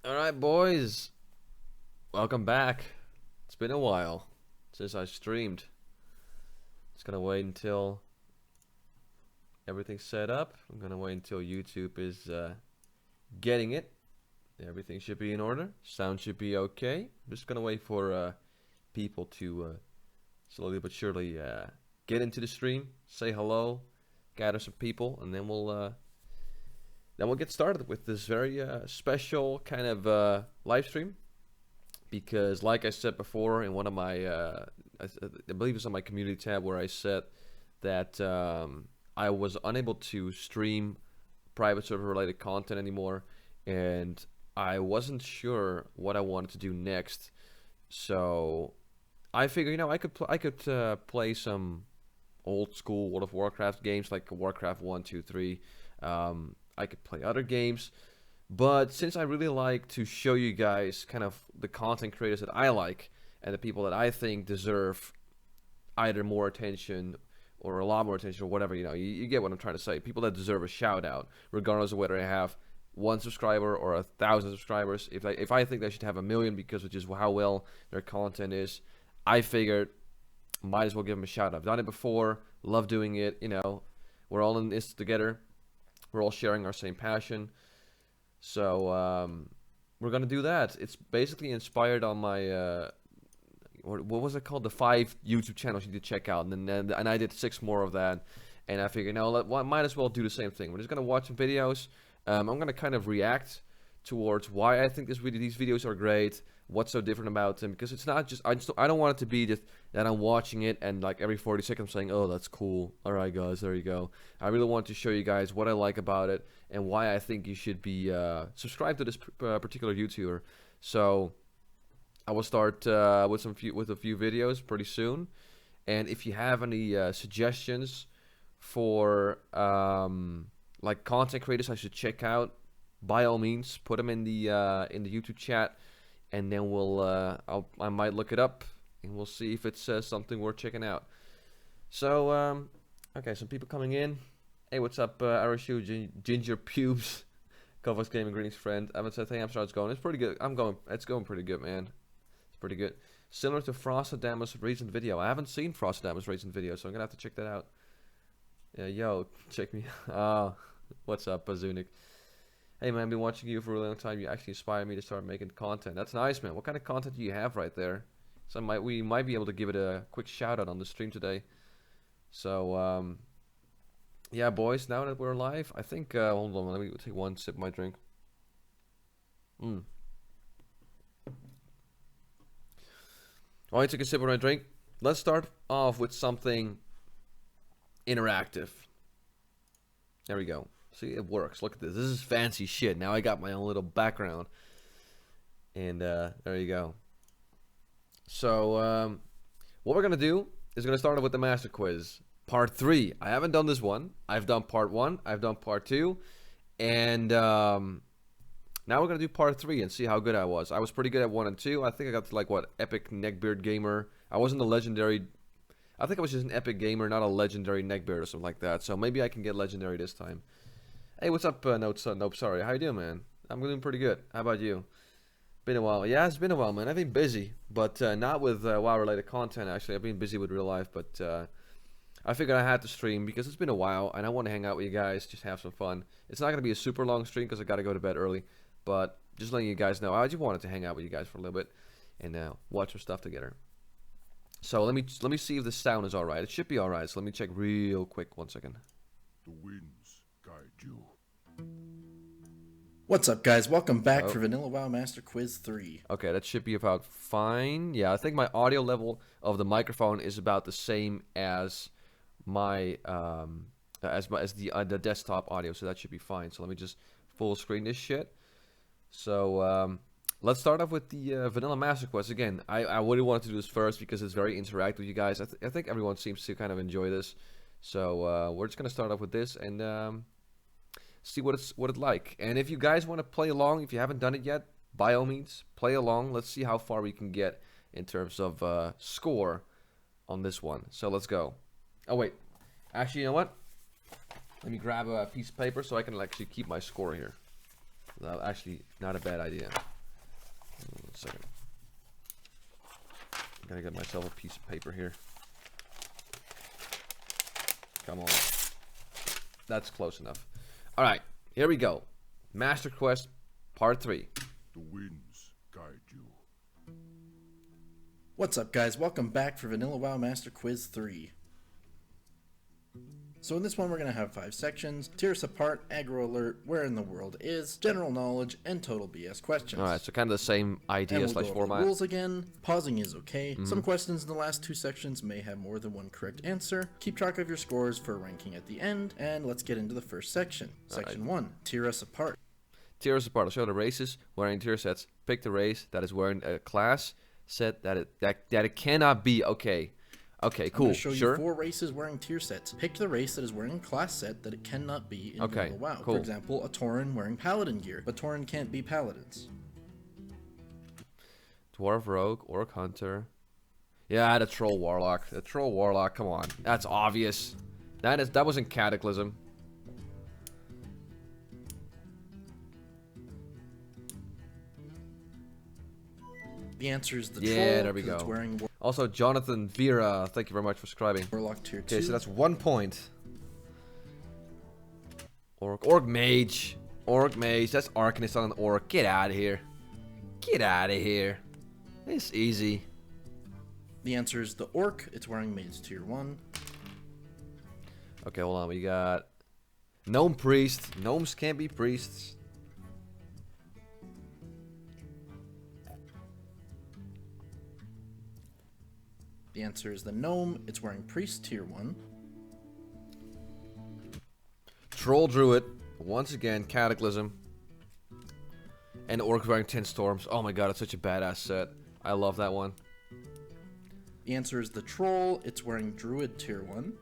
Alright, boys. Welcome back. It's been a while since I streamed. Just gonna wait until everything's set up. I'm gonna wait until YouTube is getting it. Everything should be in order. Sound should be okay. I'm just gonna wait for people to slowly but surely get into the stream, say hello, gather some people, and then we'll get started with this very special kind of live stream. Because, like I said before in one of my, I believe it's on my community tab where I said that I was unable to stream private server related content anymore, and I wasn't sure what I wanted to do next. So I figured, I could play some old school World of Warcraft games like Warcraft 1, 2, 3. I could play other games, but since I really like to show you guys kind of the content creators that I like and the people that I think deserve either more attention or a lot more attention or whatever, you get what I'm trying to say. People that deserve a shout out, regardless of whether I have 1 subscriber or 1,000 subscribers. If I think they should have 1 million because of just how well their content is, I figured might as well give them a shout out. I've done it before, love doing it. We're all in this together. We're all sharing our same passion. So we're gonna do that. It's basically inspired on my what was it called? The 5 YouTube channels you need to check out, and I did 6 more of that. And I figured, might as well do the same thing. We're just gonna watch some videos. I'm gonna kind of react towards why I think these videos are great, what's so different about them, because it's not just I don't want it to be just that I'm watching it and like every 40 seconds I'm saying, oh, that's cool, alright guys, there you go. I really want to show you guys what I like about it and why I think you should be subscribed to this particular YouTuber. So I will start with a few videos pretty soon, and if you have any suggestions for like content creators I should check out, by all means put them in the YouTube chat, and then I might look it up and we'll see if it's something worth checking out. So okay, some people coming in. Hey, what's up, Arishu, Ginger Pubes, Kovacs Gaming, greetings friend. I haven't said hey, I'm sorry, it's going. It's pretty good. It's going pretty good, man. It's pretty good. Similar to Frostadamus' recent video. I haven't seen Frostadamus' recent video, so I'm gonna have to check that out. Yeah, yo, check me. What's up, Bazunik? Hey man, I've been watching you for a long time. You actually inspired me to start making content. That's nice, man. What kind of content do you have right there? So we might be able to give it a quick shout out on the stream today. So yeah, boys. Now that we're live, I think. Hold on, let me take one sip of my drink. While I take a sip of my drink, let's start off with something interactive. There we go. See, it works. Look at this. This is fancy shit. Now I got my own little background. And there you go. So what we're going to do is going to start off with the Master Quiz. Part 3. I haven't done this one. I've done Part 1. I've done Part 2. And now we're going to do Part 3 and see how good I was. I was pretty good at 1 and 2. I think I got to like, what, Epic Neckbeard Gamer. I wasn't a legendary. I think I was just an Epic Gamer, not a legendary Neckbeard or something like that. So maybe I can get legendary this time. Hey, what's up, Nope, sorry. How you doing, man? I'm doing pretty good. How about you? Been a while. Yeah, it's been a while, man. I've been busy, but not with WoW-related content, actually. I've been busy with real life, but I figured I had to stream because it's been a while, and I want to hang out with you guys, just have some fun. It's not going to be a super long stream because I got to go to bed early, but just letting you guys know, I just wanted to hang out with you guys for a little bit and watch some stuff together. So let me see if the sound is alright. It should be alright, so let me check real quick. 1 second. The winds guide you. What's up, guys? Welcome back for Vanilla WoW Master Quiz 3. Okay, that should be about fine. Yeah, I think my audio level of the microphone is about the same as my as the desktop audio, so that should be fine. So let me just full screen this shit. So let's start off with the Vanilla Master Quiz. Again, I really wanted to do this first because it's very interactive with you guys. I think everyone seems to kind of enjoy this. So we're just gonna start off with this and see what it's like. And if you guys want to play along, if you haven't done it yet, by all means, play along. Let's see how far we can get in terms of score on this one. So let's go. Oh wait, actually, you know what? Let me grab a piece of paper so I can actually keep my score here. No, actually, not a bad idea. 1 second. Gotta get myself a piece of paper here. Come on. That's close enough. Alright, here we go. Master Quest Part 3. The winds guide you. What's up, guys? Welcome back for Vanilla WoW Master Quiz 3. So in this one we're going to have 5 sections: Tear Us Apart, Aggro Alert, Where in the World Is, General Knowledge, and Total BS questions. Alright, so kind of the same idea And slash we'll go over the format. rules again. Pausing is okay. Some questions in the last 2 sections may have more than one correct answer. Keep track of your scores for ranking at the end, and let's get into the first section. Section 1, Tear Us Apart. Tear Us Apart. I'll show the races wearing tier sets. Pick the race that is wearing a class set that it cannot be. Okay. Okay, cool. I'm going to show Sure. you 4 races wearing tier sets. Pick the race that is wearing a class set that it cannot be in Okay, Vanilla WoW. cool. For example, a Tauren wearing Paladin gear, but Tauren can't be Paladins. Dwarf, Rogue, Orc, Hunter. Yeah, the Troll Warlock. The Troll Warlock, come on. That's obvious. That wasn't Cataclysm. The answer is the Yeah, Troll, there we 'cause it's go. wearing Also, Jonathan Vera, thank you very much for subscribing. Warlock tier 2. Okay, so that's 1 point. Orc Mage. Orc Mage. That's Arcanist on an Orc. Get out of here. Get out of here. It's easy. The answer is the Orc. It's wearing Mage tier 1. Okay, hold on. We got Gnome Priest. Gnomes can't be priests. The answer is the Gnome. It's wearing Priest tier 1. Troll Druid. Once again, Cataclysm. And Orc wearing 10 Storms. Oh my god, it's such a badass set. I love that one. The answer is the Troll. It's wearing Druid tier 1.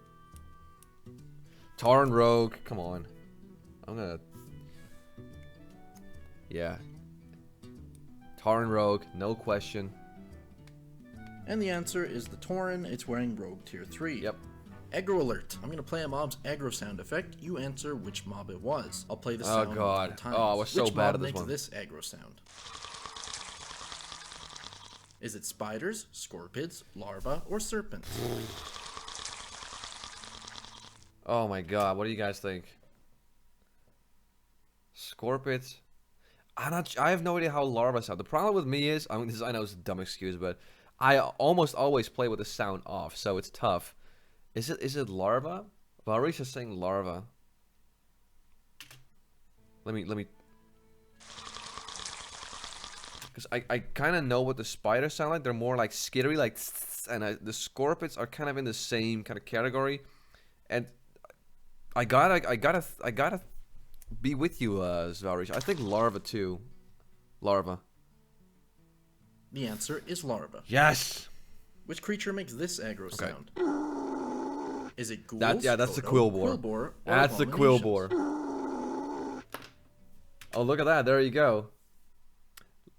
Tauren Rogue. Come on. I'm gonna... Yeah. Tauren Rogue. No question. And the answer is the Tauren. It's wearing Rogue tier 3. Yep. Aggro Alert. I'm going to play a mob's aggro sound effect. You answer which mob it was. I'll play the Oh, sound God. multiple times. Oh, I was so which bad mob at this makes one. this aggro sound? Is it spiders, scorpids, larvae, or serpents? Oh my god, what do you guys think? Scorpids? I have no idea how larvae sound. The problem with me is, I know it's a dumb excuse, but I almost always play with the sound off, so it's tough. Is it larva? Varisha's saying larva. Let me because I kind of know what the spiders sound like. They're more like skittery, like and the scorpions are kind of in the same kind of category. And I gotta be with you, Zvarish. I think larva too. Larva. The answer is larva. Yes. Which creature makes this aggro sound? Is it ghouls? That's the Kodo, Quillbore. Quillbore, or That's the abominations? Quillbore. Oh, look at that. There you go.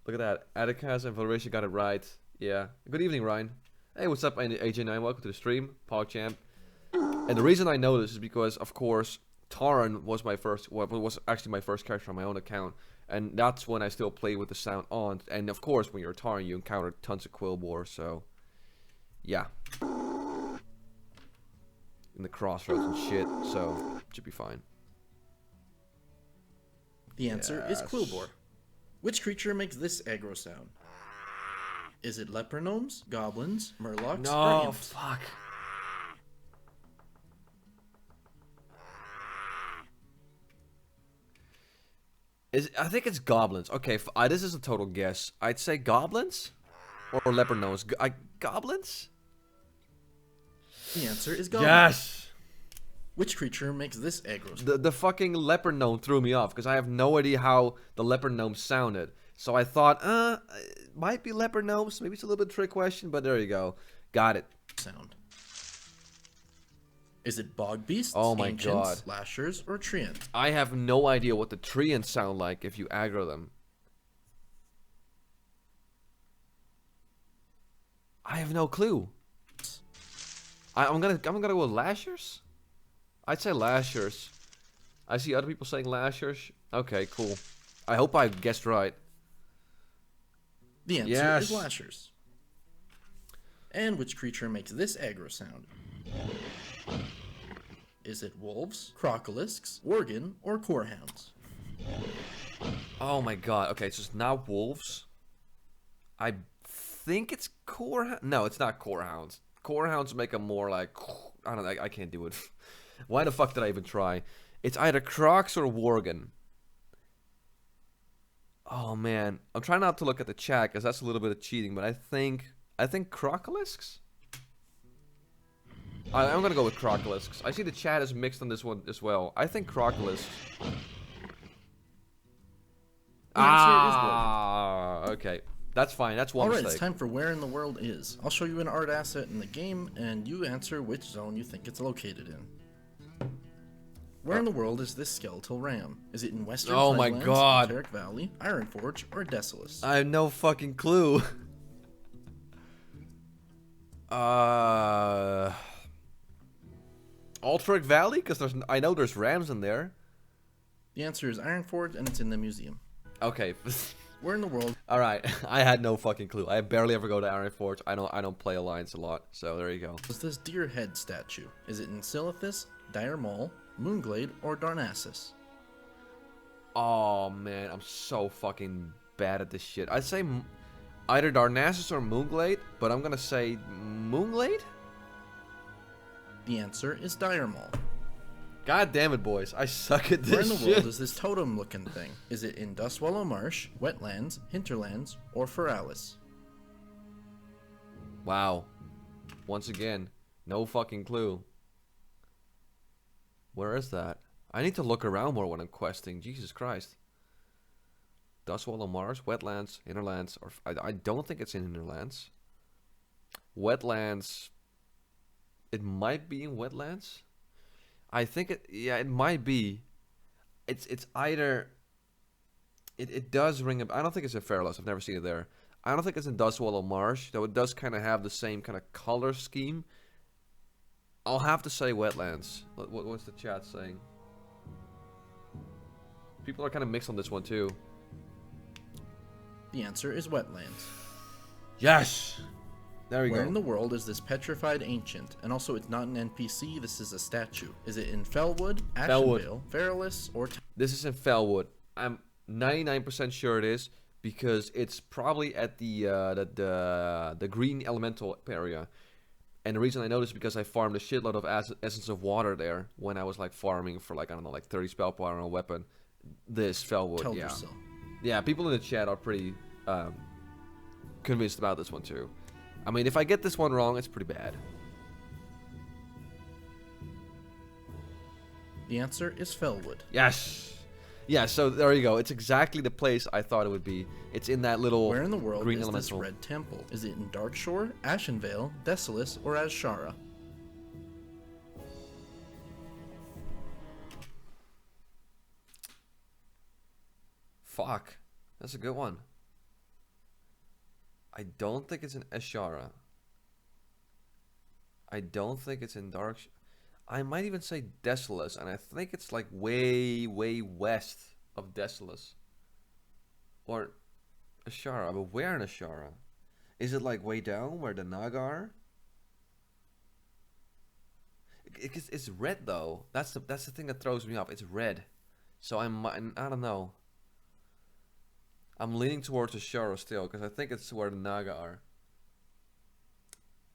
Look at that. Atticus and Varisha got it right. Yeah. Good evening, Ryan. Hey, what's up, AJ9? Welcome to the stream. PogChamp. And the reason I know this is because, of course, Tauren was was actually my first character on my own account. And that's when I still play with the sound on. And, of course, when you're Tauren, you encounter tons of Quillbore, so... Yeah. In the crossroads and shit, so should be fine. The answer is Yes. Quillbore. Which creature makes this aggro sound? Is it leper gnomes, goblins, murlocs, or imps? Fuck. I think it's goblins. Okay, this is a total guess. I'd say goblins or leper gnomes. Goblins? The answer is goblins. Yes. Which creature makes this aggro sound? The fucking leper gnome threw me off because I have no idea how the leper gnome sounded. So I thought, it might be leper gnomes. Maybe it's a little bit trick question, but there you go. Got it. Sound. Is it bog beasts, Oh my ancients, God. slashers, or treants? I have no idea what the treants sound like if you aggro them. I have no clue. I'm gonna go with lashers. I'd say lashers. I see other people saying lashers. Okay, cool. I hope I guessed right. The answer Yes. is lashers. And which creature makes this aggro sound? Is it wolves, crocolisks, worgen, or corehounds? Oh my god. Okay, so it's not wolves. I think it's core. No, it's not corehounds. Corehounds make them more like. I don't know. I can't do it. Why the fuck did I even try? It's either crocs or worgen. Oh man, I'm trying not to look at the chat because that's a little bit of cheating. But I think crocolisks. I'm gonna go with crocolisks. I see the chat is mixed on this one as well. I think crocolisks. Okay. That's fine. That's one Alright, mistake. it's time for Where in the World Is. I'll show you an art asset in the game, and you answer which zone you think it's located in. Where in the world is this skeletal ram? Is it in Western Oh my Highlands, God. Alteryx Valley, Ironforge, or Desolace? I have no fucking clue. Alteryx Valley? Because I know there's rams in there. The answer is Ironforge, and it's in the museum. Okay. Where in the world All right. I had no fucking clue. I barely ever go to Ironforge. I don't play Alliance a lot. So there you go. is this deer head statue? Is it in Silithus, Dire Maul, Moonglade, or Darnassus? Oh man, I'm so fucking bad at this shit. I'd say either Darnassus or Moonglade, but I'm gonna say Moonglade. The answer is Dire Maul. God damn it, boys! I suck at this Where in the shit. world is this totem-looking thing? Is it in Dustwallow Marsh, Wetlands, Hinterlands, or Feralis? Wow. Once again, no fucking clue. Where is that? I need to look around more when I'm questing. Jesus Christ. Dustwallow Mars, Wetlands, Hinterlands, or I don't think it's in Hinterlands. Wetlands. It might be in Wetlands. I think it might be. It's either. It does ring a. I don't think it's in Feralis. I've never seen it there. I don't think it's in Dustwallow Marsh, though it does kind of have the same kind of color scheme. I'll have to say Wetlands. What's the chat saying? People are kind of mixed on this one too. The answer is Wetlands. Yes! There we Where go. in the world is this petrified ancient? And also, it's not an NPC, this is a statue. Is it in Fellwood, Ashenvale, Feralis, or... This is in Fellwood. I'm 99% sure it is, because it's probably at the green elemental area. And the reason I know this is because I farmed a shitload of Essence of Water there when I was like farming for like, I don't know, like 30 spell power on a weapon. This Fellwood, Tell yeah. yourself. Yeah, people in the chat are pretty convinced about this one too. I mean, if I get this one wrong, it's pretty bad. The answer is Fellwood. Yes! Yeah, so there you go. It's exactly the place I thought it would be. It's in that little Where in the world green is elemental. this red temple? Is it in Darkshore, Ashenvale, Desolace, or Azshara? Fuck. That's a good one. I don't think it's in Azshara. I don't think it's in Dark. I might even say Desolace, and I think it's like way, way west of Desolace. Or Azshara, but where in Azshara? Is it like way down where the Naga are? It's red though. That's the thing that throws me off. It's red, so I don't know. I'm leaning towards Azshara still because I think it's where the Naga are.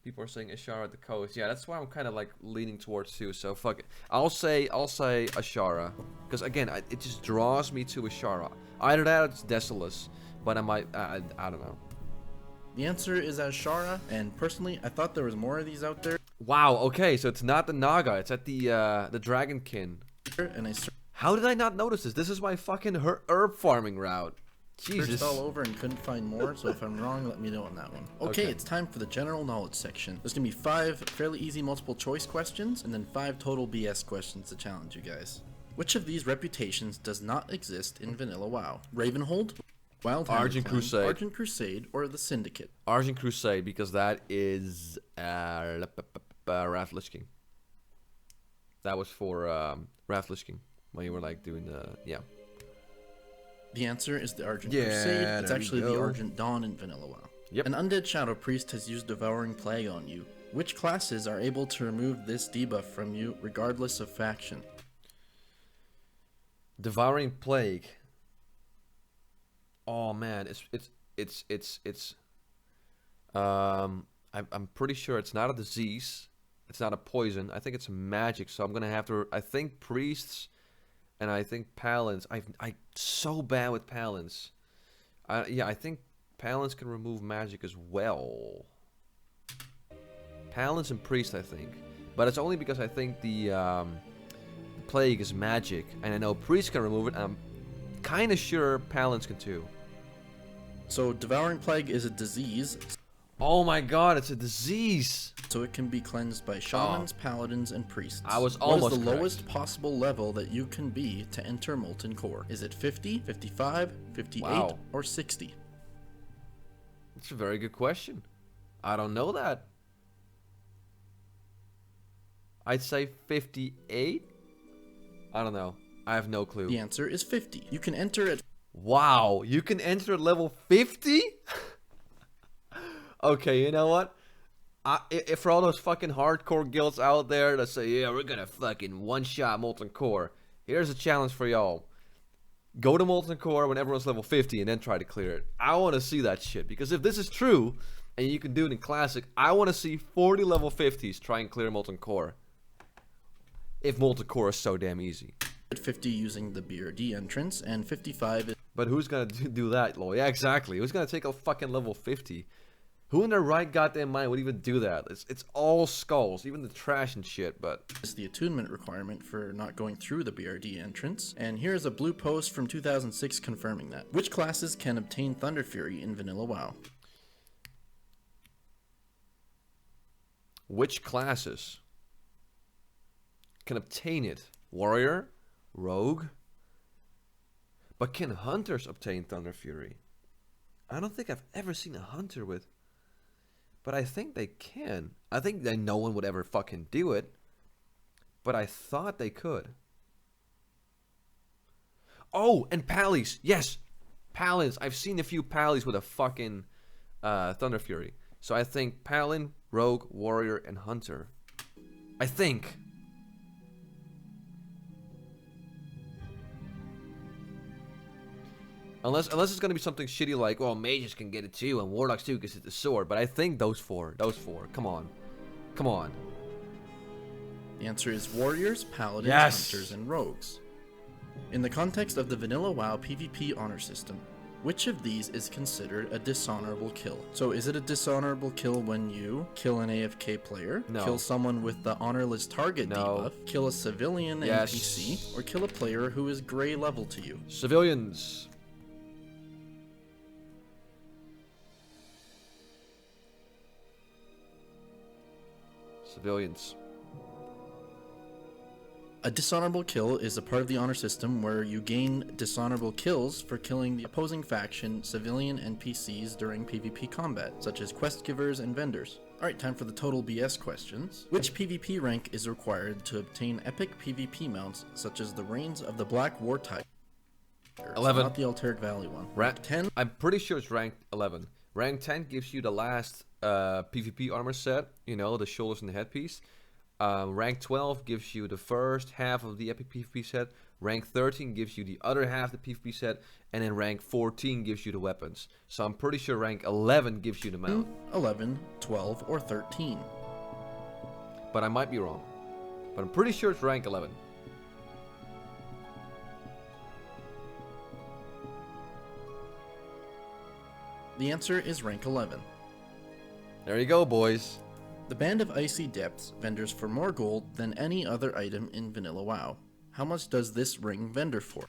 People are saying Azshara at the coast. Yeah, that's why I'm kind of like leaning towards too. So fuck it. I'll say Azshara because again, it just draws me to Azshara. Either that or it's Desolace, but I might I don't know. The answer is Azshara, and personally, I thought there was more of these out there. Wow. Okay, so it's not the Naga. It's at the Dragonkin. And I How did I not notice this? This is my fucking herb farming route. Jesus. searched all over and couldn't find more, so if I'm wrong, let me know on that one. Okay, it's time for the general knowledge section. There's gonna be 5 fairly easy multiple choice questions, and then 5 total BS questions to challenge you guys. Which of these reputations does not exist in Vanilla WoW? Ravenhold, Wildhammer Argent Clan, Crusade. Argent Crusade, or the Syndicate? Argent Crusade, because that is Wrath Lich King. That was for Wrath Lich King when you were like doing the The answer is the Argent Yeah, Crusade. It's there you actually the go. Argent Dawn in Vanilla WoW. Yep. An undead Shadow Priest has used Devouring Plague on you. Which classes are able to remove this debuff from you regardless of faction? Devouring Plague. Oh man, I'm pretty sure it's not a disease. It's not a poison. I think it's magic. So I'm gonna have to. I think priests, and I think paladins. I so bad with paladins. Yeah, I think paladins can remove magic as well. Paladins and priests, I think, but it's only because I think the plague is magic, and I know priests can remove it. I'm kind of sure paladins can too. So Devouring Plague is a disease. Oh my god, it's a disease! So it can be cleansed by shamans, paladins, and priests. I was What almost is the correct. lowest possible level that you can be to enter Molten Core? Is it 50, 55, 58, Wow. or 60? That's a very good question. I don't know that. I'd say 58? I don't know. I have no clue. The answer is 50. You can enter at Wow, you can enter at level 50? Okay, you know what? If for all those fucking hardcore guilds out there that say, yeah, we're gonna fucking one-shot Molten Core, here's a challenge for y'all. Go to Molten Core when everyone's level 50 and then try to clear it. I want to see that shit, because if this is true, and you can do it in Classic, I want to see 40 level 50s try and clear Molten Core. If Molten Core is so damn easy. 50 using the BRD entrance, and 55 is But who's gonna do that, Lloyd? Yeah, exactly. Who's gonna take a fucking level 50? Who in their right goddamn mind would even do that? It's all skulls, even the trash and shit, but... the attunement requirement for not going through the BRD entrance. And here's a blue post from 2006 confirming that. Which classes can obtain Thunder Fury in Vanilla WoW? Which classes can obtain it? Warrior? Rogue? But can hunters obtain Thunder Fury? I don't think I've ever seen a hunter with... But I think they can. I think that no one would ever fucking do it. But I thought they could. Oh, and Pallies. Yes. Paladins. I've seen a few Pallies with a fucking Thunder Fury. So I think Paladin, Rogue, Warrior, and Hunter. I think. Unless it's gonna be something shitty like, well, mages can get it too, and warlocks too, because it's the sword. But I think those four. Come on. Come on. The answer is warriors, paladins, Yes! hunters, and rogues. In the context of the Vanilla WoW PvP honor system, which of these is considered a dishonorable kill? So is it a dishonorable kill when you kill an AFK player, No. kill someone with the honorless target No. debuff, kill a civilian Yes. NPC, or kill a player who is gray level to you? Civilians. Civilians. A dishonorable kill is a part of the honor system where you gain dishonorable kills for killing the opposing faction civilian NPCs during PvP combat, such as quest givers and vendors. Alright, time for the total BS questions. Which PvP rank is required to obtain epic PvP mounts such as the Reigns of the Black War Tiger? 11. Not the Alteric Valley one. Rank 10. I'm pretty sure it's ranked 11. Rank 10 gives you the last PvP armor set, you know, the shoulders and the headpiece. Rank 12 gives you the first half of the epic PvP set. Rank 13 gives you the other half of the PvP set. And then rank 14 gives you the weapons. So I'm pretty sure rank 11 gives you the mount. 11, 12, or 13. But I might be wrong. But I'm pretty sure it's rank 11. The answer is rank 11. There you go, boys. The Band of Icy Depths vendors for more gold than any other item in Vanilla WoW. How much does this ring vendor for?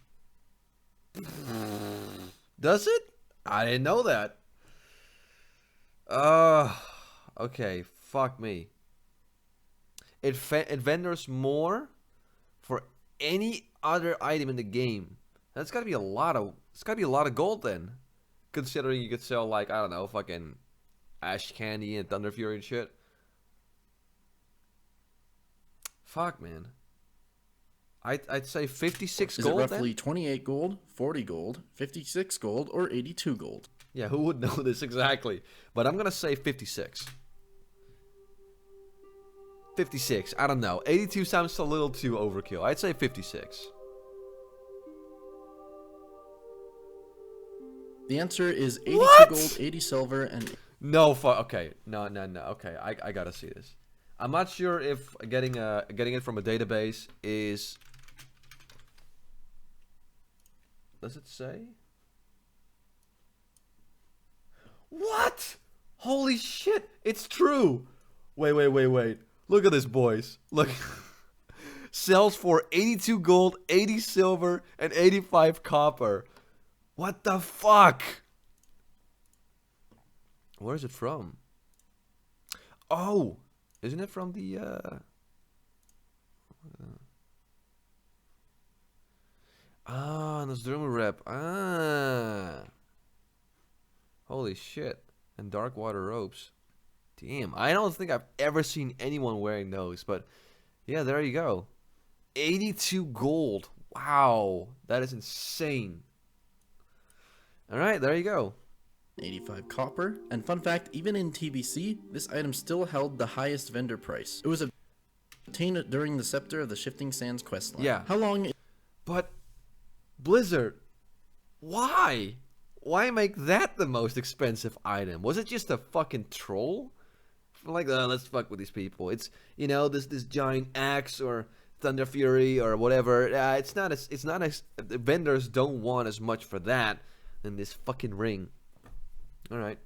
Does it? I didn't know that. Okay, fuck me. It vendors more for any other item in the game. That's gotta be a lot of. It's gotta be a lot of gold then, considering you could sell like, I don't know, fucking Ash Candy and Thunder Fury and shit. Fuck, man. I'd say 56 Is gold. it roughly then? 28 gold, 40 gold, 56 gold, or 82 gold? Yeah, who would know this exactly? But I'm gonna say 56. 56. I don't know. 82 sounds a little too overkill. I'd say 56. The answer is 82 What? gold, 80 silver, and No, okay. No. Okay, I gotta see this. I'm not sure if getting it from a database is. Does it say? What? Holy shit! It's true. Wait. Look at this, boys. Look. Sells for 82 gold, 80 silver, and 85 copper. What the fuck? Where is it from? Oh, isn't it from the Nostromo rep. Holy shit. And dark water ropes. Damn, I don't think I've ever seen anyone wearing those, but yeah, there you go. 82 gold. Wow, that is insane. Alright, there you go. 85 copper. And fun fact, even in TBC, this item still held the highest vendor price. It was obtained during the Scepter of the Shifting Sands questline. Yeah. How long? But Blizzard, why? Why make that the most expensive item? Was it just a fucking troll? Like, let's fuck with these people. It's, you know, this giant axe or Thunder Fury or whatever. It's not as the vendors don't want as much for that than this fucking ring. All right.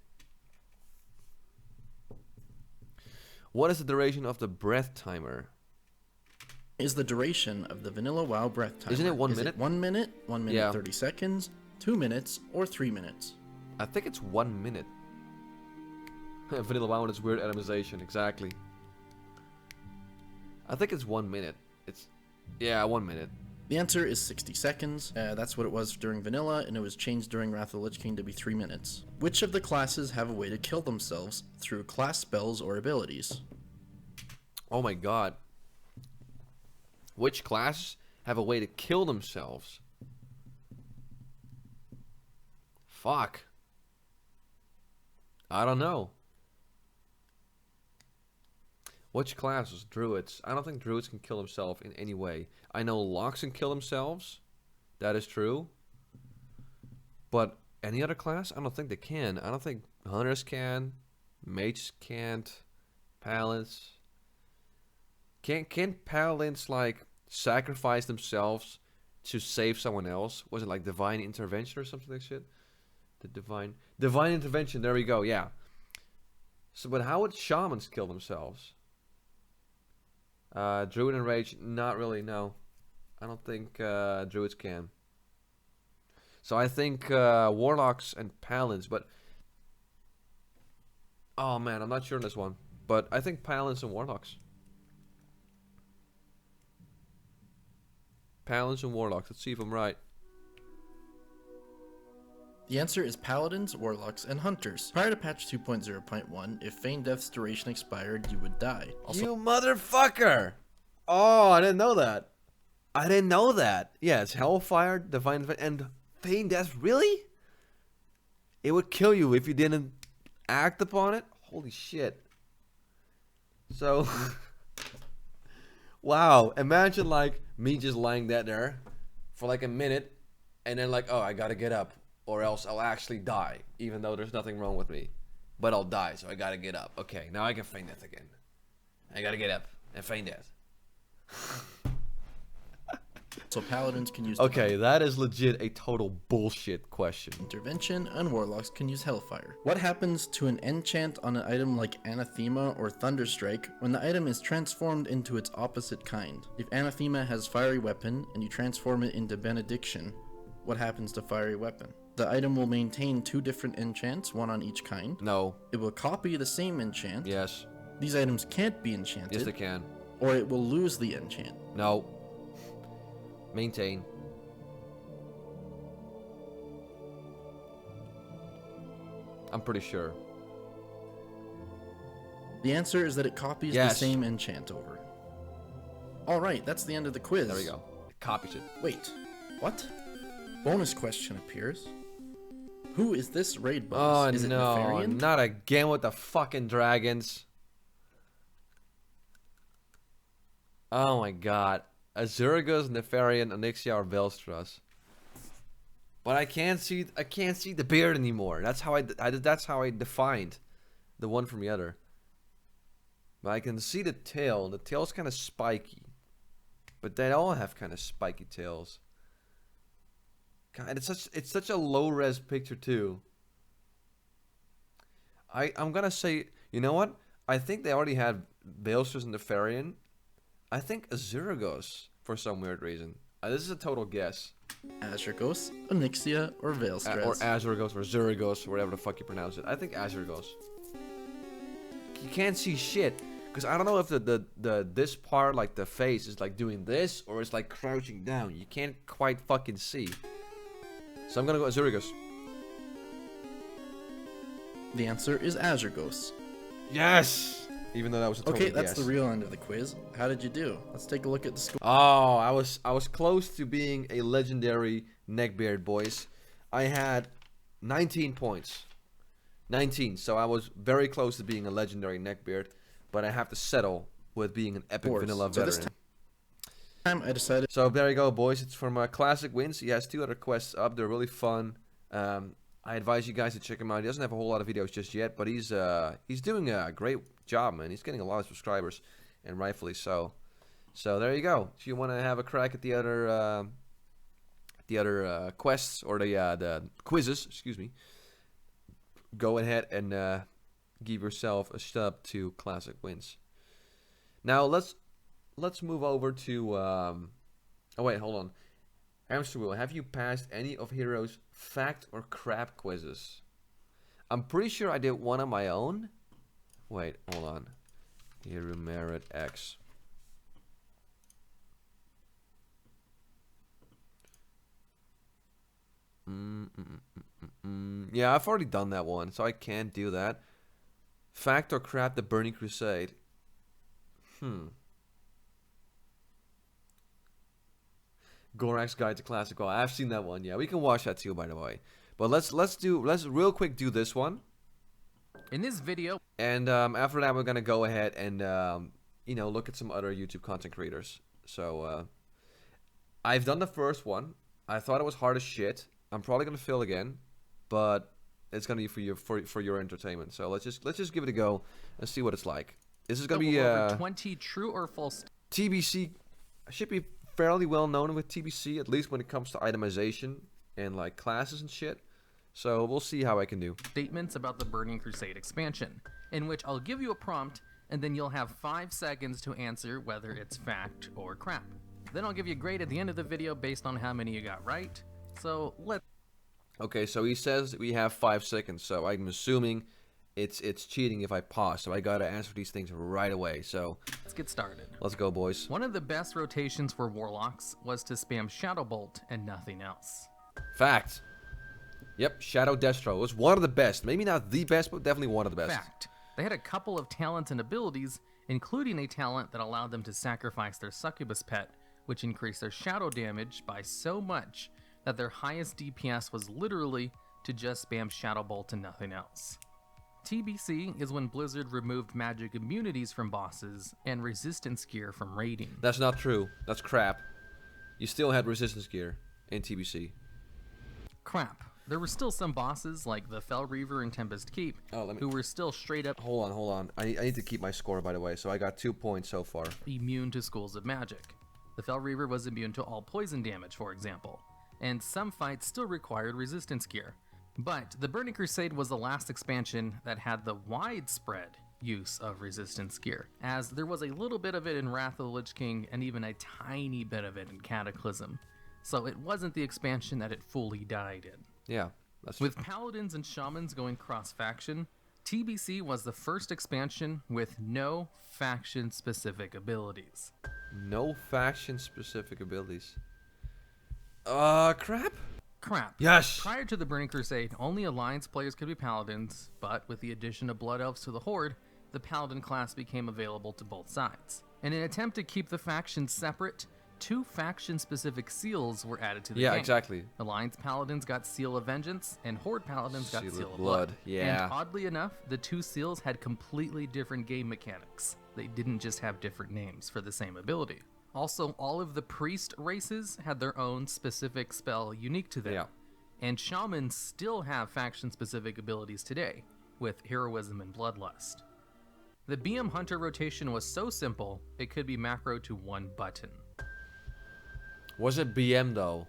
What is the duration of the breath timer? Is the duration of the vanilla WoW breath timer. Isn't it 1 Is minute? It 1 minute, 1 minute Yeah. 30 seconds, 2 minutes, or 3 minutes? I think it's 1 minute. Vanilla WoW and its weird atomization, exactly. I think it's 1 minute. Yeah, 1 minute. The answer is 60 seconds. That's what it was during vanilla, and it was changed during Wrath of the Lich King to be 3 minutes. Which of the classes have a way to kill themselves through class spells or abilities? Oh my god. Which classes have a way to kill themselves? Fuck. I don't know. Which classes? Druids. I don't think druids can kill themselves in any way. I know locks can kill themselves. That is true. But any other class? I don't think they can. I don't think hunters can. Mages can't. Paladins. Can paladins like sacrifice themselves to save someone else? Was it like divine intervention or something like shit? The divine intervention. There we go. Yeah. So, but how would shamans kill themselves? Druid and Rage, not really, no. I don't think Druids can. So I think Warlocks and Paladins, but... Oh man, I'm not sure on this one. But I think Paladins and Warlocks. Paladins and Warlocks, let's see if I'm right. The answer is Paladins, Warlocks, and Hunters. Prior to patch 2.0.1, if Feign Death's duration expired, you would die. Also, You motherfucker! Oh, I didn't know that. I didn't know that. Yeah, it's Hellfire, Divine, and Feign Death. Really? It would kill you if you didn't act upon it? Holy shit. So, wow. Imagine like me just lying there for like a minute and then like, oh, I gotta get up or else I'll actually die, even though there's nothing wrong with me. But I'll die, so I gotta get up. Okay, now I can Feign Death again. I gotta get up and Feign Death. so Paladins can use Okay, that is legit a total bullshit question. Intervention, and Warlocks can use Hellfire. What happens to an enchant on an item like Anathema or Thunderstrike when the item is transformed into its opposite kind? If Anathema has Fiery Weapon and you transform it into Benediction, what happens to Fiery Weapon? The item will maintain 2 different enchants, one on each kind. No. It will copy the same enchant. Yes. These items can't be enchanted. Yes, they can. Or it will lose the enchant. No. Maintain. I'm pretty sure. The answer is that it copies the Yes. same enchant over. Alright, that's the end of the quiz. There we go. copies it. Wait, what? Bonus question appears. Who is this raid Oh boss? Is it no, Nefarian? not again with the fucking dragons. Oh my god. Azurgus, Nefarian, Onyxia, or Velstras. But I can't see the beard anymore. That's how that's how I defined the one from the other. But I can see the tail. The tail's kind of spiky. But they all have kind of spiky tails. God, it's such a low res picture too. I'm gonna say, you know what? I think they already had Velstras and Nefarian. I think Azurgos for some weird reason. This is a total guess. Azurgos, Onyxia, or Velstras? Or Azurgos or Zurgos, whatever the fuck you pronounce it. I think Azurgos. You can't see shit. Because I don't know if this part, like the face, is like doing this or it's like crouching down. You can't quite fucking see. So I'm gonna go Azurgos. The answer is Azurgos. Yes! Even though that was a total Okay, that's guess. the real end of the quiz. How did you do? Let's take a look at the score. Oh, I was close to being a legendary neckbeard, boys. I had 19 points. 19, so I was very close to being a legendary neckbeard, but I have to settle with being an epic vanilla So veteran. this time I decided. So there you go, boys. It's from Classic Wins. He has 2 other quests up. They're really fun. I advise you guys to check him out. He doesn't have a whole lot of videos just yet, but he's doing a great job, man. He's getting a lot of subscribers, and rightfully so. So there you go. If you want to have a crack at the other quests or the quizzes, excuse me, go ahead and give yourself a sub to Classic Wins. Now let's move over to. Oh wait, hold on. Hamster Wheel, have you passed any of Hero's fact or crap quizzes? I'm pretty sure I did one on my own. Wait, hold on. Hirumaredx. Yeah, I've already done that one, so I can't do that. Fact or crap, the Burning Crusade. Gorak's Guide to Classic WoW. I've seen that one. Yeah, we can watch that too, by the way. But let's real quick do this one. In this video, And after that, we're gonna go ahead and look at some other YouTube content creators. So I've done the first one. I thought it was hard as shit. I'm probably gonna fail again, but it's gonna be for your entertainment. So let's just give it a go and see what it's like. This is gonna be over 20 true or false TBC. I should be fairly well known with TBC, at least when it comes to itemization and like classes and shit. So we'll see how I can do. statements about the Burning Crusade expansion, in which I'll give you a prompt, and then you'll have 5 seconds to answer whether it's fact or crap. Then I'll give you a grade at the end of the video based on how many you got right. So let's Okay, so he says we have 5 seconds, so I'm assuming it's cheating if I pause. So I gotta answer these things right away. So get started. let's go, boys. One of the best rotations for Warlocks was to spam Shadow Bolt and nothing else. Fact. Yep, Shadow Destro was one of the best. Maybe not the best, but definitely one of the best. Fact. They had a couple of talents and abilities, including a talent that allowed them to sacrifice their succubus pet, which increased their shadow damage by so much that their highest DPS was literally to just spam Shadow Bolt and nothing else. TBC is when Blizzard removed magic immunities from bosses and resistance gear from raiding. That's not true. That's crap. You still had resistance gear in TBC. Crap. There were still some bosses, like the Fell Reaver and Tempest Keep, who were still straight up Hold on. I need to keep my score, by the way. So I got 2 points so far. immune to schools of magic. The Fell Reaver was immune to all poison damage, for example, and some fights still required resistance gear. But the Burning Crusade was the last expansion that had the widespread use of resistance gear, as there was a little bit of it in Wrath of the Lich King and even a tiny bit of it in Cataclysm. So it wasn't the expansion that it fully died in. Yeah, that's With Paladins and Shamans going cross-faction, TBC was the first expansion with no faction-specific abilities. no faction-specific abilities. Crap? Crap. Yes! Prior to the Burning Crusade, only Alliance players could be Paladins, but with the addition of Blood Elves to the Horde, the Paladin class became available to both sides. In an attempt to keep the factions separate, 2 faction-specific seals were added to the Yeah, game. exactly. Alliance Paladins got Seal of Vengeance, and Horde Paladins got Seal of Blood. Blood. Yeah. And oddly enough, the 2 seals had completely different game mechanics. They didn't just have different names for the same ability. Also, all of the priest races had their own specific spell unique to them. Yeah. And shamans still have faction-specific abilities today, with heroism and bloodlust. The BM Hunter rotation was so simple, it could be macroed to 1 button. Was it BM though?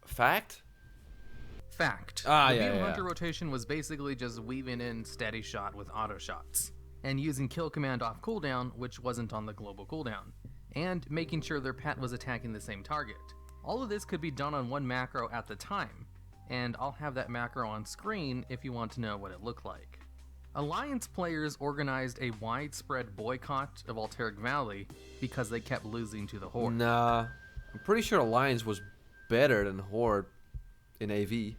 Fact? Fact. Ah, the yeah, BM yeah, Hunter yeah. rotation was basically just weaving in steady shot with auto shots, and using kill command off cooldown, which wasn't on the global cooldown, and making sure their pet was attacking the same target. All of this could be done on 1 macro at the time, and I'll have that macro on screen if you want to know what it looked like. Alliance players organized a widespread boycott of Alteric Valley because they kept losing to the Horde. Nah. I'm pretty sure Alliance was better than Horde in AV.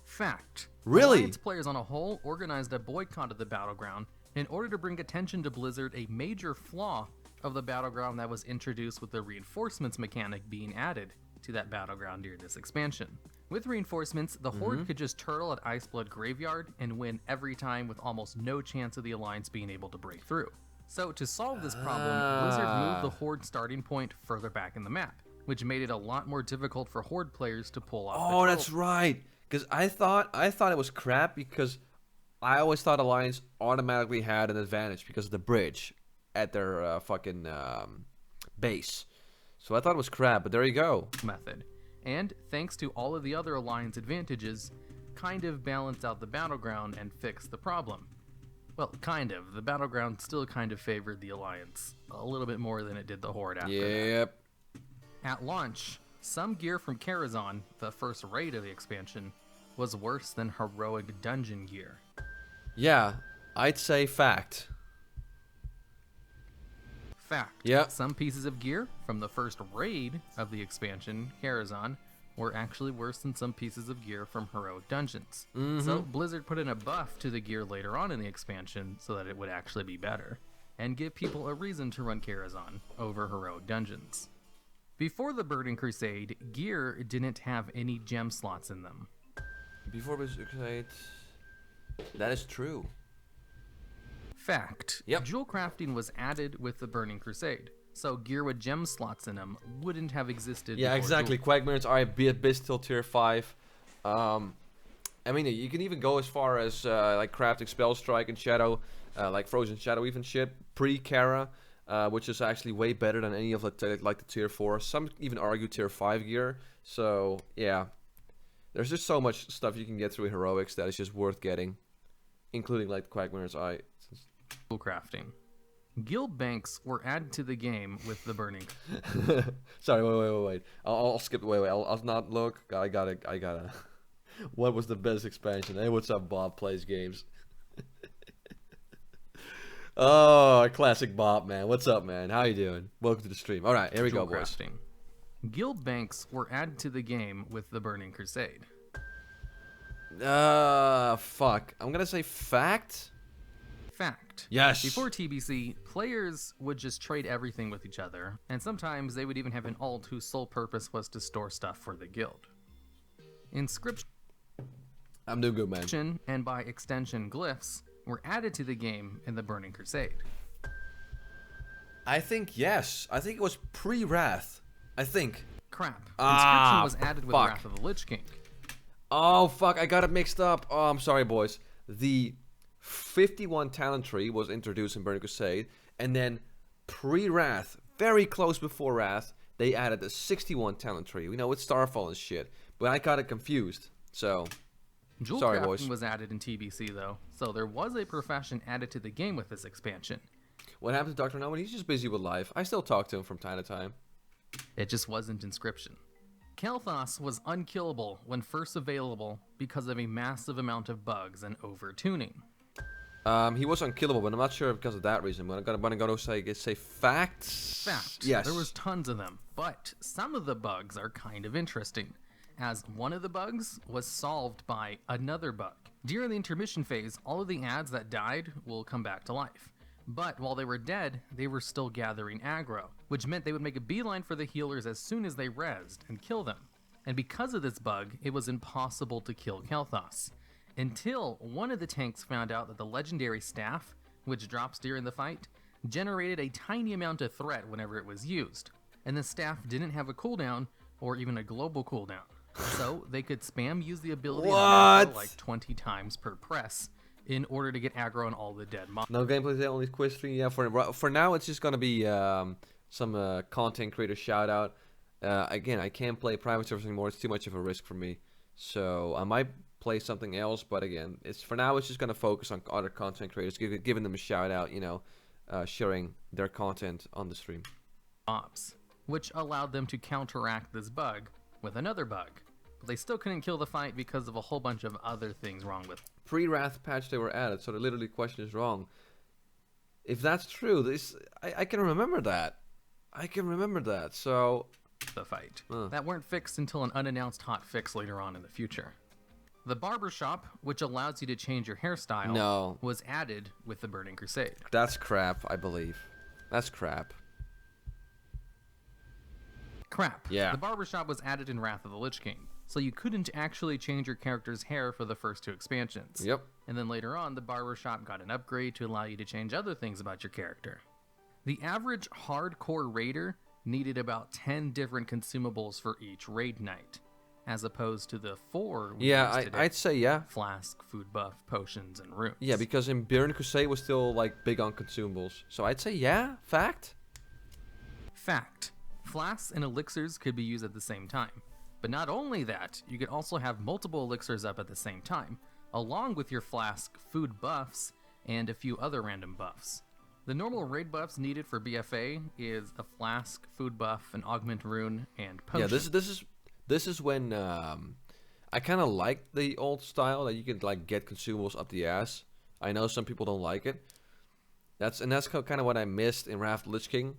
Fact. Really? Alliance players on a whole organized a boycott of the Battleground in order to bring attention to Blizzard a major flaw of the Battleground that was introduced with the reinforcements mechanic being added to that Battleground during this expansion. With reinforcements, the Horde could just turtle at Iceblood Graveyard and win every time with almost no chance of the Alliance being able to break through. So to solve this problem, Blizzard moved the Horde starting point further back in the map, which made it a lot more difficult for Horde players to pull off the Oh, that's trope. right. Because I thought it was crap because I always thought Alliance automatically had an advantage because of the bridge at their fucking base. So I thought it was crap, but there you go. Method. And thanks to all of the other Alliance advantages, kind of balanced out the Battleground and fixed the problem. Well, kind of. The Battleground still kind of favored the Alliance, a little bit more than it did the Horde after that. Yep. At launch, some gear from Karazhan, the first raid of the expansion, was worse than heroic dungeon gear. Yeah, I'd say fact. Fact. Yep. Some pieces of gear from the first raid of the expansion, Karazhan, were actually worse than some pieces of gear from heroic dungeons. So Blizzard put in a buff to the gear later on in the expansion so that it would actually be better, and give people a reason to run Karazhan over heroic dungeons. Before the Burning Crusade, gear didn't have any gem slots in them. Before we say that is true. Fact. Yep. Jewel crafting was added with the Burning Crusade, so gear with gem slots in them wouldn't have existed. Yeah, before exactly. Jewel. Quagmires are a bit till tier 5. I mean, you can even go as far as like crafting Spell Strike and Shadow, like Frozen Shadow even shit, pre-Kara, which is actually way better than any of the like the tier 4. Some even argue tier 5 gear. So yeah, there's just so much stuff you can get through heroics that is just worth getting, including like Quagmire's Eye. Jewel crafting. Guild banks were added to the game with the Burning. Sorry, wait. I'll skip. Wait. I'll not look. I gotta. What was the best expansion? Hey, what's up, Bob Plays Games? Oh, classic Bob, man. What's up, man? How you doing? Welcome to the stream. All right, here we Jewel go, boys. crafting. Guild banks were added to the game with the Burning Crusade. Fuck. I'm gonna say fact. Fact. Yes. Before TBC, players would just trade everything with each other, and sometimes they would even have an alt whose sole purpose was to store stuff for the guild. Inscription I'm doing good, man. and by extension glyphs were added to the game in the Burning Crusade. I think yes. I think it was pre-Wrath. I think. Crap. Ah, Inscription was added with fuck. Wrath of the Lich King. Oh fuck! I got it mixed up. Oh, I'm sorry, boys. The 51 talent tree was introduced in Burning Crusade, and then pre-Wrath, very close before Wrath, they added the 61 talent tree. You know, with Starfall and shit. But I got it confused. So, Jewel sorry, crafting boys. was added in TBC though, so there was a profession added to the game with this expansion. What happened to Dr. Noman? He's just busy with life. I still talk to him from time to time. It just wasn't Inscription. Kel'Thas was unkillable when first available because of a massive amount of bugs and over-tuning. He was unkillable, but I'm not sure because of that reason. I'm gonna say facts. Fact. Yes. There was tons of them, but some of the bugs are kind of interesting, as one of the bugs was solved by another bug. During the intermission phase, all of the ads that died will come back to life. But while they were dead, they were still gathering aggro, which meant they would make a beeline for the healers as soon as they rezzed and kill them. And because of this bug, it was impossible to kill Kael'thas. Until one of the tanks found out that the legendary staff, which drops during the fight, generated a tiny amount of threat whenever it was used. And the staff didn't have a cooldown, or even a global cooldown. So they could spam use the ability on aggro like 20 times per press in order to get aggro on all the dead mobs. No gameplay today, only quiz 3. Yeah, for now it's just gonna be some content creator shout out. Again, I can't play private servers anymore. It's too much of a risk for me. So I might play something else, but again, for now it's just gonna focus on other content creators, giving them a shout out, you know, sharing their content on the stream. Mobs, which allowed them to counteract this bug with another bug. But they still couldn't kill the fight because of a whole bunch of other things wrong with it. Pre-Wrath patch they were added, so the literally question is wrong. If that's true, I can remember that. I can remember that, so... The fight. That weren't fixed until an unannounced hot fix later on in the future. The barbershop, which allows you to change your hairstyle, was added with the Burning Crusade. That's crap, I believe. That's crap. Crap. Yeah. The barbershop was added in Wrath of the Lich King, so you couldn't actually change your character's hair for the first 2 expansions. Yep. And then later on, the barbershop got an upgrade to allow you to change other things about your character. The average hardcore raider needed about 10 different consumables for each raid night, as opposed to the 4 we Yeah, use today. I'd say yeah. Flask, food buff, potions, and runes. Yeah, because in Burning Crusade was still like big on consumables. So I'd say yeah, fact. Fact. Flasks and elixirs could be used at the same time. But not only that, you could also have multiple elixirs up at the same time, along with your flask, food buffs, and a few other random buffs. The normal raid buffs needed for BFA is a flask, food buff, an augment rune, and potion. Yeah, this is when I kind of like the old style that you could like get consumables up the ass. I know some people don't like it. That's kind of what I missed in Wrath of the Lich King.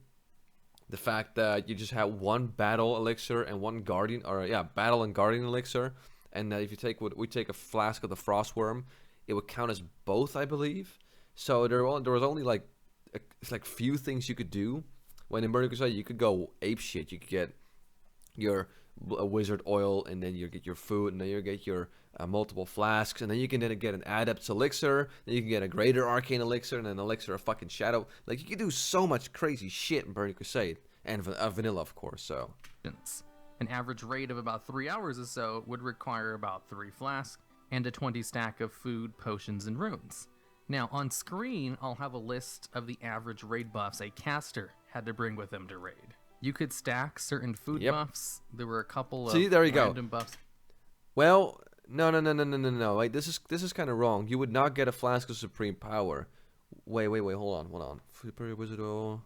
The fact that you just have one battle elixir and one guardian, or yeah, battle and guardian elixir, and if you take we take a flask of the frostworm, it would count as both, I believe. So there was only like it's like few things you could do. When in Burning Crusade, you could go ape shit. You could get your wizard oil, and then you get your food, and then you get your multiple flasks, and then you can get an adept's elixir, then you can get a greater arcane elixir, and an elixir of fucking shadow. Like, you can do so much crazy shit in Burning Crusade, and vanilla, of course. So an average raid of about 3 hours or so would require about 3 flasks and a 20 stack of food, potions, and runes. Now on screen, I'll have a list of the average raid buffs a caster had to bring with them to raid. You could stack certain food buffs. There were a couple of random buffs. Well, no. Wait, this is kind of wrong. You would not get a flask of supreme power. Wait, hold on. Superior wizard oil.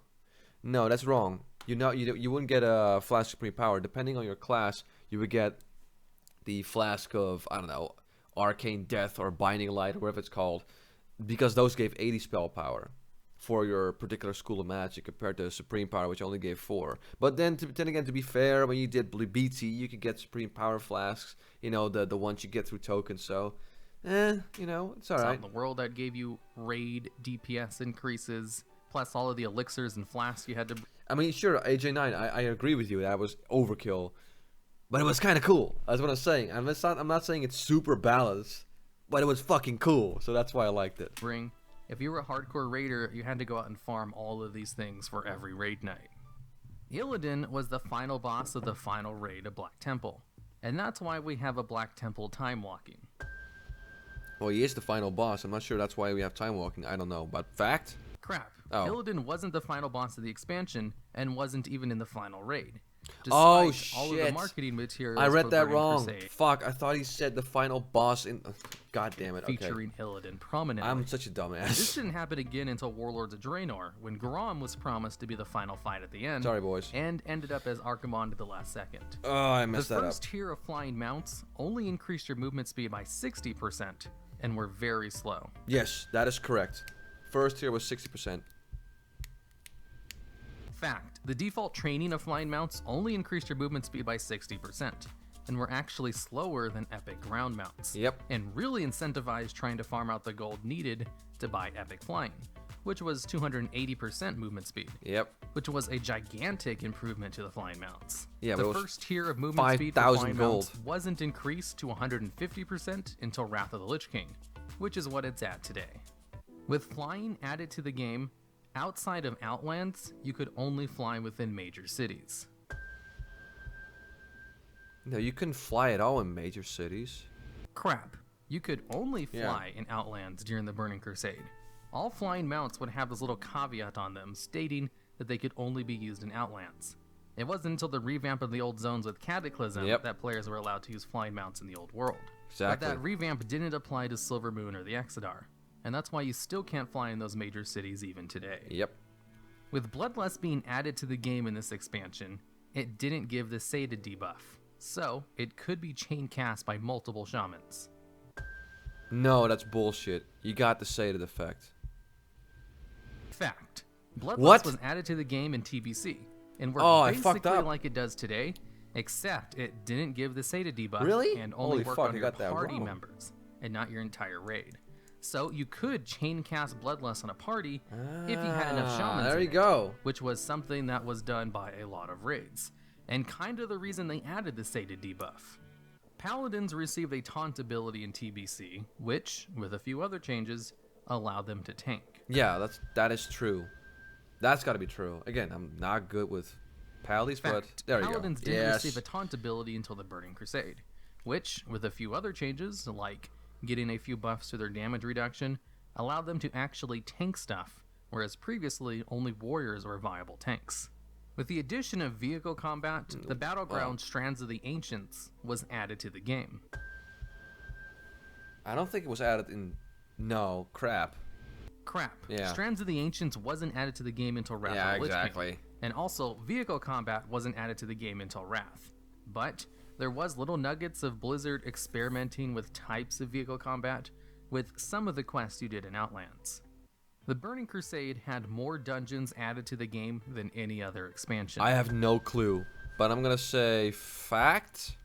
No, that's wrong. You wouldn't get a flask of supreme power. Depending on your class, you would get the flask of, I don't know, arcane death or binding light or whatever it's called, because those gave 80 spell power for your particular school of magic compared to Supreme Power, which only gave 4. But then again, to be fair, when you did BT, you could get Supreme Power flasks, you know, the ones you get through tokens, so, you know, it's alright. In the world that gave you raid DPS increases, plus all of the elixirs and flasks you had to... I mean, sure, AJ9, I agree with you, that was overkill, but it was kind of cool, that's what I'm saying. I'm not saying it's super balanced, but it was fucking cool, so that's why I liked it. If you were a hardcore raider, you had to go out and farm all of these things for every raid night. Illidan was the final boss of the final raid of Black Temple, and that's why we have a Black Temple time walking. Well, he is the final boss. I'm not sure that's why we have time walking. I don't know, but fact? Crap. Oh. Illidan wasn't the final boss of the expansion, and wasn't even in the final raid. Despite all of the marketing materials I read for that Burning wrong. Crusade, Fuck, I thought he said the final boss in... God damn it, okay. featuring Illidan prominently. I'm such a dumbass. This didn't happen again until Warlords of Draenor, when Grom was promised to be the final fight at the end. Sorry, boys. And ended up as Archimond at the last second. Oh, I messed that up. The first tier of flying mounts only increased your movement speed by 60%, and were very slow. Yes, that is correct. First tier was 60%. Fact, the default training of flying mounts only increased your movement speed by 60%, and were actually slower than epic ground mounts. Yep. And really incentivized trying to farm out the gold needed to buy epic flying, which was 280% movement speed, Yep. which was a gigantic improvement to the flying mounts. Yeah, but it the was first tier of movement speed for 5,000 flying gold. mounts wasn't increased to 150% until Wrath of the Lich King, which is what it's at today. With flying added to the game, outside of Outlands, you could only fly within major cities. No, you couldn't fly at all in major cities. Crap. You could only Yeah. fly in Outlands during the Burning Crusade. All flying mounts would have this little caveat on them stating that they could only be used in Outlands. It wasn't until the revamp of the old zones with Cataclysm Yep. that players were allowed to use flying mounts in the old world. Exactly. But that revamp didn't apply to Silver Moon or the Exodar, and that's why you still can't fly in those major cities even today. Yep. With Bloodlust being added to the game in this expansion, it didn't give the sated debuff, so it could be chain cast by multiple shamans. No, that's bullshit. You got the sated effect. Fact. Bloodlust What? was added to the game in TBC, and worked Oh, I basically fucked up. like it does today, except it didn't give the sated debuff Really? and only Holy worked fuck, on I your got that party wrong. members, and not your entire raid. So you could chain cast Bloodlust on a party if you had enough shamans There in you it, go. which was something that was done by a lot of raids, and kind of the reason they added the sated debuff. Paladins received a taunt ability in TBC, which, with a few other changes, allowed them to tank. Yeah, that is true. That's got to be true. Again, I'm not good with Pallies, but Fact, there you go. Paladins didn't Yes. receive a taunt ability until the Burning Crusade, which, with a few other changes, like getting a few buffs to their damage reduction, allowed them to actually tank stuff, whereas previously only warriors were viable tanks. With the addition of vehicle combat, the battleground Strands of the Ancients was added to the game. I don't think it was added in. No, crap. Crap. Yeah. Strands of the Ancients wasn't added to the game until Wrath Yeah, of the Lich King. exactly. And also, vehicle combat wasn't added to the game until Wrath. But there was little nuggets of Blizzard experimenting with types of vehicle combat with some of the quests you did in Outlands. The Burning Crusade had more dungeons added to the game than any other expansion. I have no clue, but I'm gonna say fact.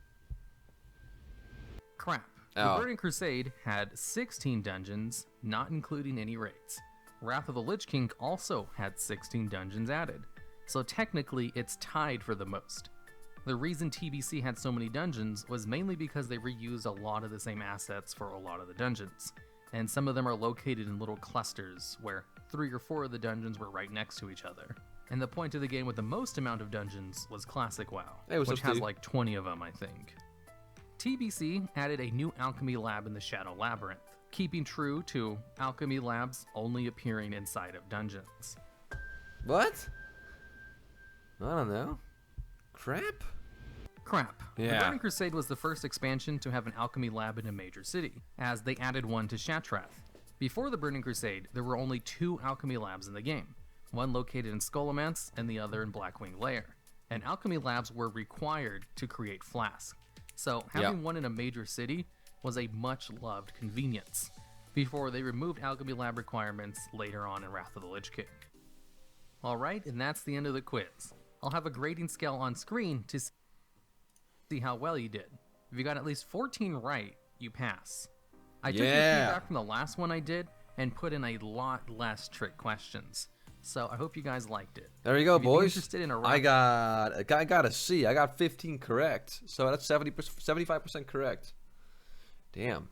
Crap. Oh. The Burning Crusade had 16 dungeons, not including any raids. Wrath of the Lich King also had 16 dungeons added, so technically it's tied for the most. The reason TBC had so many dungeons was mainly because they reused a lot of the same assets for a lot of the dungeons, and some of them are located in little clusters where 3 or 4 of the dungeons were right next to each other. And the point of the game with the most amount of dungeons was Classic WoW, Hey, what's which up, has Steve? like 20 of them, I think. TBC added a new alchemy lab in the Shadow Labyrinth, keeping true to alchemy labs only appearing inside of dungeons. What? I don't know. Crap. Crap. The Yeah. Burning Crusade was the first expansion to have an alchemy lab in a major city, as they added one to Shattrath. Before the Burning Crusade, there were only 2 alchemy labs in the game, one located in Skullomance and the other in Blackwing Lair. And alchemy labs were required to create flasks, so having one in a major city was a much loved convenience, before they removed alchemy lab requirements later on in Wrath of the Lich King. Alright, and that's the end of the quiz. I'll have a grading scale on screen to see how well you did. If you got at least 14 right, you pass. I took your Yeah. feedback from the last one I did and put in a lot less trick questions. So I hope you guys liked it. There you go, If you'd be boys. interested in a I rock- got a C. I got 15 correct, so that's 75% correct. Damn.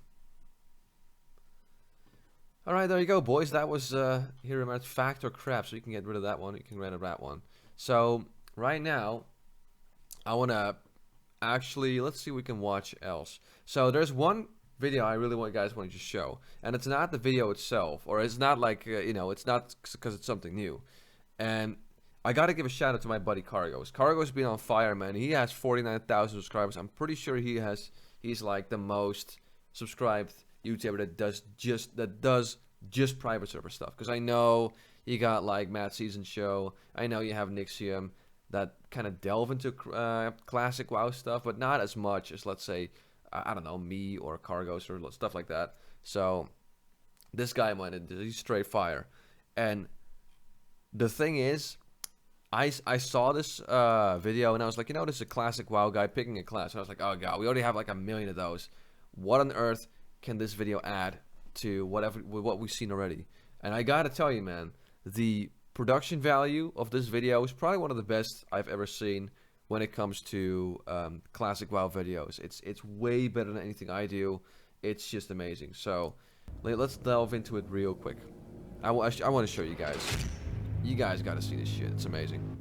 All right, there you go, boys. That was Hirumaredx fact or crap. So you can get rid of that one. You can get rid of that one. So right now, I wanna actually let's see if we can watch else. So there's one video I really want you guys want to show, and it's not the video itself, or it's not like it's not because it's something new. And I gotta give a shout out to my buddy Cargos. Cargos been on fire, man. He has 49,000 subscribers. I'm pretty sure he's like the most subscribed YouTuber that does just private server stuff. Because I know you got like Madseasonshow. I know you have Nixium that kind of delve into classic WoW stuff, but not as much as, let's say, I don't know, me or Cargos or stuff like that. So this guy, man, he's straight fire. And the thing is, I saw this video and I was like, this is a classic WoW guy picking a class. And I was like, oh god, we already have like 1 million of those. What on earth can this video add to what we've seen already? And I gotta tell you, man, the production value of this video is probably one of the best I've ever seen when it comes to classic WoW videos. It's way better than anything I do. It's just amazing. So let's delve into it real quick. I want to show you guys. You guys gotta see this shit. It's amazing.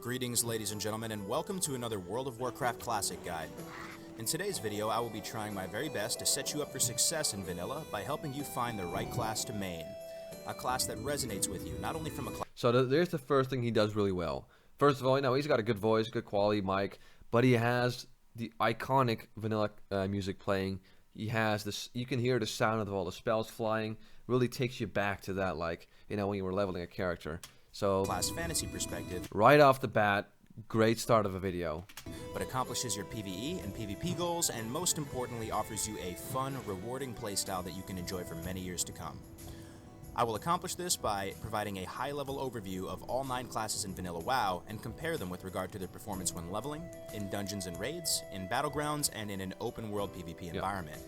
Greetings, ladies and gentlemen, and welcome to another World of Warcraft Classic Guide. In today's video, I will be trying my very best to set you up for success in vanilla by helping you find the right class to main. A class that resonates with you, not only from a class... So there's the first thing he does really well. First of all, you know, he's got a good voice, good quality mic, but he has the iconic vanilla music playing. He has this, you can hear the sound of all the spells flying, really takes you back to that, like, you know, when you were leveling a character. So, class fantasy perspective, right off the bat, great start of a video. But accomplishes your PvE and PvP goals, and most importantly, offers you a fun, rewarding playstyle that you can enjoy for many years to come. I will accomplish this by providing a high-level overview of all 9 classes in Vanilla WoW and compare them with regard to their performance when leveling, in dungeons and raids, in battlegrounds, and in an open-world PvP environment.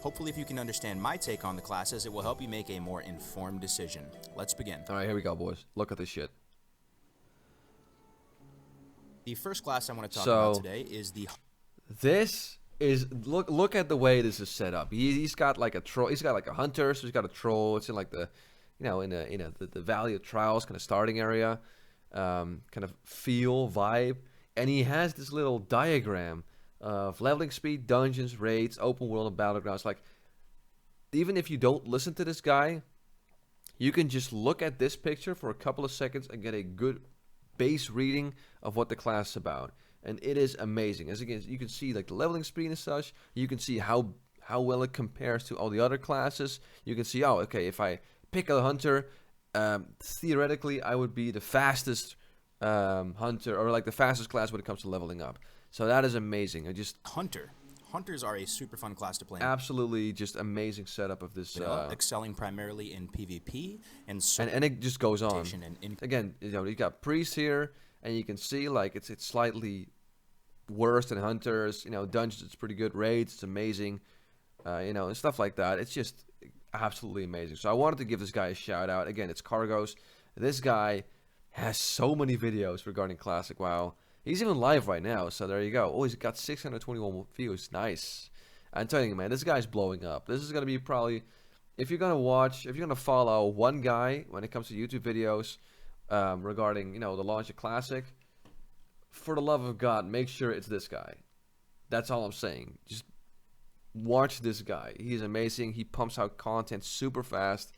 Hopefully, if you can understand my take on the classes, it will help you make a more informed decision. Let's begin. Alright, here we go, boys. Look at this shit. The first class I want to talk about today is the... This is... Look at the way this is set up. He's got like a troll. He's got like a hunter, so he's got a troll. It's in like the... You know, in the Valley of Trials kind of starting area. Kind of feel, vibe. And he has this little diagram of leveling speed, dungeons, raids, open world, and battlegrounds. Like, even if you don't listen to this guy, you can just look at this picture for a couple of seconds and get a good base reading of what the class is about. And it is amazing. As again, you can see like the leveling speed and such. You can see how well it compares to all the other classes. You can see, oh, okay, if I pick a hunter, theoretically I would be the fastest hunter, or like the fastest class when it comes to leveling up. So that is amazing. I just Hunters are a super fun class to play. Absolutely, just amazing setup of this. Excelling primarily in PvP and it just goes on. Again, you know, you got priests here, and you can see like it's slightly worse than hunters. You know, dungeons it's pretty good. Raids it's amazing. You know, and stuff like that. It's just absolutely amazing. So I wanted to give this guy a shout out. Again, it's Cargos. This guy has so many videos regarding Classic WoW. He's even live right now, so there you go. Oh, he's got 621 views. Nice. I'm telling you, man, this guy's blowing up. This is going to be probably, if you're going to follow one guy when it comes to YouTube videos regarding, you know, the launch of Classic, for the love of God, make sure it's this guy. That's all I'm saying. Just watch this guy. He's amazing. He pumps out content super fast.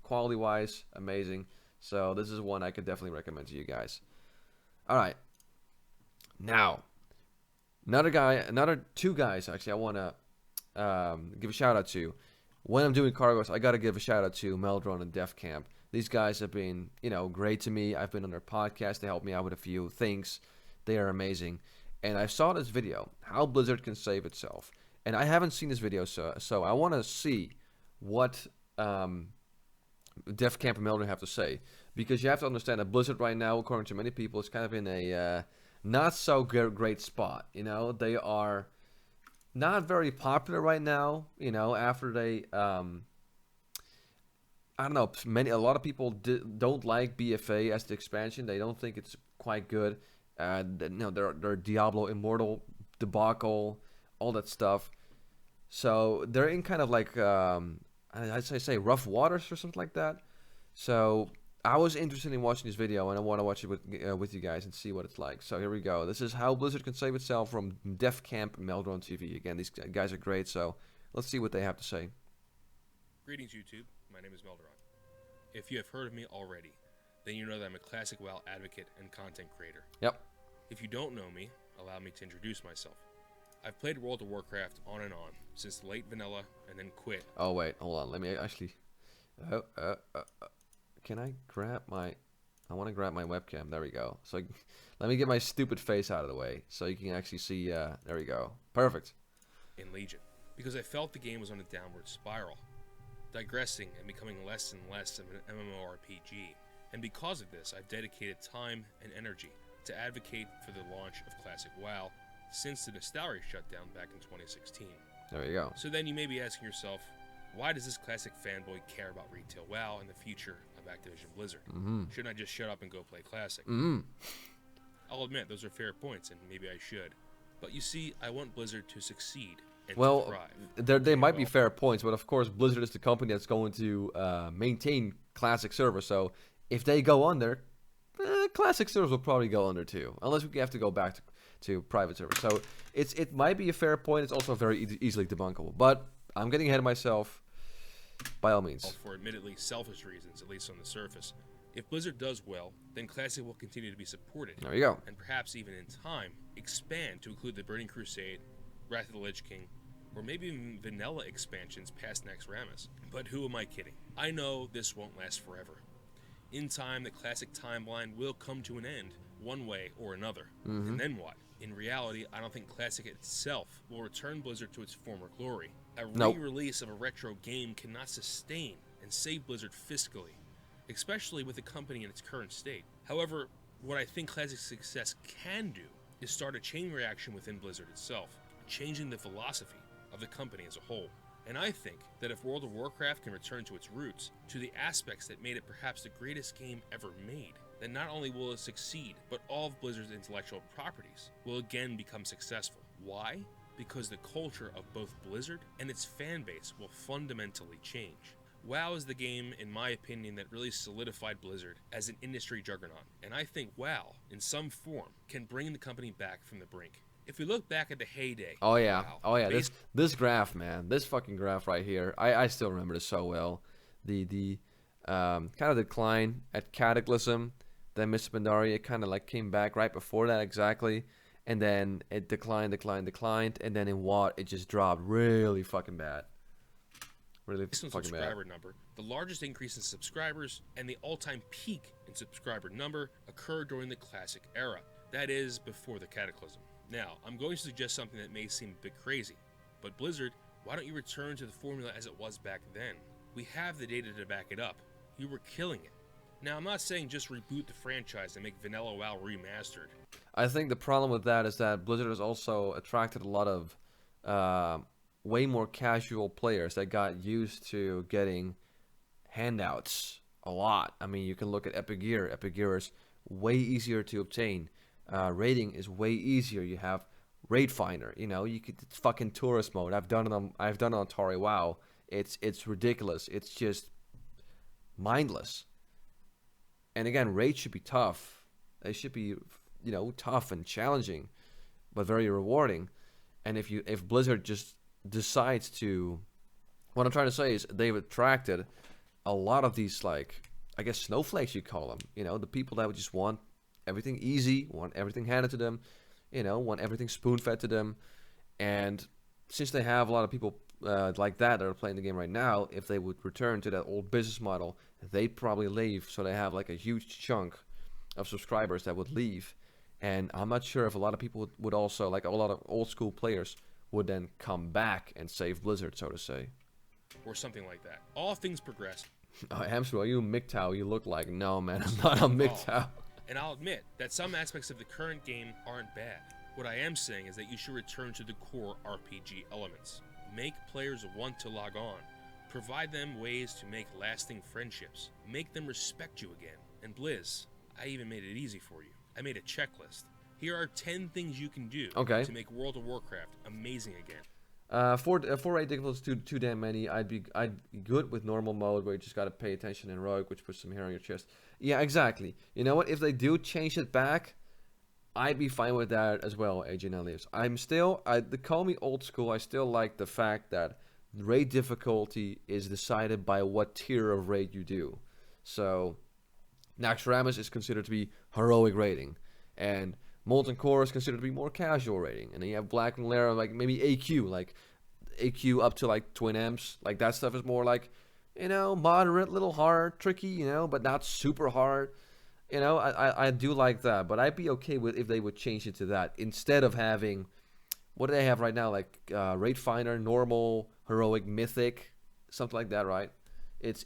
Quality-wise, amazing. So this is one I could definitely recommend to you guys. All right. Now, another 2 guys actually I want to give a shout out to. When I'm doing Cargos, I got to give a shout out to Melderon and Defcamp. These guys have been, you know, great to me. I've been on their podcast. They helped me out with a few things. They are amazing. And I saw this video, how Blizzard can save itself. And I haven't seen this video, so I want to see what Defcamp and Melderon have to say. Because you have to understand that Blizzard right now, according to many people, is kind of in a not so great spot. You know, they are not very popular right now. You know, after they, I don't know, a lot of people don't like BFA as the expansion. They don't think it's quite good. You know, their Diablo Immortal debacle, all that stuff. So they're in kind of like I'd say rough waters or something like that. So I was interested in watching this video, and I want to watch it with you guys and see what it's like. So here we go. This is how Blizzard can save itself from Defcamp Melderon TV. Again, these guys are great, so let's see what they have to say. Greetings, YouTube. My name is Melderon. If you have heard of me already, then you know that I'm a classic WoW advocate and content creator. Yep. If you don't know me, allow me to introduce myself. I've played World of Warcraft on and on since late vanilla and then quit. Oh wait, hold on. Let me actually. Can I grab my... I want to grab my webcam. There we go. So let me get my stupid face out of the way so you can actually see... there we go. Perfect. In Legion, because I felt the game was on a downward spiral, digressing and becoming less and less of an MMORPG, And because of this, I've dedicated time and energy to advocate for the launch of Classic WoW since the Nostalgia shutdown back in 2016. There you go. So then you may be asking yourself, why does this classic fanboy care about retail WoW and the future of Activision Blizzard? Shouldn't I just shut up and go play Classic? I'll admit, those are fair points, and maybe I should. But you see, I want Blizzard to succeed and to thrive. They might be fair points, but of course Blizzard is the company that's going to maintain Classic servers. So if they go under, Classic servers will probably go under too, unless we have to go back to private servers. So it might be a fair point. It's also very easily debunkable. But I'm getting ahead of myself. By all means. For admittedly selfish reasons, at least on the surface. If Blizzard does well, then Classic will continue to be supported. There you go. And perhaps even in time, expand to include the Burning Crusade, Wrath of the Lich King, or maybe even vanilla expansions past Naxxramas. But who am I kidding? I know this won't last forever. In time, the Classic timeline will come to an end, one way or another. And then what? In reality, I don't think Classic itself will return Blizzard to its former glory. A re-release of a retro game cannot sustain and save Blizzard fiscally, especially with the company in its current state. However, what I think Classic's success can do is start a chain reaction within Blizzard itself, changing the philosophy of the company as a whole. And I think that if World of Warcraft can return to its roots, to the aspects that made it perhaps the greatest game ever made, then not only will it succeed, but all of Blizzard's intellectual properties will again become successful. Why? Because the culture of both Blizzard and its fan base will fundamentally change. WoW is the game, in my opinion, that really solidified Blizzard as an industry juggernaut, and I think WoW, in some form, can bring the company back from the brink. If we look back at the heyday... WoW, this graph, man, this fucking graph right here, I still remember this so well. The kind of decline at Cataclysm, then Mr. Pandaria kind of like came back right before that exactly, and then it declined, and then in WoT it just dropped really fucking bad. Really fucking bad. Subscriber number, the largest increase in subscribers, and the all-time peak in subscriber number occurred during the Classic era. That is, before the Cataclysm. Now, I'm going to suggest something that may seem a bit crazy, but Blizzard, why don't you return to the formula as it was back then? We have the data to back it up. You were killing it. Now, I'm not saying just reboot the franchise and make Vanilla WoW remastered. I think the problem with that is that Blizzard has also attracted a lot of way more casual players that got used to getting handouts a lot. I mean, you can look at Epic Gear. Epic Gear is way easier to obtain. Raiding is way easier. You have Raid Finder. You know, it's fucking tourist mode. I've done it on Atari WoW. It's ridiculous. It's just mindless. And again, raids should be tough. They should be, tough and challenging, but very rewarding. And if Blizzard just decides to, what I'm trying to say is they've attracted a lot of these, like, I guess snowflakes you call them. The people that would just want everything easy, want everything handed to them, want everything spoon-fed to them. And since they have a lot of people like that are playing the game right now, if they would return to that old business model, they'd probably leave. So they have like a huge chunk of subscribers that would leave. And I'm not sure if a lot of people would also, like a lot of old school players, would then come back and save Blizzard, so to say. Or something like that. All things progress. Hamster, are you a MGTOW? You look like, no, man, I'm not a MGTOW. And I'll admit that some aspects of the current game aren't bad. What I am saying is that you should return to the core RPG elements. Make players want to log on. Provide them ways to make lasting friendships. Make them respect you again. And Blizz, I even made it easy for you. I made a checklist. Here are 10 things you can do to make World of Warcraft amazing again. For raid difficulty too damn many. I'd be good with normal mode where you just gotta pay attention, and rogue, which puts some hair on your chest. Yeah, exactly. You know what? If they do change it back, I'd be fine with that as well, Agent Elias. They call me old school. I still like the fact that raid difficulty is decided by what tier of raid you do. So, Naxxramas is considered to be heroic raiding, and Molten Core is considered to be more casual raiding. And then you have Black and Lara, like maybe AQ, like AQ up to like Twin M's. Like that stuff is more like, moderate, little hard, tricky, but not super hard. I do like that, but I'd be okay with if they would change it to that instead of having, what do they have right now? Like Raid Finder, normal, heroic, mythic, something like that, right? It's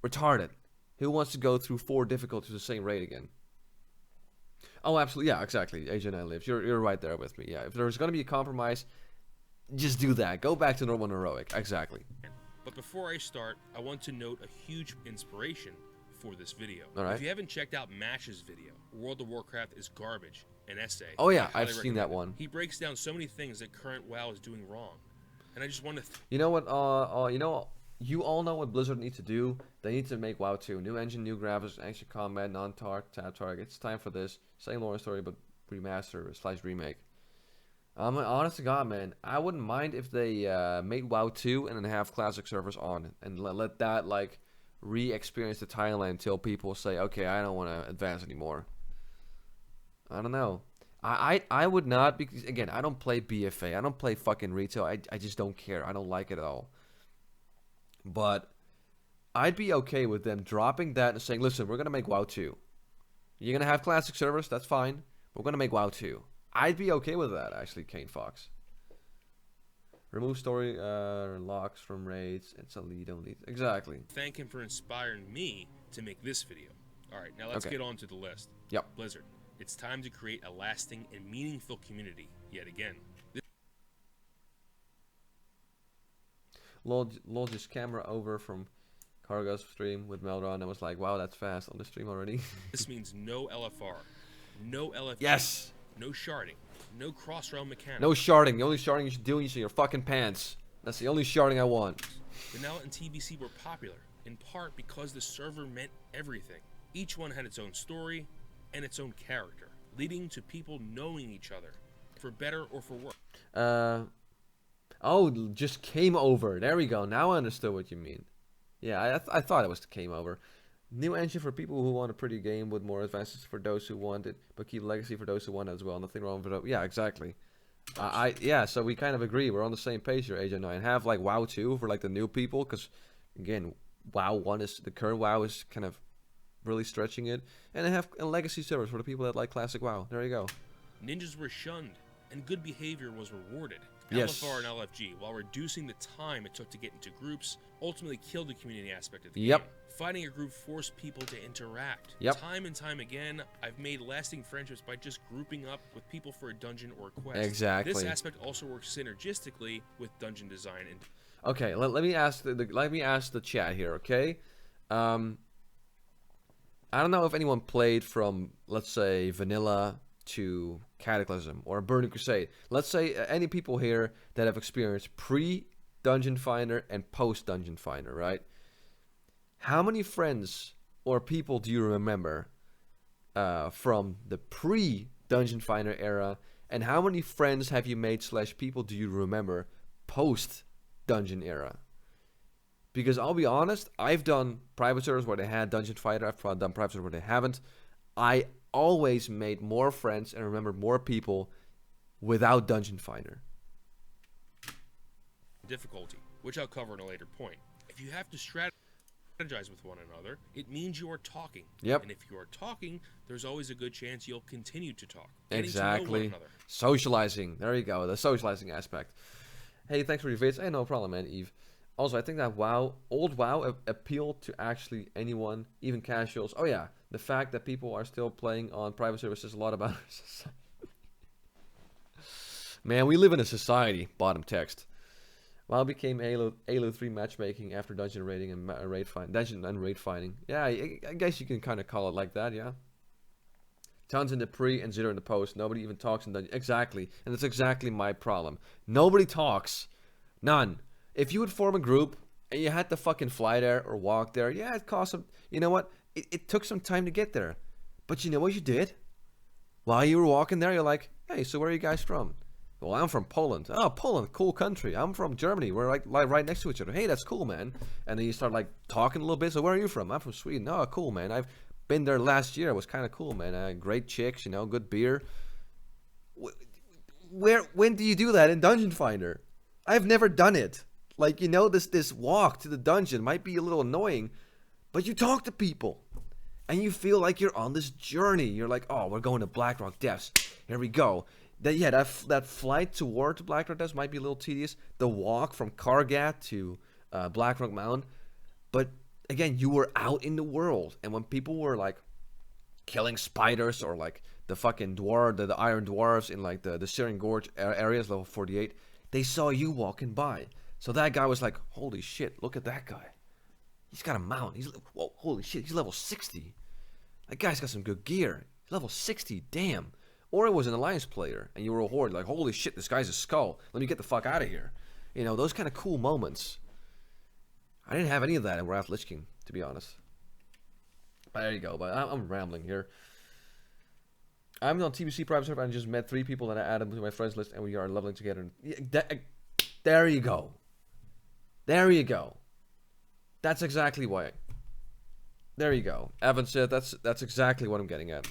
retarded. Who wants to go through 4 difficulties the same raid again? Oh, absolutely. Yeah, exactly. Agent I live. You're right there with me. Yeah, if there's going to be a compromise, just do that. Go back to normal and heroic. Exactly. But before I start, I want to note a huge inspiration for this video. All right. If you haven't checked out Mash's video, World of Warcraft is Garbage, an essay. Oh yeah, I highly I've seen that recommend it. one. He breaks down so many things that current WoW is doing wrong. And I just want to... You know what? You all know what Blizzard needs to do. They need to make WoW 2. New engine, new graphics, action combat, non-tap target. It's time for this. Same lore story, but remaster / remake. Honest to God, man, I wouldn't mind if they made WoW 2 and then have classic servers on and let that like re-experience the timeline until people say, okay, I don't want to advance anymore. I don't know. I would not, because again, I don't play BFA. I don't play fucking retail. I just don't care. I don't like it at all. But I'd be okay with them dropping that and saying, listen, we're going to make WoW 2. You're going to have classic servers, that's fine. We're going to make WoW 2. I'd be okay with that, actually, Kane Fox. Remove story locks from raids. It's a lead only. Exactly. Thank him for inspiring me to make this video. Alright, now let's get on to the list. Yep. Blizzard, it's time to create a lasting and meaningful community yet again. Lol just camera over from Cargo's stream with Melderon and was like, wow, that's fast on the stream already. This means no LFR, no LFR, Yes! no sharding, no cross-realm mechanics. No sharding. The only sharding you should do is in your fucking pants. That's the only sharding I want. Vanilla and TBC were popular, in part because the server meant everything. Each one had its own story and its own character, leading to people knowing each other, for better or for worse. Oh, just came over. There we go. Now I understood what you mean. Yeah, I thought it was came over. New engine for people who want a pretty game with more advances for those who want it, but keep legacy for those who want it as well. Nothing wrong with it. Yeah, exactly. Yeah, so we kind of agree. We're on the same page here, Agent 9. Have like WoW 2 for like the new people, because again, WoW 1 is the current WoW is kind of really stretching it, and they have a legacy servers for the people that like classic WoW. There you go. Ninjas were shunned, and good behavior was rewarded. Yes. LFR and LFG, while reducing the time it took to get into groups, ultimately killed the community aspect of the Yep. game. Finding a group forced people to interact. Yep. Time and time again, I've made lasting friendships by just grouping up with people for a dungeon or a quest. Exactly. This aspect also works synergistically with dungeon design and... Okay, let me ask the chat here, okay? I don't know if anyone played from, let's say, Vanilla to Cataclysm or Burning Crusade. Let's say any people here that have experienced pre-Dungeon Finder and post-Dungeon Finder, right? How many friends or people do you remember from the pre-Dungeon Finder era, and how many friends have you made / people do you remember post-Dungeon era? Because I'll be honest, I've done private servers where they had Dungeon Finder, I've done private servers where they haven't. I always made more friends and remembered more people without Dungeon Finder. difficulty, which I'll cover in a later point. If you have to strategize with one another, it means you are talking. Yep. And if you are talking, there's always a good chance you'll continue to talk. Getting to know Exactly. one another. Socializing. There you go. The socializing aspect. Hey, thanks for your vids. Hey, no problem, man, Eve. Also, I think that old WoW appealed to actually anyone, even casuals. Oh yeah, the fact that people are still playing on private servers says a lot about our society. Man, we live in a society. Bottom text. WoW became Halo 3 matchmaking after dungeon raiding and dungeon and raid fighting. Yeah, I guess you can kind of call it like that. Yeah. Tons in the pre and 0 in the post. Nobody even talks in dungeon. Exactly, and that's exactly my problem. Nobody talks. None. If you would form a group and you had to fucking fly there or walk there, yeah, it cost some. You know what? It took some time to get there, but you know what you did? While you were walking there, you're like, hey, so where are you guys from? Well, I'm from Poland. Oh, Poland, cool country. I'm from Germany. We're like right next to each other. Hey, that's cool, man. And then you start like talking a little bit. So where are you from? I'm from Sweden. Oh, cool, man. I've been there last year. It was kind of cool, man. Great chicks, you know, good beer. When do you do that in Dungeon Finder? I've never done it. Like, you know, this walk to the dungeon might be a little annoying, but you talk to people, and you feel like you're on this journey. You're like, oh, we're going to Blackrock Depths. Here we go. That flight towards Blackrock Depths might be a little tedious. The walk from Kargat to Blackrock Mountain, but again, you were out in the world, and when people were like killing spiders or like the fucking the iron dwarves in like the Syrian Gorge areas, level 48, they saw you walking by. So that guy was like, holy shit, look at that guy. He's got a mount. Whoa, holy shit, he's level 60. That guy's got some good gear. He's level 60, damn. Or it was an alliance player, and you were a horde, like, holy shit, this guy's a skull. Let me get the fuck out of here. You know, those kind of cool moments. I didn't have any of that in Wrath Lich King, to be honest. But there you go, but I'm rambling here. I'm on TBC private server and just met 3 people that I added to my friends list, and we are leveling together. There you go. There you go. That's exactly why. There you go. Evan said that's exactly what I'm getting at.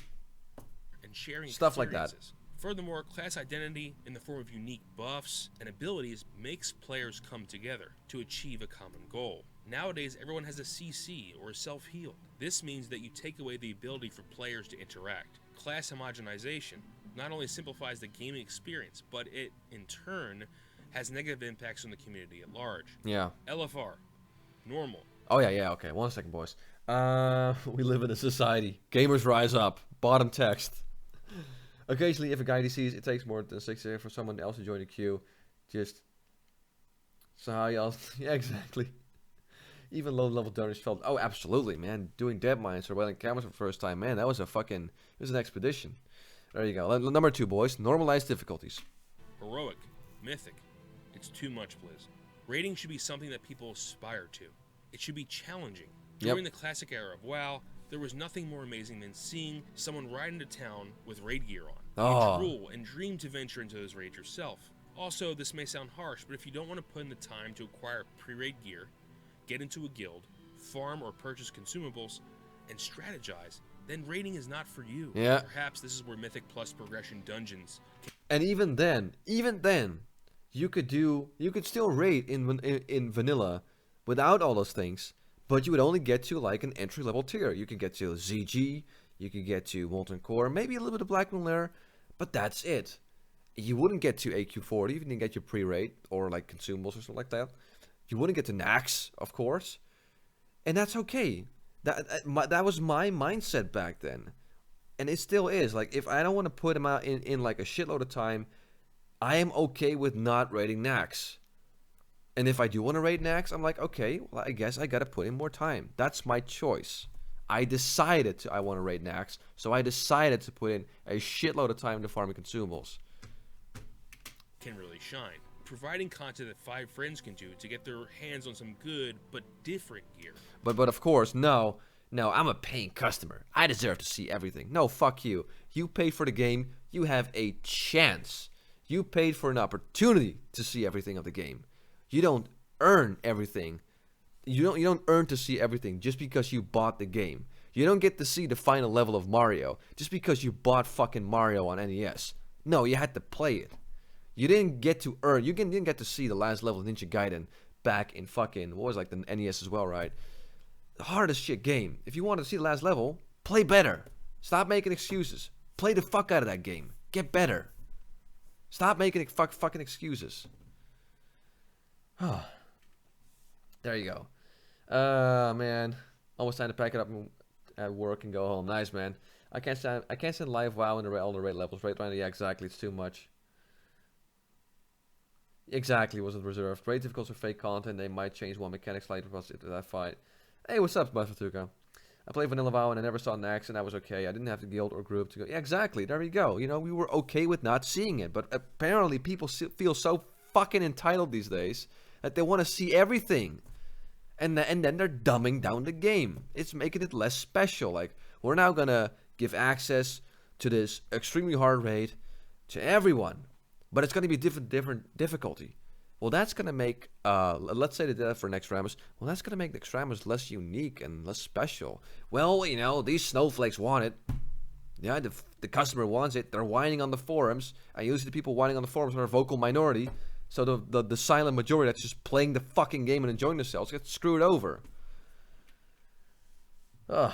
And sharing Stuff like that. Furthermore, class identity in the form of unique buffs and abilities makes players come together to achieve a common goal. Nowadays, everyone has a CC or a self-heal. This means that you take away the ability for players to interact. Class homogenization not only simplifies the gaming experience, but it, in turn, has negative impacts on the community at large. Yeah. LFR. Normal. Oh, yeah, okay. 1 second, boys. We live in a society. Gamers rise up. Bottom text. Occasionally, if a guy DCs, it takes more than 6 years for someone else to join the queue. Just... So how y'all... Yeah, exactly. Even low-level donors felt... Oh, absolutely, man. Doing dead mines or whaling cameras for the first time, man. That was a fucking... It was an expedition. There you go. Number 2, boys. Normalize difficulties. Heroic. Mythic. It's too much, Blizz. Raiding should be something that people aspire to. It should be challenging. During the classic era of WoW, there was nothing more amazing than seeing someone ride into town with raid gear on. You drool and dream to venture into those raids yourself. Also, this may sound harsh, but if you don't want to put in the time to acquire pre-raid gear, get into a guild, farm or purchase consumables, and strategize, then raiding is not for you. Yeah. Perhaps this is where Mythic Plus progression dungeons... And even then, you could still raid in vanilla without all those things, but you would only get to like an entry level tier. You can get to ZG, you could get to Molten Core, maybe a little bit of Black Moon Lair, but that's it. You wouldn't get to AQ40 if you didn't get your pre-raid or like consumables or something like that. You wouldn't get to Nax, of course, and that's okay. That was my mindset back then, and it still is. Like, if I don't want to put him out in like a shitload of time, I am okay with not raiding Nax. And if I do want to raid Nax, I'm like, okay, well, I guess I gotta put in more time. That's my choice. I decided I want to raid Nax, so I decided to put in a shitload of time to farming consumables. Can really shine, providing content that 5 friends can do to get their hands on some good but different gear. But of course, no, I'm a paying customer. I deserve to see everything. No, fuck you. You paid for the game. You have a chance. You paid for an opportunity to see everything of the game. You don't earn everything. You don't earn to see everything just because you bought the game. You don't get to see the final level of Mario just because you bought fucking Mario on NES. No, you had to play it. You didn't get to earn. You didn't get to see the last level of Ninja Gaiden back in fucking, what was like the NES as well, right? The hardest shit game. If you want to see the last level, play better. Stop making excuses. Play the fuck out of that game. Get better. Stop making fucking excuses. There you go. Man, almost time to pack it up at work and go home. Nice, man. I can't send live WoW in all the raid levels. Right, yeah, exactly. It's too much. Exactly, wasn't reserved. Raid difficulties for fake content. They might change one mechanic slightly plus into that fight. Hey, what's up, Buffatuka? I played Vanilla WoW and I never saw Nax and I was okay. I didn't have the guild or group to go. Yeah, exactly. There we go. You know, we were okay with not seeing it, but apparently people feel so fucking entitled these days that they want to see everything, and then they're dumbing down the game. It's making it less special. Like, we're now gonna give access to this extremely hard raid to everyone, but it's gonna be different difficulty. Well, that's gonna make let's say they did that for Nextramus. Well, that's gonna make Nextramus less unique and less special. Well, you know, these snowflakes want it. Yeah, the customer wants it. They're whining on the forums, and usually the people whining on the forums are a vocal minority. So the silent majority that's just playing the fucking game and enjoying themselves gets screwed over. Ugh.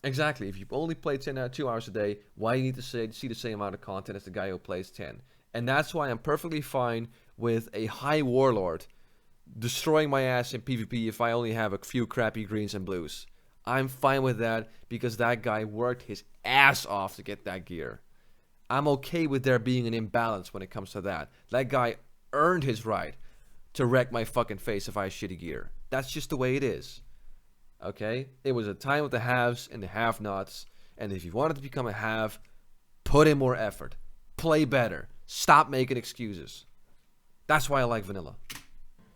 Exactly. If you only play 2 hours a day, why do you need to see the same amount of content as the guy who plays 10? And that's why I'm perfectly fine with a high warlord destroying my ass in PvP if I only have a few crappy greens and blues. I'm fine with that because that guy worked his ass off to get that gear. I'm okay with there being an imbalance when it comes to that. That guy earned his right to wreck my fucking face if I have shitty gear. That's just the way it is. Okay? It was a time of the haves and the have-nots. And if you wanted to become a have, put in more effort. Play better. Stop making excuses. That's why I like vanilla.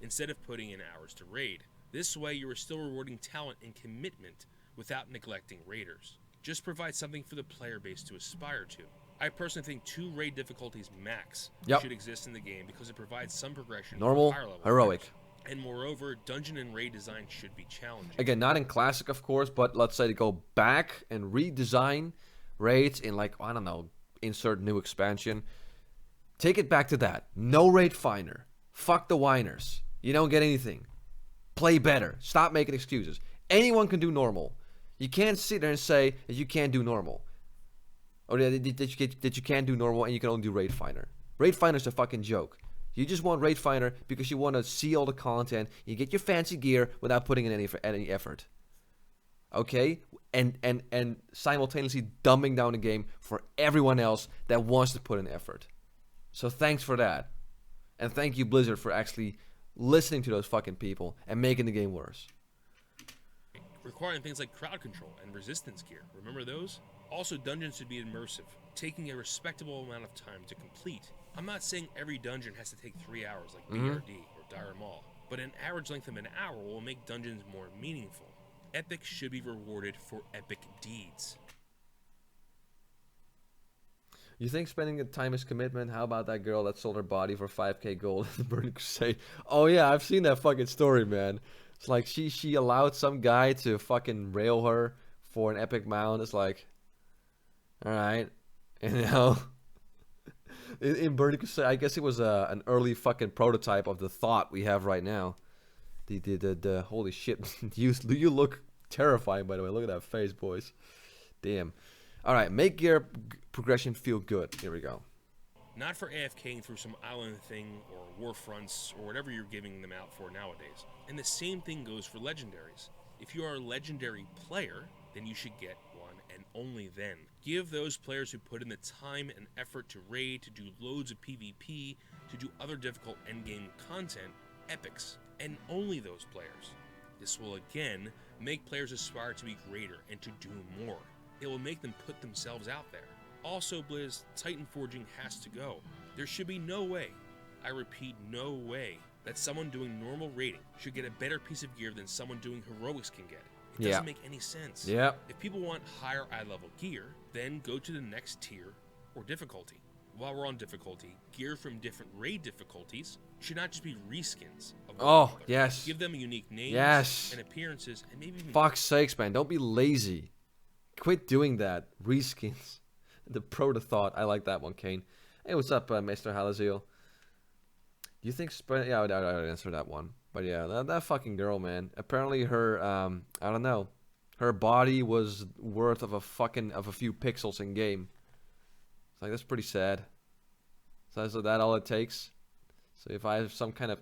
Instead of putting in hours to raid. This way you are still rewarding talent and commitment without neglecting raiders. Just provide something for the player base to aspire to. I personally think 2 raid difficulties max should exist in the game because it provides some progression. Normal, higher level heroic. players. And moreover, dungeon and raid design should be challenging. Again, not in classic, of course, but let's say to go back and redesign raids in, like, I don't know, insert new expansion. Take it back to that. No raid finder. Fuck the whiners. You don't get anything. Play better. Stop making excuses. Anyone can do normal. You can't sit there and say that you can't do normal. Or that you can't do normal and you can only do raid finder. Raid finder's a fucking joke. You just want raid finder because you want to see all the content. You get your fancy gear without putting in any effort. Okay? And simultaneously dumbing down the game for everyone else that wants to put in effort. So thanks for that. And thank you, Blizzard, for actually listening to those fucking people and making the game worse. Requiring things like crowd control and resistance gear. Remember those? Also, dungeons should be immersive, taking a respectable amount of time to complete. I'm not saying every dungeon has to take 3 hours like BRD or Dire Maul, but an average length of an hour will make dungeons more meaningful. Epic should be rewarded for epic deeds. You think spending the time is commitment? How about that girl that sold her body for 5k gold in the Burning Crusade? Oh yeah, I've seen that fucking story, man. It's like she allowed some guy to fucking rail her for an epic mount. It's like, alright. And now, in Burning Crusade, I guess it was an early fucking prototype of the thought we have right now. The holy shit. You look terrifying, by the way. Look at that face, boys. Damn. Alright, make gear progression feel good. Here we go. Not for AFKing through some island thing or war fronts or whatever you're giving them out for nowadays. And the same thing goes for legendaries. If you are a legendary player, then you should get one and only then. Give those players who put in the time and effort to raid, to do loads of PvP, to do other difficult endgame content, epics. And only those players. This will again make players aspire to be greater and to do more. It will make them put themselves out there. Also, Blizz, Titan Forging has to go. There should be no way, I repeat, no way, that someone doing normal raiding should get a better piece of gear than someone doing heroics can get. It doesn't make any sense. Yeah. If people want higher eye-level gear, then go to the next tier or difficulty. While we're on difficulty, gear from different raid difficulties should not just be reskins of one another. Yes. Give them a unique names and appearances, and maybe even Fuck's sakes, man. Don't be lazy. Quit doing that. Reskins. The proto-thought. I like that one, Kane. Hey, what's up, Mr. Halazil? Do you think... Yeah, I would answer that one. But yeah, that fucking girl, man. Apparently her, I don't know. Her body was worth of a few pixels in game. It's like, that's pretty sad. So is that all it takes? So if I have some kind of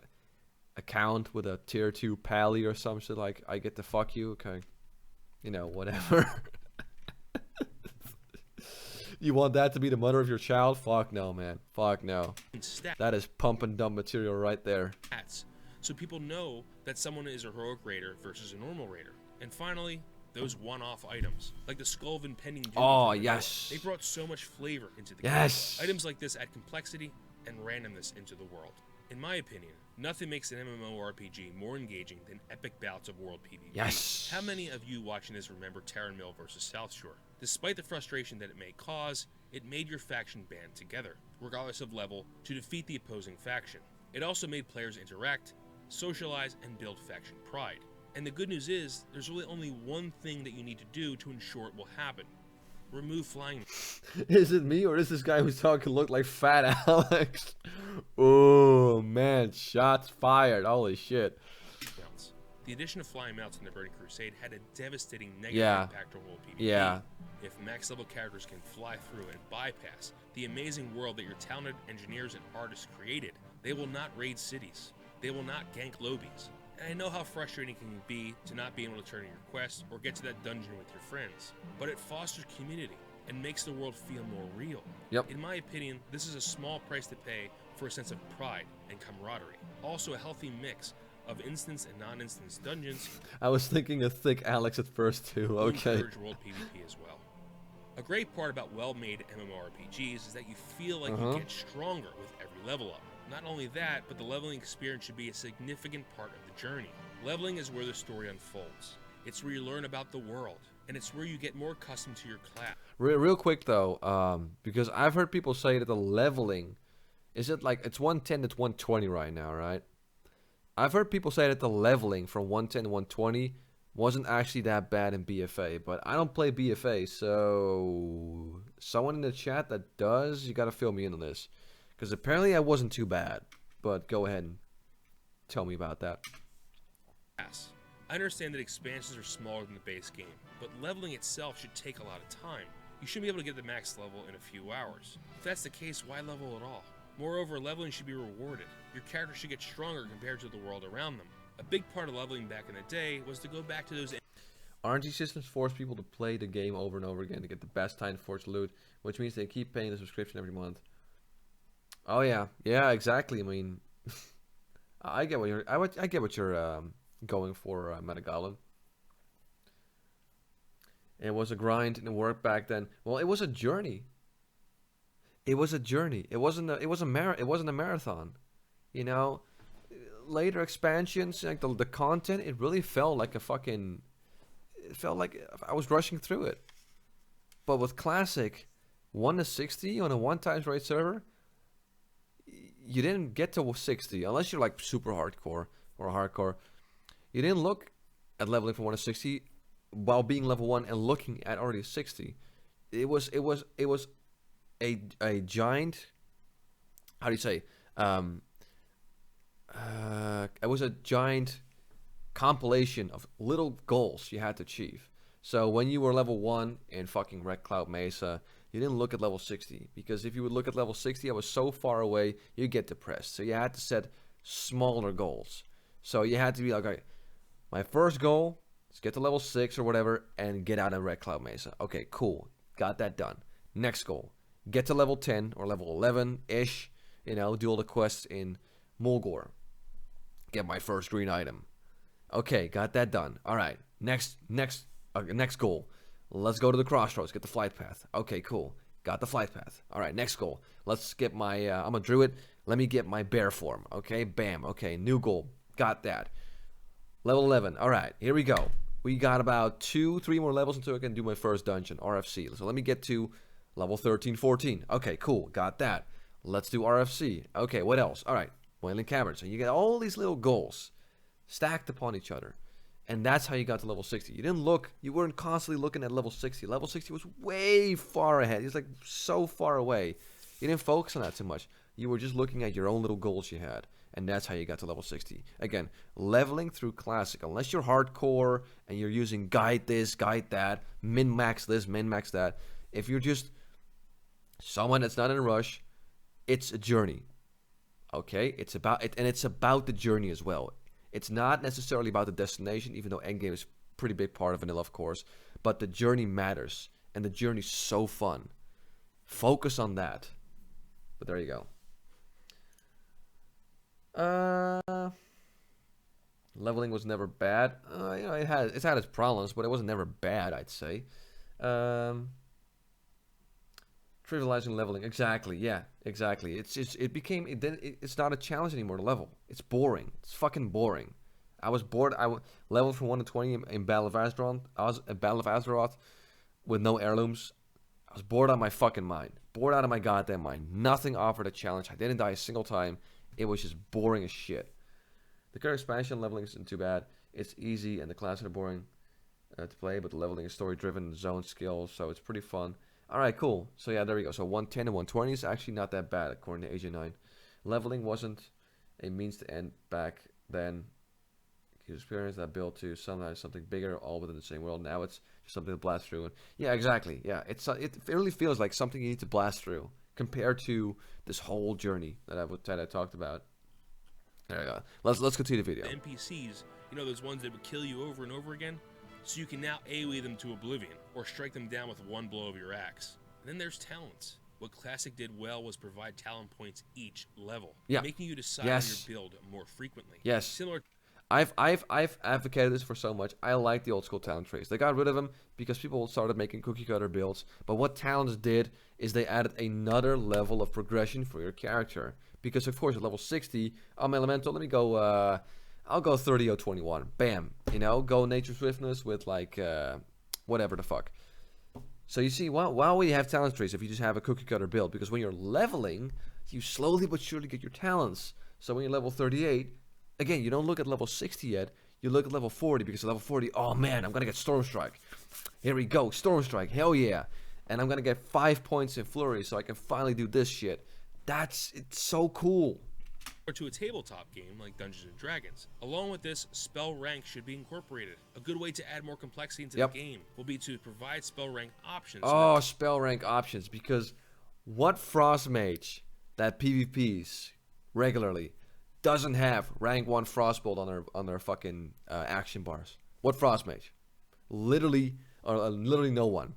account with a tier 2 pally or some shit, like, I get to fuck you, okay. You know, whatever. You want that to be the mother of your child? Fuck no, man. Fuck no. That is pump and dump material right there. So people know that someone is a heroic raider versus a normal raider. And finally, those one-off items, like the Skull of Impending Doom. Oh, yes. They brought so much flavor into the game. Yes. Items like this add complexity and randomness into the world. In my opinion, nothing makes an MMORPG more engaging than epic bouts of world PvP. Yes. How many of you watching this remember Terran Mill versus South Shore? Despite the frustration that it may cause, it made your faction band together, regardless of level, to defeat the opposing faction. It also made players interact, socialize, and build faction pride. And the good news is, there's really only one thing that you need to do to ensure it will happen. Remove flying. Is it me or is this guy who's talking look like Fat Alex? Oh man, shots fired. Holy shit. The addition of flying mounts in the Burning Crusade had a devastating negative impact on world PvP. Yeah. If max level characters can fly through and bypass the amazing world that your talented engineers and artists created, they will not raid cities. They will not gank lobbies. And I know how frustrating it can be to not be able to turn in your quest or get to that dungeon with your friends, but it fosters community and makes the world feel more real. Yep. In my opinion, this is a small price to pay for a sense of pride and camaraderie. Also a healthy mix of instance and non-instance dungeons. I was thinking of Thick Alex at first too. will Okay. encourage world PvP as well. A great part about well-made MMORPGs is that you feel like you get stronger with every level up. Not only that, but the leveling experience should be a significant part of the journey. Leveling is where the story unfolds. It's where you learn about the world, and it's where you get more accustomed to your class. Real quick though, because I've heard people say that the leveling, is it like it's 110 to 120 right now, right? I've heard people say that the leveling from 110 to 120 wasn't actually that bad in BFA, but I don't play BFA, so someone in the chat that does, you gotta fill me in on this. Because apparently I wasn't too bad, but go ahead and tell me about that. I understand that expansions are smaller than the base game, but leveling itself should take a lot of time. You should be able to get the max level in a few hours. If that's the case, why level at all? Moreover, leveling should be rewarded. Your character should get stronger compared to the world around them. A big part of leveling back in the day was to go back to those... RNG systems force people to play the game over and over again to get the best Titan Forge loot, which means they keep paying the subscription every month. Oh yeah, yeah, exactly. I mean, I get what you're. I get what you're going for, Metagalon. It was a grind and it worked back then. Well, it was a journey. It was a journey. It wasn't a marathon. You know, later expansions, like the content, it really felt like a fucking. It felt like I was rushing through it. But with Classic, 1 to 60 on a 1x raid server, you didn't get to 60 unless you're like super hardcore or hardcore. You didn't look at leveling from 1 to 60 while being level 1 and looking at already 60. It was a giant. How do you say? It was a giant compilation of little goals you had to achieve. So when you were level 1 in fucking Red Cloud Mesa, you didn't look at level 60, because if you would look at level 60, I was so far away, you'd get depressed. So you had to set smaller goals. So you had to be like, okay, my first goal is get to level 6 or whatever and get out of Red Cloud Mesa. Okay, cool. Got that done. Next goal, get to level 10 or level 11-ish, you know, do all the quests in Mulgore. Get my first green item. Okay, got that done. All right, next goal. Let's go to the crossroads, get the flight path. Okay, cool. Got the flight path. All right, next goal. Let's get my, I'm a druid. Let me get my bear form. Okay, bam. Okay, new goal. Got that. Level 11. All right, here we go. We got about 2-3 more levels until I can do my first dungeon, RFC. So let me get to level 13, 14. Okay, cool. Got that. Let's do RFC. Okay, what else? All right, Wailing Caverns. So you get all these little goals stacked upon each other. And that's how you got to level 60. You weren't constantly looking at level 60. Level 60 was way far ahead. It was like so far away. You didn't focus on that too much. You were just looking at your own little goals you had. And that's how you got to level 60. Again, leveling through Classic. Unless you're hardcore and you're using guide this, guide that, min-max this, min-max that. If you're just someone that's not in a rush, it's a journey. Okay? It's about it, and it's about the journey as well. It's not necessarily about the destination, even though endgame is a pretty big part of vanilla, of course. But the journey matters, and the journey's so fun. Focus on that. But there you go. Leveling was never bad. You know, it's had its problems, but it wasn't never bad, I'd say. Trivializing leveling, exactly. Yeah, exactly. It's not a challenge anymore to level. It's boring. It's fucking boring. I was bored. I leveled from 1 to 20 in Battle of Azeroth. I was in Battle of Azeroth with no heirlooms. I was bored out of my fucking mind. Bored out of my goddamn mind. Nothing offered a challenge. I didn't die a single time. It was just boring as shit. The current expansion leveling isn't too bad. It's easy and the classes are boring to play, but the leveling is story-driven, zone skills, so it's pretty fun. Alright, cool. So yeah, there we go. So 110 and 120 is actually not that bad, according to AJ9. Leveling wasn't a means to end back then. You experienced that build to sometimes something bigger, all within the same world. Now it's just something to blast through. And yeah, exactly. Yeah, it really feels like something you need to blast through compared to this whole journey that I talked about. There you go. Let's continue the video. The NPCs, you know, those ones that would kill you over and over again? So you can now AoE them to oblivion, or strike them down with one blow of your axe. And then there's talents. What Classic did well was provide talent points each level, making you decide on your build more frequently. Yes. Similar. I've advocated this for so much. I like the old school talent trees. They got rid of them because people started making cookie cutter builds. But what talents did is they added another level of progression for your character. Because of course at level 60, I'm elemental. Let me go. I'll go 30 or 21. Bam. You know, go nature swiftness with like whatever the fuck. So you see, while we have talent trees, if you just have a cookie cutter build, because when you're leveling, you slowly but surely get your talents. So when you're level 38. Again, you don't look at level 60 yet. You look at level 40 because at level 40, oh man, I'm going to get Storm Strike. Here we go, Storm Strike, hell yeah. And I'm going to get 5 points in Flurry so I can finally do this shit. It's so cool. Or to a tabletop game like Dungeons & Dragons. Along with this, spell rank should be incorporated. A good way to add more complexity into the game will be to provide spell rank options. Oh, spell rank options, because what Frost Mage that PvPs regularly doesn't have rank 1 Frostbolt on their fucking action bars? What Frost Mage? Literally no one.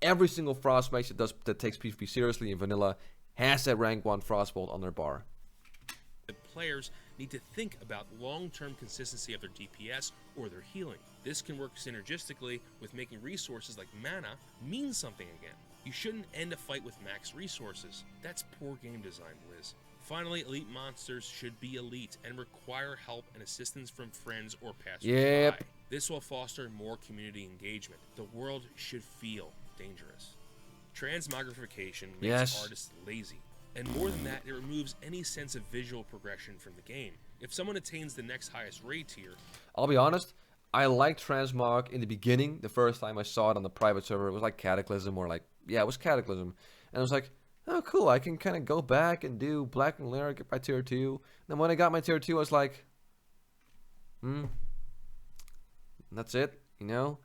Every single Frost Mage that takes PvP seriously in vanilla has that rank 1 Frostbolt on their bar. The players need to think about long-term consistency of their DPS or their healing. This can work synergistically with making resources like mana mean something again. You shouldn't end a fight with max resources. That's poor game design, Liz. Finally, elite monsters should be elite and require help and assistance from friends or passers-by. This will foster more community engagement. The world should feel dangerous. Transmogrification makes artists lazy. And more than that, it removes any sense of visual progression from the game. If someone attains the next highest raid tier... I'll be honest, I liked Transmog in the beginning. The first time I saw it on the private server, it was like Cataclysm, or like, yeah, it was Cataclysm. And I was like, oh, cool, I can kind of go back and do Black and Lyric, get my tier 2. And then when I got my tier 2, I was like, that's it, you know?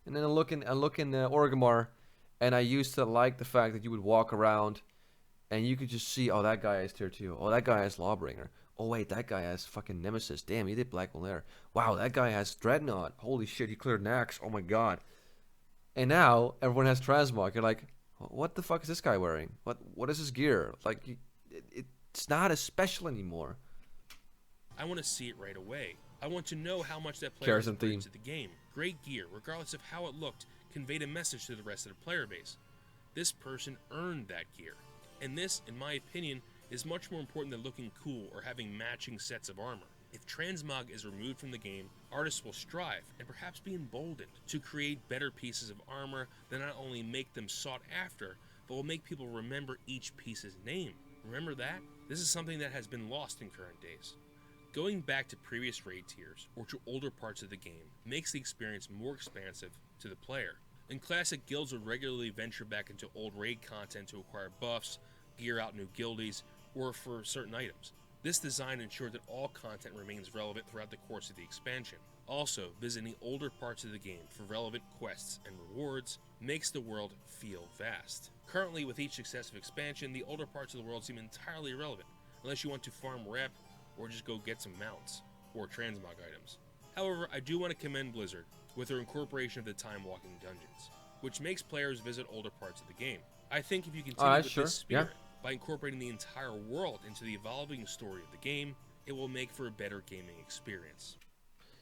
And then I look in Orgrimmar, and I used to like the fact that you would walk around, and you could just see, oh, that guy has tier 2. Oh, that guy has Lawbringer. Oh, wait, that guy has fucking Nemesis. Damn, he did Black Lair. Wow, that guy has Dreadnought. Holy shit, he cleared Nax. Oh, my God. And now, everyone has Transmog. You're like, what the fuck is this guy wearing? What is his gear? Like, it's not as special anymore. I want to see it right away. I want to know how much that player brings to the game. Great gear, regardless of how it looked, conveyed a message to the rest of the player base. This person earned that gear. And this, in my opinion, is much more important than looking cool or having matching sets of armor. If Transmog is removed from the game, artists will strive, and perhaps be emboldened, to create better pieces of armor that not only make them sought after, but will make people remember each piece's name. Remember that? This is something that has been lost in current days. Going back to previous raid tiers, or to older parts of the game, makes the experience more expansive to the player. In Classic, guilds would regularly venture back into old raid content to acquire buffs, gear out new guildies, or for certain items. This design ensured that all content remains relevant throughout the course of the expansion. Also, visiting older parts of the game for relevant quests and rewards makes the world feel vast. Currently, with each successive expansion, the older parts of the world seem entirely irrelevant, unless you want to farm rep or just go get some mounts or transmog items. However, I do want to commend Blizzard with their incorporation of the time-walking dungeons, which makes players visit older parts of the game. I think if you continue with this spirit, by incorporating the entire world into the evolving story of the game, it will make for a better gaming experience.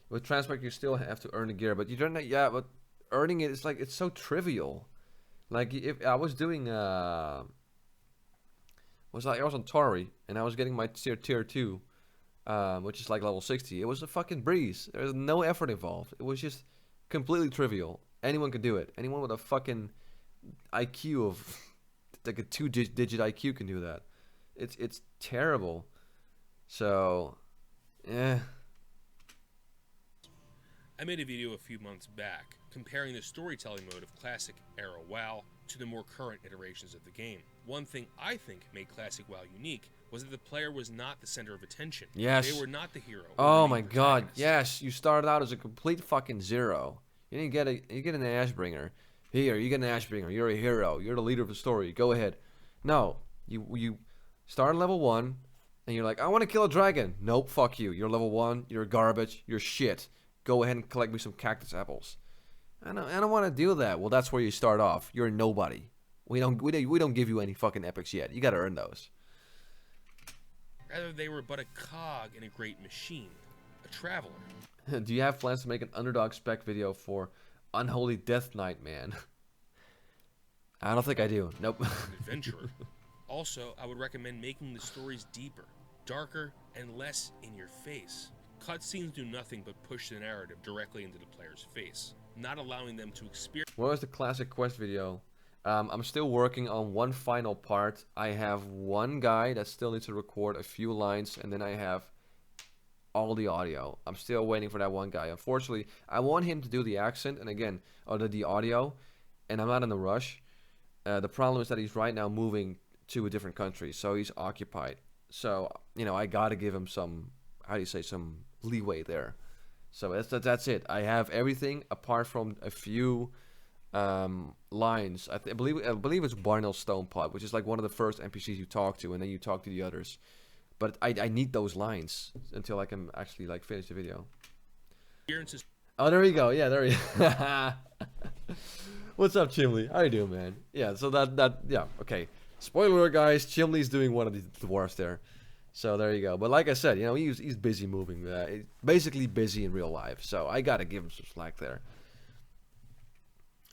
With Transmog, you still have to earn the gear, but you don't. But earning it is like, it's so trivial. Like if I was doing, I was on Tori and I was getting my tier 2, which is like level 60. It was a fucking breeze. There was no effort involved. It was just completely trivial. Anyone could do it. Anyone with a fucking IQ of like a 2-digit IQ can do that. It's terrible. So, yeah. I made a video a few months back comparing the storytelling mode of Classic era WoW to the more current iterations of the game. One thing I think made Classic WoW unique was that the player was not the center of attention. Yes. They were not the hero. Oh my god, yes. You started out as a complete fucking zero. You didn't get you get an Ashbringer. Here, you get an Ashbringer. You're a hero. You're the leader of the story. Go ahead. No, you start at level 1. And you're like, I want to kill a dragon. Nope, fuck you. You're level 1. You're garbage. You're shit. Go ahead and collect me some cactus apples. I don't want to do that. Well, that's where you start off. You're a nobody. We don't give you any fucking epics yet. You got to earn those. Rather, they were but a cog in a great machine, a traveler. Do you have plans to make an underdog spec video for Unholy Death Knight, man? I don't think I do. Nope. Adventurer. Also, I would recommend making the stories deeper, darker, and less in your face. Cutscenes do nothing but push the narrative directly into the player's face, not allowing them to experience. What was the classic quest video? I'm still working on one final part. I have one guy that still needs to record a few lines, and then I have all the audio. I'm still waiting for that one guy. Unfortunately, I want him to do the accent and again, or the audio, and I'm not in a rush. The problem is that he's right now moving to a different country, so he's occupied. So, you know, I gotta give him some, how do you say, some leeway there. So that's it. I have everything apart from a few lines. I believe it's Barnell Stonepot, which is like one of the first NPCs you talk to, and then you talk to the others. But I need those lines until I can actually like finish the video. Oh, there we go. Yeah, there we go. What's up, Chimly? How you doing, man? Yeah, so yeah, okay. Spoiler alert, guys. Chimly's doing one of the dwarfs there. So there you go. But like I said, you know, he's busy moving. Basically busy in real life. So I gotta give him some slack there.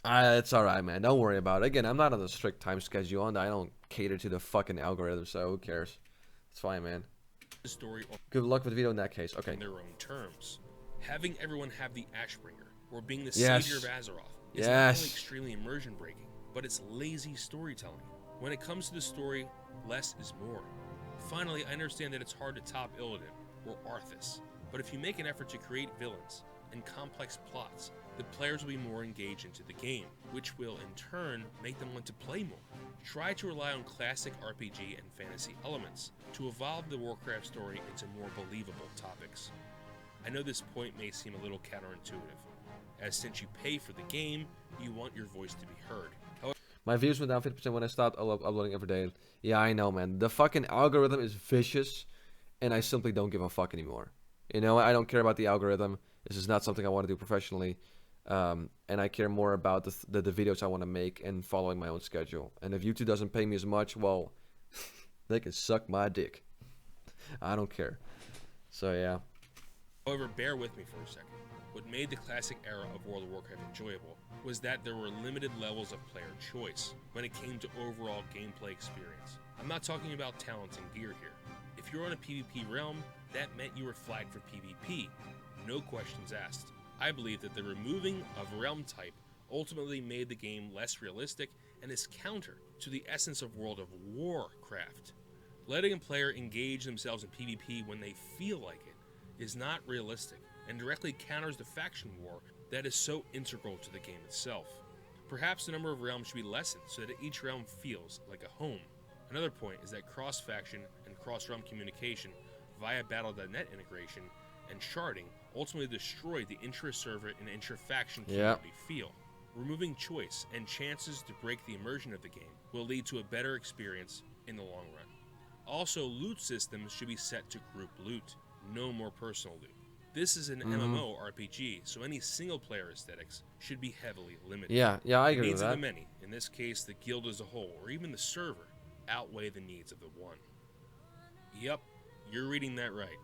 It's alright, man. Don't worry about it. Again, I'm not on a strict time schedule, and I don't cater to the fucking algorithm, so who cares? It's fine, man. The story Good luck with the video in that case. Okay. in their own terms. Having everyone have the Ashbringer, or being the Yes. savior of Azeroth, is not Yes. only extremely immersion breaking, but it's lazy storytelling. When it comes to the story, less is more. Finally, I understand that it's hard to top Illidan or Arthas, but if you make an effort to create villains and complex plots, the players will be more engaged into the game, which will in turn make them want to play more. Try to rely on classic RPG and fantasy elements to evolve the Warcraft story into more believable topics. I know this point may seem a little counterintuitive, as since you pay for the game, you want your voice to be heard. However, My views went down 50% when I stopped uploading every day. Yeah, I know, man. The fucking algorithm is vicious, and I simply don't give a fuck anymore. You know, I don't care about the algorithm. This is not something I want to do professionally. And I care more about the videos I want to make and following my own schedule. And if YouTube doesn't pay me as much, well, they can suck my dick. I don't care. So, yeah. However, bear with me for a second. What made the classic era of World of Warcraft enjoyable was that there were limited levels of player choice when it came to overall gameplay experience. I'm not talking about talents and gear here. If you're on a PvP realm, that meant you were flagged for PvP. No questions asked. I believe that the removing of realm type ultimately made the game less realistic and is counter to the essence of World of Warcraft. Letting a player engage themselves in PvP when they feel like it is not realistic and directly counters the faction war that is so integral to the game itself. Perhaps the number of realms should be lessened so that each realm feels like a home. Another point is that cross-faction and cross-realm communication via Battle.net integration and sharding ultimately destroyed the intra-server and intra-faction community feel. Removing choice and chances to break the immersion of the game will lead to a better experience in the long run. Also, loot systems should be set to group loot, no more personal loot. This is an MMO RPG, so any single-player aesthetics should be heavily limited. Yeah, I agree with The needs that. of the many, in this case the guild as a whole, or even the server, outweigh the needs of the one. Yep, you're reading that right.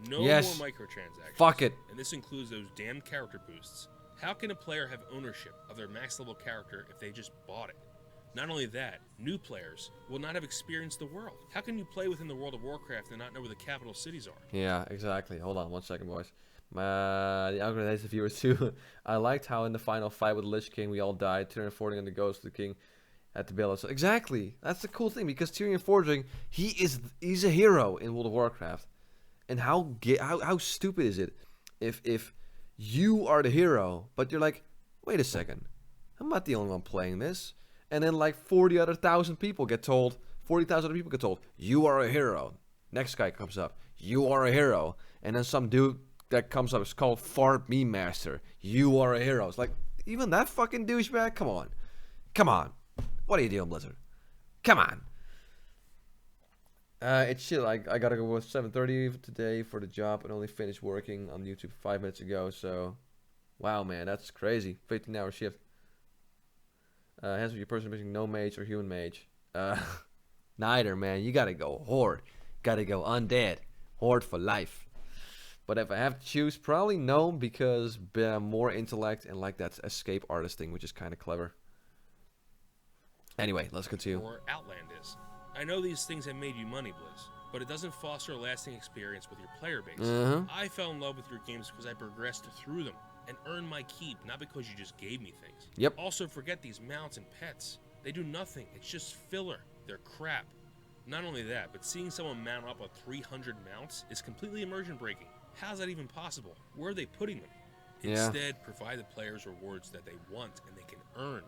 No Yes. more microtransactions. Fuck it. And this includes those damn character boosts. How can a player have ownership of their max level character if they just bought it? Not only that, new players will not have experienced the world. How can you play within the World of Warcraft and not know where the capital cities are? Yeah, exactly. Hold on 1 second, boys. The algorithm hates the viewers too. I liked how in the final fight with Lich King we all died. Tyrion Forging and the Ghost of the King at the bail. So exactly, that's the cool thing because Tyrion Forging, he's a hero in World of Warcraft. And how stupid is it if you are the hero, but you're like, wait a second, I'm not the only one playing this. And then like 40,000 people get told, you are a hero. Next guy comes up, you are a hero. And then some dude that comes up is called Fart Me Master. You are a hero. It's like, even that fucking douchebag? Come on. What are you doing, Blizzard? Come on. It's chill. I gotta go with 7:30 today for the job and only finished working on YouTube 5 minutes ago. So, wow, man, that's crazy. 15-hour shift. Has your person missing no mage or human mage? Neither, man. You gotta go horde. Gotta go undead. Horde for life. But if I have to choose, probably no, because more intellect and like that escape artist thing, which is kind of clever. Anyway, let's continue. Or Outland is. I know these things have made you money, Blizz, but it doesn't foster a lasting experience with your player base. I fell in love with your games because I progressed through them and earned my keep, not because you just gave me things. Yep. Also, forget these mounts and pets. They do nothing. It's just filler. They're crap. Not only that, but seeing someone mount up on 300 mounts is completely immersion breaking. How's that even possible? Where are they putting them? Yeah. Instead, provide the players rewards that they want and they can earn.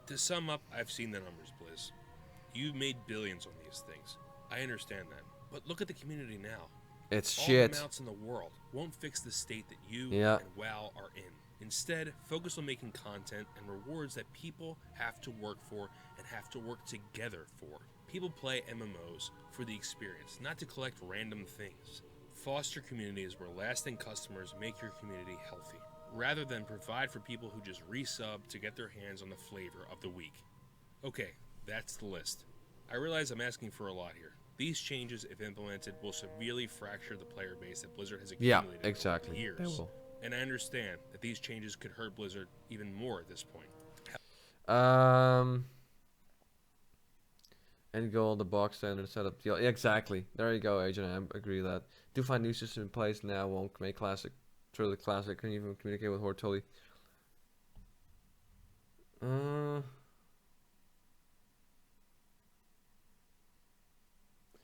To sum up, I've seen the numbers, Blizz. You've made billions on these things. I understand that. But look at the community now. It's All shit. the amounts in the world won't fix the state that you Yeah. and WoW are in. Instead, focus on making content and rewards that people have to work for and have to work together for. People play MMOs for the experience, not to collect random things. Foster communities where lasting customers make your community healthy, rather than provide for people who just resub to get their hands on the flavor of the week. Okay, that's the list. I realize I'm asking for a lot here. These changes, if implemented, will severely fracture the player base that Blizzard has accumulated over exactly. years. They will. And I understand that these changes could hurt Blizzard even more at this point. End goal, the box standard setup deal. Yeah, exactly. There you go, Agent. I agree with that. Do find new system in place now. Won't make classic. Truly classic. Couldn't even communicate with Horde totally.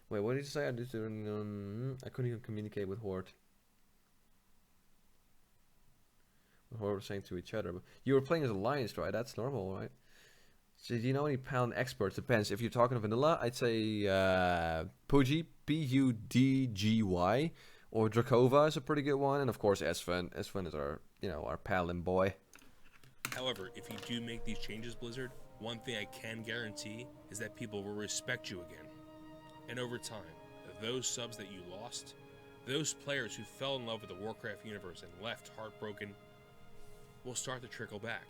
Wait, what did you say? I couldn't even communicate with Horde. Horde was saying to each other. But you were playing as Alliance, right? That's normal, right? So do you know any Pound experts? Depends. If you're talking vanilla, I'd say Pudgy, Pudgy, or Drakova is a pretty good one, and of course Esfan. Esfan is our, our paladin boy. However, if you do make these changes, Blizzard, one thing I can guarantee is that people will respect you again. And over time, those subs that you lost, those players who fell in love with the Warcraft universe and left heartbroken, will start to trickle back.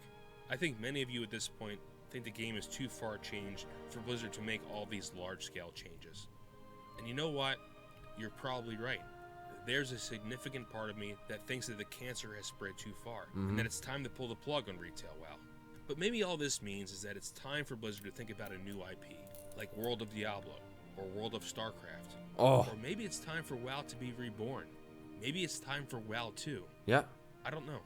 I think many of you at this point think the game is too far changed for Blizzard to make all these large-scale changes. And you know what? You're probably right. There's a significant part of me that thinks that the cancer has spread too far, and that it's time to pull the plug on retail WoW. But maybe all this means is that it's time for Blizzard to think about a new IP, like World of Diablo, or World of StarCraft. Oh. Or maybe it's time for WoW to be reborn. Maybe it's time for WoW 2. Yeah. I don't know.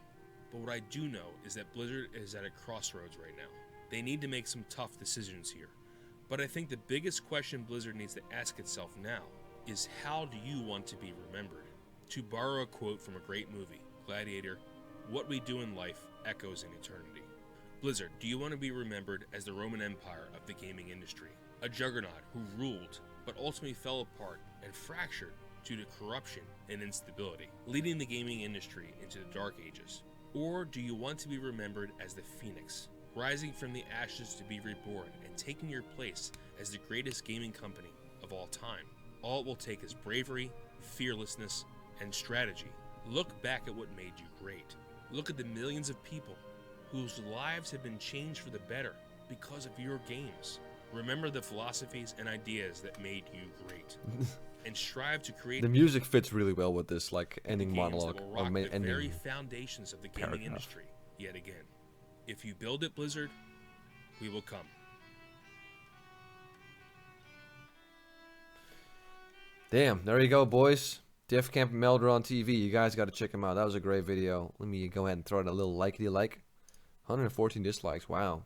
But what I do know is that Blizzard is at a crossroads right now. They need to make some tough decisions here. But I think the biggest question Blizzard needs to ask itself now is, how do you want to be remembered? To borrow a quote from a great movie, Gladiator, what we do in life echoes in eternity. Blizzard, do you want to be remembered as the Roman Empire of the gaming industry? A juggernaut who ruled, but ultimately fell apart and fractured due to corruption and instability, leading the gaming industry into the Dark Ages? Or do you want to be remembered as the Phoenix, rising from the ashes to be reborn and taking your place as the greatest gaming company of all time? All it will take is bravery, fearlessness, and strategy. Look back at what made you great. Look at the millions of people whose lives have been changed for the better because of your games. Remember the philosophies and ideas that made you great, and strive to create The music fits really well with this, like, ending games monologue. that will Or rock the ending. very foundations of the gaming paragraph. industry yet again. If you build it, Blizzard, we will come. Damn, there you go, boys. Defcamp Melderon TV. You guys got to check him out. That was a great video. Let me go ahead and throw it a little likey-like. 114 dislikes. Wow.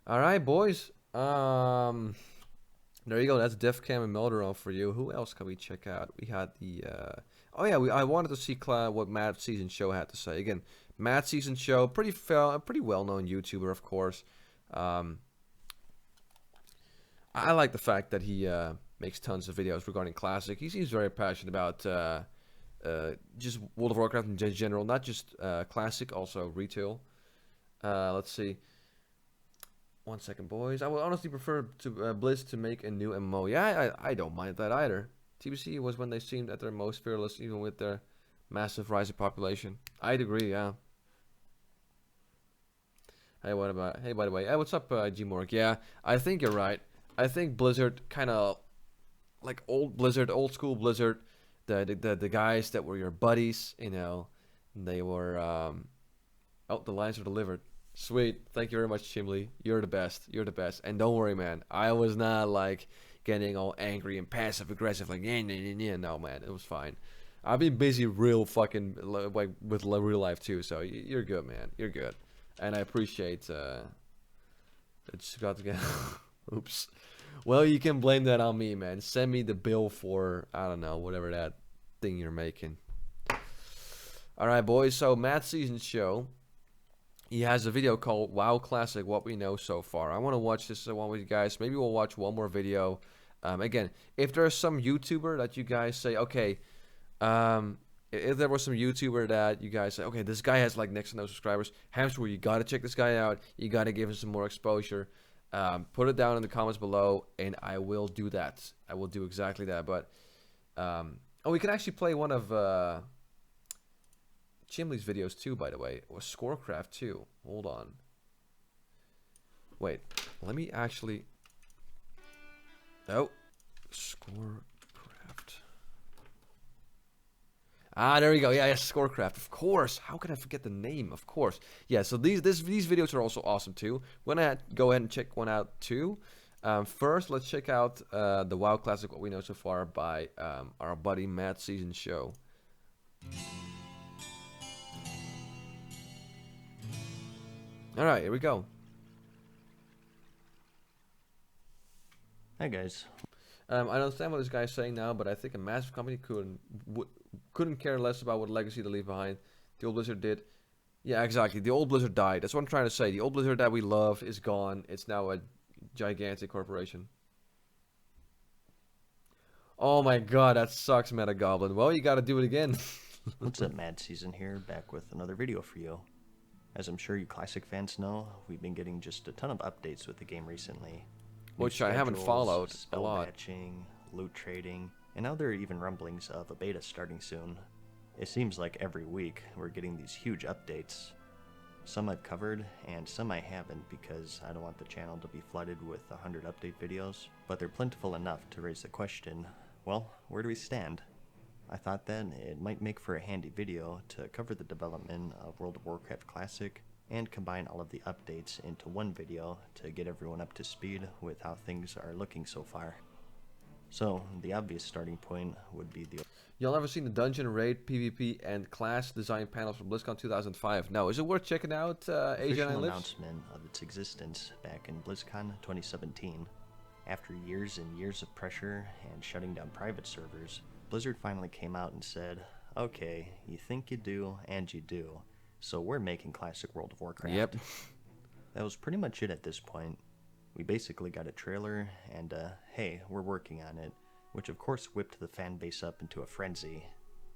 All right, boys. There you go. That's Defcamp and Melderon for you. Who else can we check out? We had the... Oh, yeah. I wanted to see what Madseasonshow had to say. Again, Madseasonshow, pretty well-known YouTuber, of course. I like the fact that he makes tons of videos regarding Classic. He seems very passionate about just World of Warcraft in general, not just Classic, also retail. Let's see. 1 second, boys. I would honestly prefer to Blizz to make a new MMO. Yeah, I don't mind that either. TBC was when they seemed at their most fearless, even with their massive rising population. I'd agree, yeah. Hey, what about? Hey, by the way, hey, what's up, Gmorg? Yeah, I think you're right. I think Blizzard kind of like old Blizzard, old school Blizzard. The guys that were your buddies, you know, they were. Oh, the lines were delivered. Sweet. Thank you very much, Chimly. You're the best. You're the best. And don't worry, man. I was not like getting all angry and passive aggressive like yeah. No, man. It was fine. I've been busy real fucking like with real life too. So you're good, man. You're good. And I appreciate that you got to get. Oops. Well, you can blame that on me, man. Send me the bill for I don't know whatever that thing you're making. All right, boys. So Madseasonshow. He has a video called WoW Classic, What We Know So Far. I want to watch this one with you guys. Maybe we'll watch one more video. Again, if there's some YouTuber that you guys say, okay, if there was some YouTuber that you guys say, okay, this guy has like next to no subscribers, Hamster, you got to check this guy out. You got to give him some more exposure. Put it down in the comments below, and I will do that. I will do exactly that. But, oh, we can actually play one of... Chimley's videos too, by the way. Or Warcraft too. Hold on. Wait. Let me actually... Oh. Warcraft. Ah, there we go. Yeah, yes, Warcraft. Of course. How could I forget the name? Of course. Yeah, so these videos are also awesome too. We're going to go ahead and check one out too. First, let's check out the WoW Classic, What We Know So Far by our buddy Madseasonshow. Alright, here we go. Hi guys. I understand what this guy's saying now, but I think a massive company couldn't care less about what legacy to leave behind. The old Blizzard did. Yeah, exactly. The old Blizzard died. That's what I'm trying to say. The old Blizzard that we love is gone. It's now a gigantic corporation. Oh my god, that sucks, Meta Goblin. Well, you gotta do it again. What's up, Mad Season here, back with another video for you. As I'm sure you Classic fans know, we've been getting just a ton of updates with the game recently. Which I haven't followed a spell lot. Matching, loot trading, and now there are even rumblings of a beta starting soon. It seems like every week we're getting these huge updates. Some I've covered, and some I haven't because I don't want the channel to be flooded with 100 update videos, but they're plentiful enough to raise the question, well, where do we stand? I thought then it might make for a handy video to cover the development of World of Warcraft Classic and combine all of the updates into one video to get everyone up to speed with how things are looking so far. So, the obvious starting point would be the... Y'all ever seen the Dungeon Raid, PvP, and class design panels from BlizzCon 2005? No. Is it worth checking out, Asian official Lives? announcement of its existence back in BlizzCon 2017. After years and years of pressure and shutting down private servers, Blizzard finally came out and said, okay, you think you do, and you do, so we're making Classic World of Warcraft. Yep. That was pretty much it at this point. We basically got a trailer, and hey, we're working on it, which of course whipped the fan base up into a frenzy.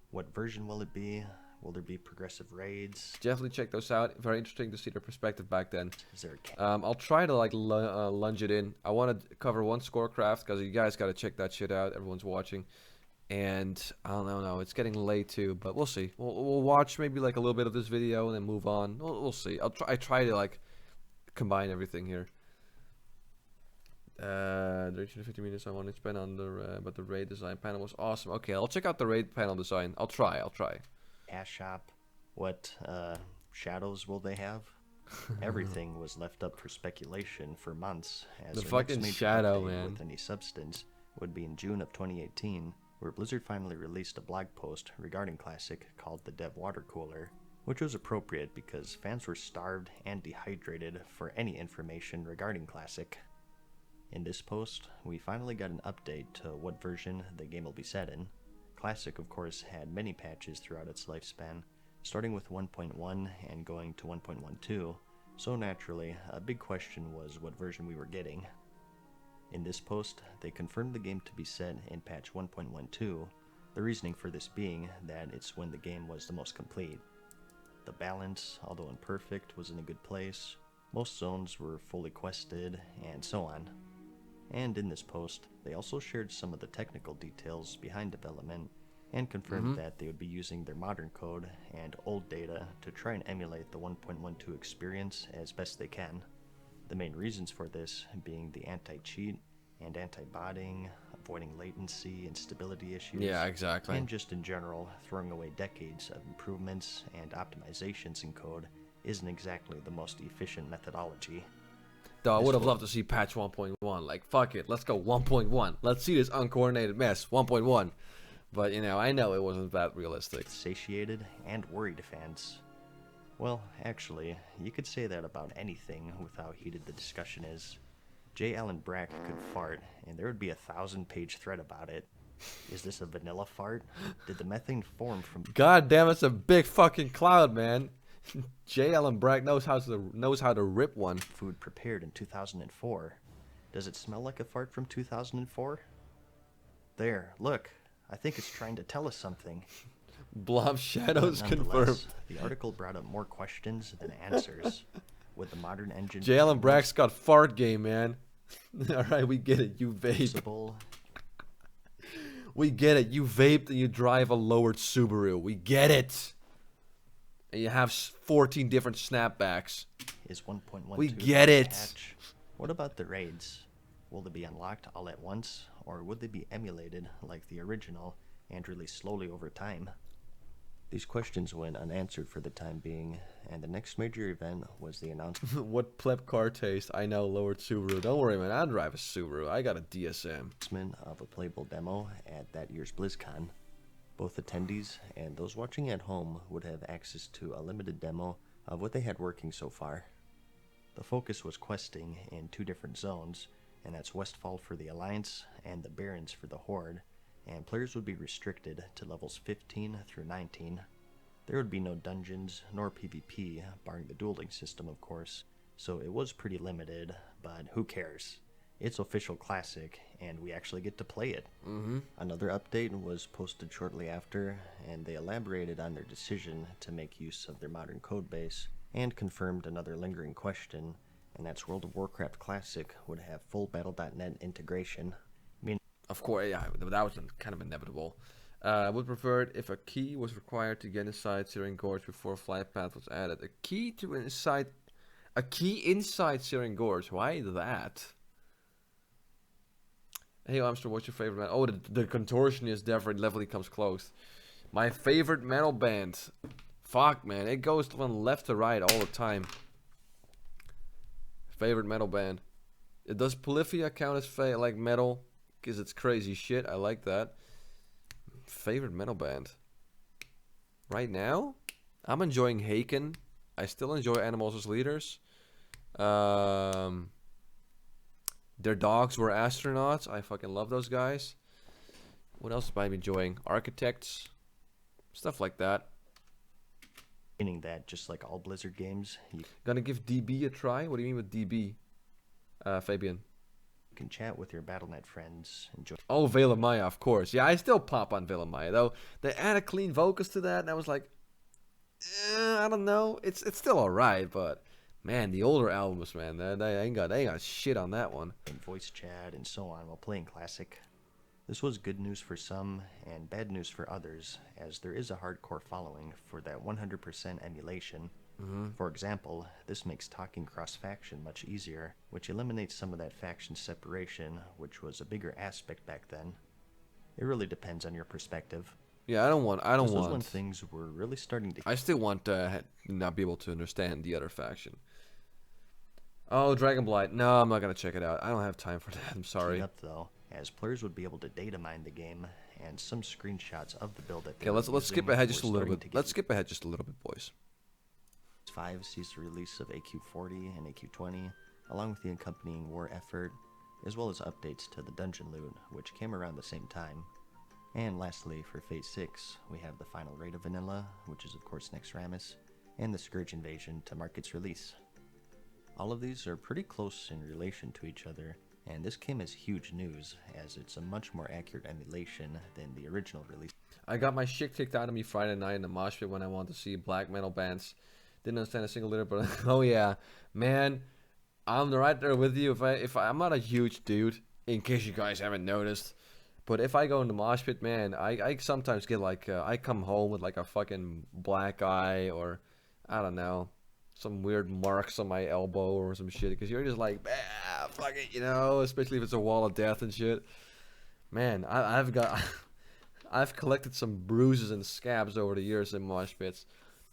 What version will it be? Will there be progressive raids? Definitely check those out. Very interesting to see their perspective back then. Is there a I'll try to like lunge it in. I want to cover one Warcraft because you guys got to check that shit out. Everyone's watching. And I don't know, it's getting late too, but we'll see. We'll watch maybe like a little bit of this video and then move on. We'll see. I try to like combine everything here. 350 minutes I want to spend on the but the raid design panel was awesome. Okay, I'll check out the raid panel design. I'll try. Ash shop? What shadows will they have? Everything was left up for speculation for months. As The their fucking next major shadow, update man. with any substance would be in June of 2018, where Blizzard finally released a blog post regarding Classic called the Dev Water Cooler, which was appropriate because fans were starved and dehydrated for any information regarding Classic. In this post, we finally got an update to what version the game will be set in. Classic, of course, had many patches throughout its lifespan, starting with 1.1 and going to 1.12, so naturally, a big question was what version we were getting. In this post, they confirmed the game to be set in patch 1.12, the reasoning for this being that it's when the game was the most complete. The balance, although imperfect, was in a good place. Most zones were fully quested, and so on. And in this post, they also shared some of the technical details behind development and confirmed that they would be using their modern code and old data to try and emulate the 1.12 experience as best they can. The main reasons for this being the anti-cheat and anti-botting, avoiding latency and stability issues. Yeah, exactly. And just in general, throwing away decades of improvements and optimizations in code isn't exactly the most efficient methodology. Though I would have loved to see patch 1.1. Like, fuck it, let's go 1.1. Let's see this uncoordinated mess, 1.1. But, you know, I know it wasn't that realistic. Satiated and worried fans. Well, actually, you could say that about anything with how heated the discussion is. J. Allen Brack could fart, and there would be a 1,000-page thread about it. Is this a vanilla fart? Did the methane form from... God damn, it's a big fucking cloud, man. J. Allen Brack knows how to rip one. Food prepared in 2004. Does it smell like a fart from 2004? There, look. I think it's trying to tell us something. Blob shadows But confirmed. nonetheless, the article brought up more questions than answers. With the modern engine... J. Allen Brack's got fart game, man. Alright, we get it. You vape. usable, We get it. You vaped and you drive a lowered Subaru. We get it. And you have 14 different snapbacks. is 1.12. We get it. patch. What about the raids? Will they be unlocked all at once, or would they be emulated like the original and released slowly over time? These questions went unanswered for the time being, and the next major event was the announcement What pleb car taste? I know, lowered Subaru. Don't worry, man. I drive a Subaru. I got a DSM. of a playable demo at that year's BlizzCon. Both attendees and those watching at home would have access to a limited demo of what they had working so far. The focus was questing in 2 different zones, and that's Westfall for the Alliance and the Barrens for the Horde, and players would be restricted to levels 15 through 19. There would be no dungeons nor PvP, barring the dueling system of course, so it was pretty limited, but who cares? It's official classic, and we actually get to play it. Another update was posted shortly after, and they elaborated on their decision to make use of their modern codebase, and confirmed another lingering question, and that's World of Warcraft Classic would have full Battle.net integration. Of course, yeah, that was kind of inevitable. I would prefer it if a key was required to get inside Searing Gorge before Flight Path was added. A key inside Searing Gorge. Why that? Hey, Amster, what's your favorite band? Oh, the Contortionist definitely comes close. My favorite metal band. Fuck, man, it goes from left to right all the time. Favorite metal band. Does Polyphia count as like metal? Because it's crazy shit. I like that. Favorite metal band. Right now, I'm enjoying Haken. I still enjoy Animals as Leaders. Their dogs were astronauts. I fucking love those guys. What else am I enjoying? Architects. Stuff like that. Meaning that, just like all Blizzard games, you Gonna give DB a try? What do you mean with DB? Fabian. can chat with your Battle.net friends, enjoy Oh, Veil of Maya, of course. Yeah, I still pop on Veil of Maya, though. They added clean vocals to that, and I was like, I don't know. It's still alright, but man, the older albums, man, they ain't got shit on that one. voice chat and so on while playing Classic. This was good news for some and bad news for others, as there is a hardcore following for that 100% emulation. For example, this makes talking cross-faction much easier, which eliminates some of that faction separation, which was a bigger aspect back then. It really depends on your perspective. Yeah, I don't want. This was when things were really starting to... I still want to not be able to understand the other faction. Oh, Dragonblight. No, I'm not gonna check it out. I don't have time for that. I'm sorry. Up though, as players would be able to data mine the game, and some screenshots of the build that they Okay, were let's skip using ahead were just a little starting bit. to get Let's skip ahead just a little bit, boys. 5 sees the release of AQ40 and AQ20, along with the accompanying war effort, as well as updates to the dungeon loot, which came around the same time. And lastly, for Phase 6, we have the final raid of Vanilla, which is of course Next Ramus, and the Scourge invasion to mark its release. All of these are pretty close in relation to each other, and this came as huge news, as it's a much more accurate emulation than the original release. I got my shit kicked out of me Friday night in the mosh pit when I wanted to see black metal bands Didn't understand a single lyric, but oh yeah, man, I'm right there with you. I'm not a huge dude, in case you guys haven't noticed, but if I go in the mosh pit, man, I sometimes get like I come home with like a fucking black eye, or I don't know, some weird marks on my elbow or some shit, because you're just like, ah, fuck it, you know, especially if it's a wall of death and shit. Man, I've collected some bruises and scabs over the years in mosh pits,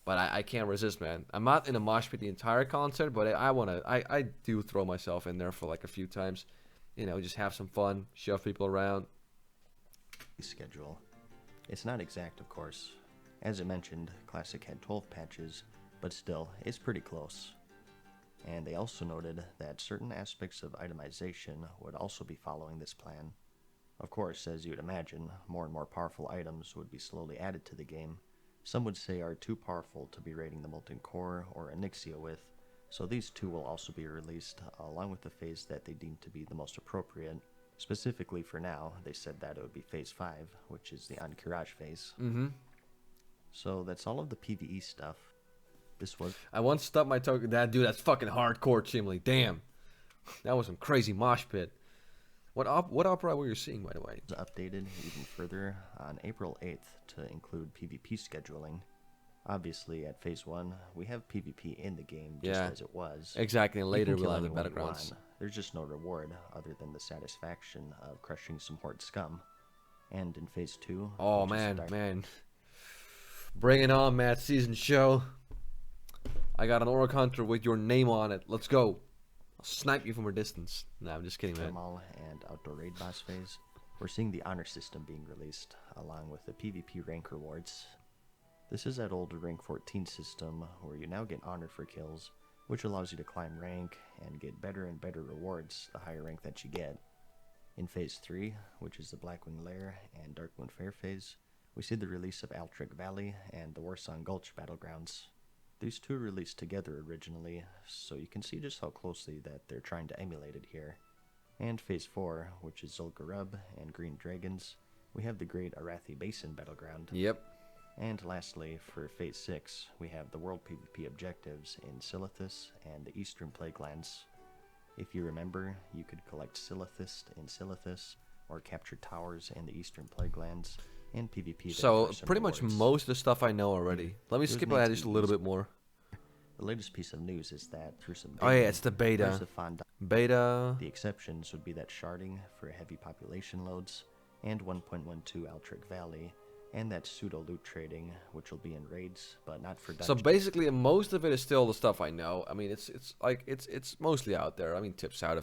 but I can't resist, man. I'm not in a mosh pit the entire concert, but I do throw myself in there for like a few times, you know, just have some fun, shove people around. Schedule. It's not exact, of course. As I mentioned, Classic had 12 patches, but still, it's pretty close. And they also noted that certain aspects of itemization would also be following this plan. Of course, as you'd imagine, more and more powerful items would be slowly added to the game. Some would say are too powerful to be raiding the Molten Core or Onyxia with, so these two will also be released along with the phase that they deem to be the most appropriate. Specifically for now, they said that it would be Phase 5, which is the Ankiraj phase. So that's all of the PvE stuff. This was... I once stubbed my toe. That's fucking hardcore, Chimly. Damn. That was some crazy mosh pit. What opera were you seeing, by the way? Updated even further on April 8th to include PvP scheduling. Obviously, at Phase 1, we have PvP in the game just as it was. Exactly, and later You can we'll kill have the anyone you battlegrounds. want. There's just no reward other than the satisfaction of crushing some horde scum. And in Phase 2... Oh, man. Bring it on, Madseasonshow. I got an Orc Hunter with your name on it. Let's go. I'll snipe you from a distance. No, I'm just kidding, man. Thermal and Outdoor Raid Boss phase. We're seeing the honor system being released, along with the PvP rank rewards. This is that old rank 14 system where you now get honor for kills, which allows you to climb rank and get better and better rewards the higher rank that you get. In Phase 3, which is the Blackwing Lair and Darkmoon Fair phase, we see the release of Altric Valley and the Warsong Gulch battlegrounds. These two released together originally, so you can see just how closely that they're trying to emulate it here. And Phase 4, which is Zul'Gurub and Green Dragons, we have the Great Arathi Basin battleground. Yep. And lastly, for Phase 6, we have the World PvP objectives in Silithus and the Eastern Plaguelands. If you remember, you could collect Silithist in Silithus, or capture towers in the Eastern Plaguelands, and PvP. So, pretty much most of the stuff I know already. Let me skip ahead just a little bit more. The latest piece of news is that through some it's the beta. Beta. The exceptions would be that sharding for heavy population loads, and 1.12 Altric Valley, and that pseudo loot trading, which will be in raids, but not for dungeons. So basically, most of it is still the stuff I know. I mean, it's mostly out there. I mean, Tips Out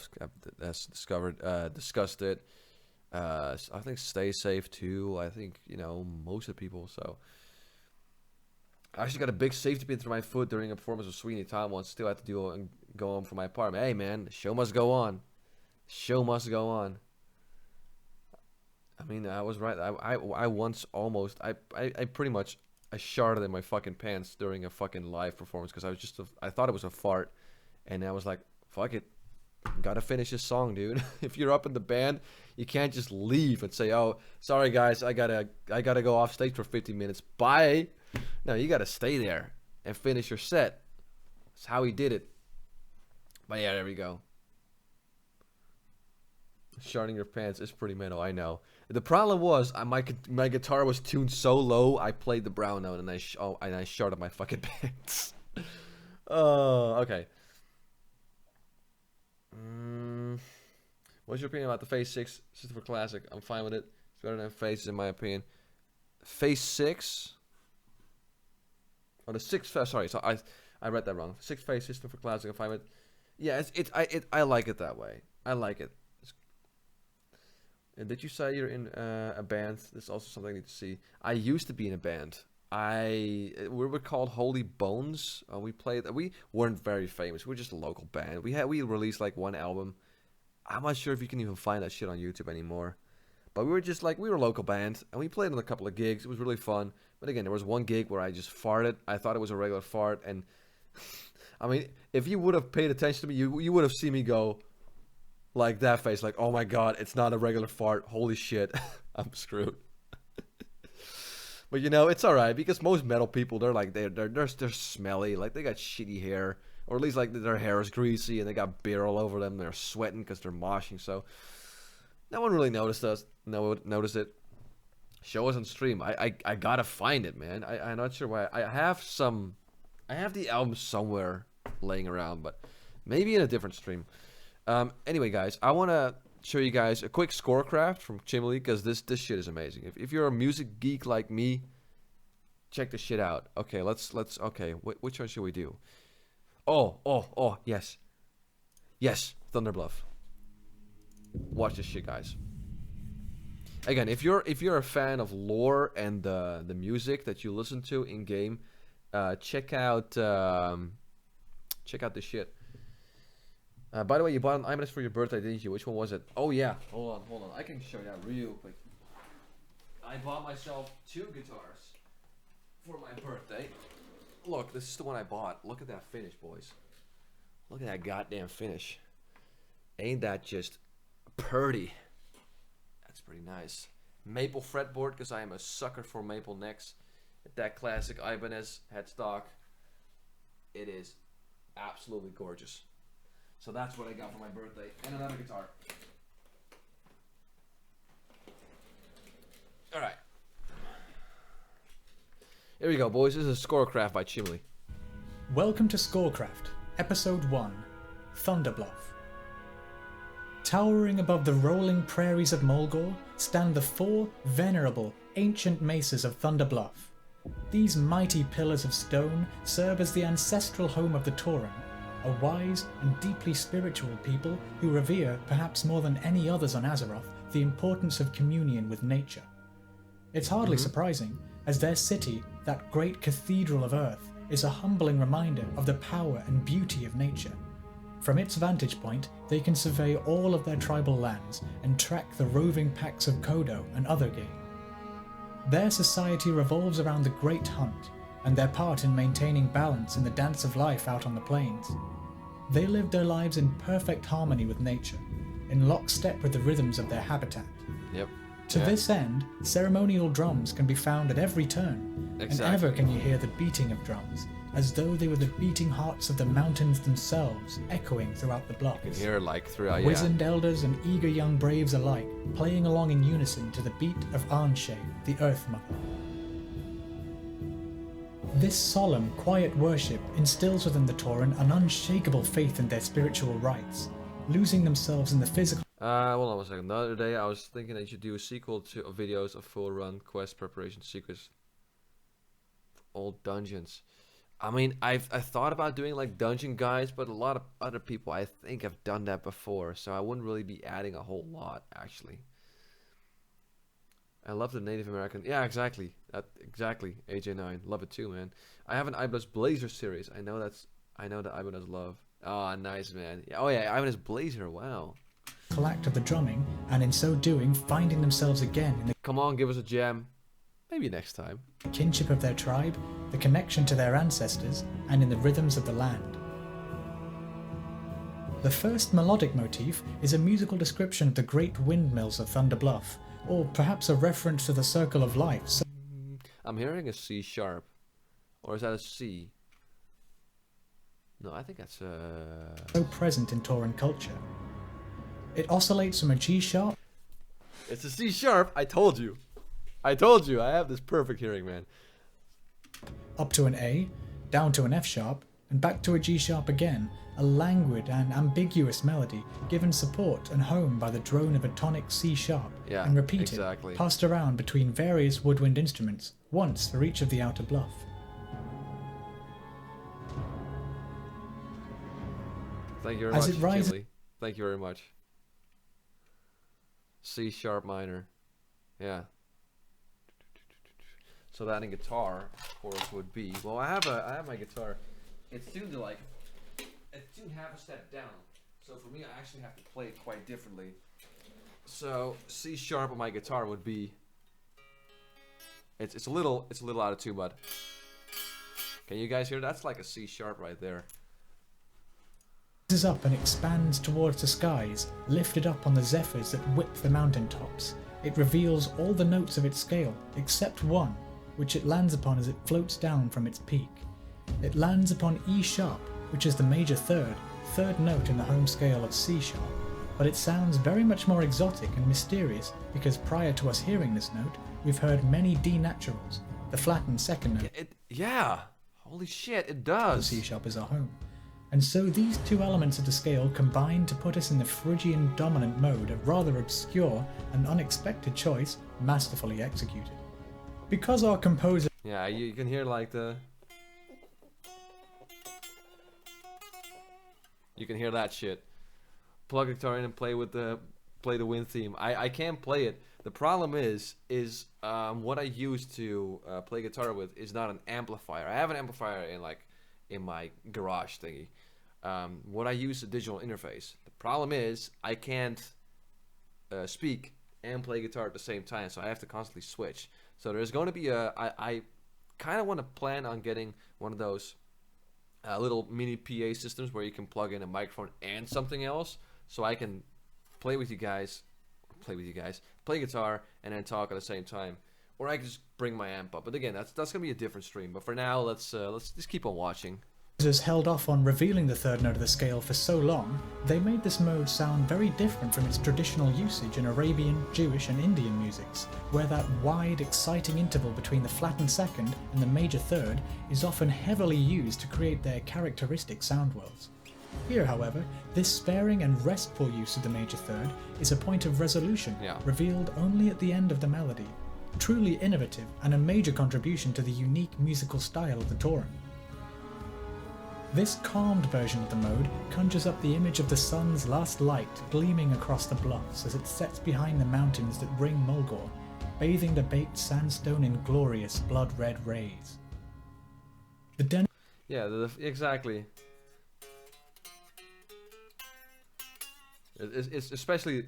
has discussed it. I think Stay Safe too. I think, you know, most of the people. So I actually got a big safety pin through my foot during a performance of Sweeney Todd once. Still had to go home from my apartment. Hey man, the show must go on. Show must go on. I mean, I was right. I once almost I pretty much sharded in my fucking pants during a fucking live performance because I thought it was a fart, and I was like, fuck it, gotta finish this song, dude. If you're up in the band, you can't just leave and say, oh, sorry guys, I gotta go off stage for 50 minutes. Bye. No, you gotta stay there and finish your set. That's how he did it. But yeah, there we go. Sharding your pants is pretty metal, I know. The problem was my guitar was tuned so low, I played the brown note and I sharded my fucking pants. Oh, okay. What's your opinion about the Phase 6 system for Classic? I'm fine with it. It's better than Phases in my opinion. Phase 6? Oh, the 6th, sorry, so I read that wrong. 6th Phase system for Classic, I'm fine with it. Yeah, I like it that way. I like it. Did you say you're in a band? This is also something I need to see. I used to be in a band. We were called Holy Bones. We weren't very famous. We were just a local band. We released like one album. I'm not sure if you can even find that shit on YouTube anymore. But we were a local band, and we played on a couple of gigs. It was really fun. But again, there was one gig where I just farted. I thought it was a regular fart, and I mean, if you would have paid attention to me, you would have seen me go like that face, like, oh my god, it's not a regular fart. Holy shit, I'm screwed. But you know, it's alright because most metal people, they're smelly, like they got shitty hair, or at least like their hair is greasy and they got beer all over them. They're sweating because they're moshing. So no one really noticed it. Show us on stream. I gotta find it, man. I'm not sure why. I have the album somewhere laying around, but maybe in a different stream. Anyway, guys, I wanna show you guys a quick scorecraft from Chimly because this shit is amazing. If you're a music geek like me, check this shit out. Okay, let's okay. Which one should we do? Oh, yes, Thunderbluff. Watch this shit, guys. Again, if you're a fan of lore and the music that you listen to in game, check out this shit. By the way, you bought an Ibanez for your birthday, didn't you? Which one was it? Oh yeah, hold on. I can show you that real quick. I bought myself 2 guitars for my birthday. Look, this is the one I bought. Look at that finish, boys. Look at that goddamn finish. Ain't that just purty? That's pretty nice. Maple fretboard, because I am a sucker for maple necks. That classic Ibanez headstock. It is absolutely gorgeous. So that's what I got for my birthday. And another guitar. Alright. Here we go, boys. This is Scorecraft by Chimly. Welcome to Scorecraft, Episode 1, Thunderbluff. Towering above the rolling prairies of Mulgore stand the 4 venerable, ancient mesas of Thunderbluff. These mighty pillars of stone serve as the ancestral home of the Tauren, a wise and deeply spiritual people who revere, perhaps more than any others on Azeroth, the importance of communion with nature. It's hardly surprising, as their city, that great cathedral of Earth, is a humbling reminder of the power and beauty of nature. From its vantage point, they can survey all of their tribal lands and track the roving packs of Kodo and other game. Their society revolves around the Great Hunt, and their part in maintaining balance in the dance of life out on the plains. They live their lives in perfect harmony with nature, in lockstep with the rhythms of their habitat. Yep. To this end, ceremonial drums can be found at every turn, and ever can you hear the beating of drums, as though they were the beating hearts of the mountains themselves, echoing throughout the bluffs. You can hear like throughout, Wizened elders and eager young braves alike, playing along in unison to the beat of Arnshe, the Earth Mother. This solemn, quiet worship instills within the Tauren an unshakable faith in their spiritual rites, losing themselves in the physical. Hold on one second. The other day I was thinking that you should do a sequel to videos of full run quest preparation secrets. Old dungeons. I mean, I thought about doing like dungeon guides, but a lot of other people I think have done that before, so I wouldn't really be adding a whole lot actually. I love the Native American. Yeah, exactly. Exactly. AJ9. Love it too, man. I have an Ibanez Blazer series. I know that Ibanez love. Oh, nice, man. Oh yeah, Ibanez Blazer. Wow. Act of the drumming, and in so doing finding themselves again in the Come on, give us a jam. Maybe next time. kinship of their tribe, the connection to their ancestors, and in the rhythms of the land. The first melodic motif is a musical description of the great windmills of Thunderbluff, or perhaps a reference to the circle of life. I'm hearing a C sharp. Or is that a C? No, I think that's So present in Tauren culture. It oscillates from a G sharp. It's a C sharp. I told you. I have this perfect hearing, man. Up to an A, down to an F sharp, and back to a G sharp again, a languid and ambiguous melody given support and home by the drone of a tonic C sharp, and repeated, passed around between various woodwind instruments, once for each of the outer bluff. Thank you very much, Chimly. Thank you very much. C sharp minor. Yeah. So that in guitar, of course, would be, well, I have my guitar. It's tuned to it's tuned half a step down. So for me, I actually have to play it quite differently. So C sharp on my guitar would be, it's a little out of tune, but can you guys hear? That's like a C sharp right there. Rises up and expands towards the skies, lifted up on the zephyrs that whip the mountain tops. It reveals all the notes of its scale, except one, which it lands upon as it floats down from its peak. It lands upon E sharp, which is the major third note in the home scale of C sharp, but it sounds very much more exotic and mysterious because prior to us hearing this note, we've heard many D naturals, the flattened second note. Yeah, holy shit, it does. C sharp is our home. And so these two elements of the scale combine to put us in the Phrygian dominant mode, a rather obscure and unexpected choice, masterfully executed. Because our composer... Yeah, you can hear like the... You can hear that shit. Plug a guitar in and play the wind theme. I can't play it. The problem is what I use to play guitar with is not an amplifier. I have an amplifier in my garage thingy. What I use is a digital interface. The problem is I can't speak and play guitar at the same time, so I have to constantly switch. So there's going to be I kind of want to plan on getting one of those little mini PA systems where you can plug in a microphone and something else, so I can play guitar and then talk at the same time, or I can just bring my amp up. But again, that's gonna be a different stream. But for now, let's just keep on watching. Has held off on revealing the third note of the scale for so long, they made this mode sound very different from its traditional usage in Arabian, Jewish and Indian musics, where that wide, exciting interval between the flattened second and the major third is often heavily used to create their characteristic sound worlds. Here, however, this sparing and restful use of the major third is a point of resolution, revealed only at the end of the melody. Truly innovative and a major contribution to the unique musical style of the Tauren. This calmed version of the mode conjures up the image of the sun's last light gleaming across the bluffs as it sets behind the mountains that ring Mulgore, bathing the baked sandstone in glorious blood-red rays. Exactly. It's especially,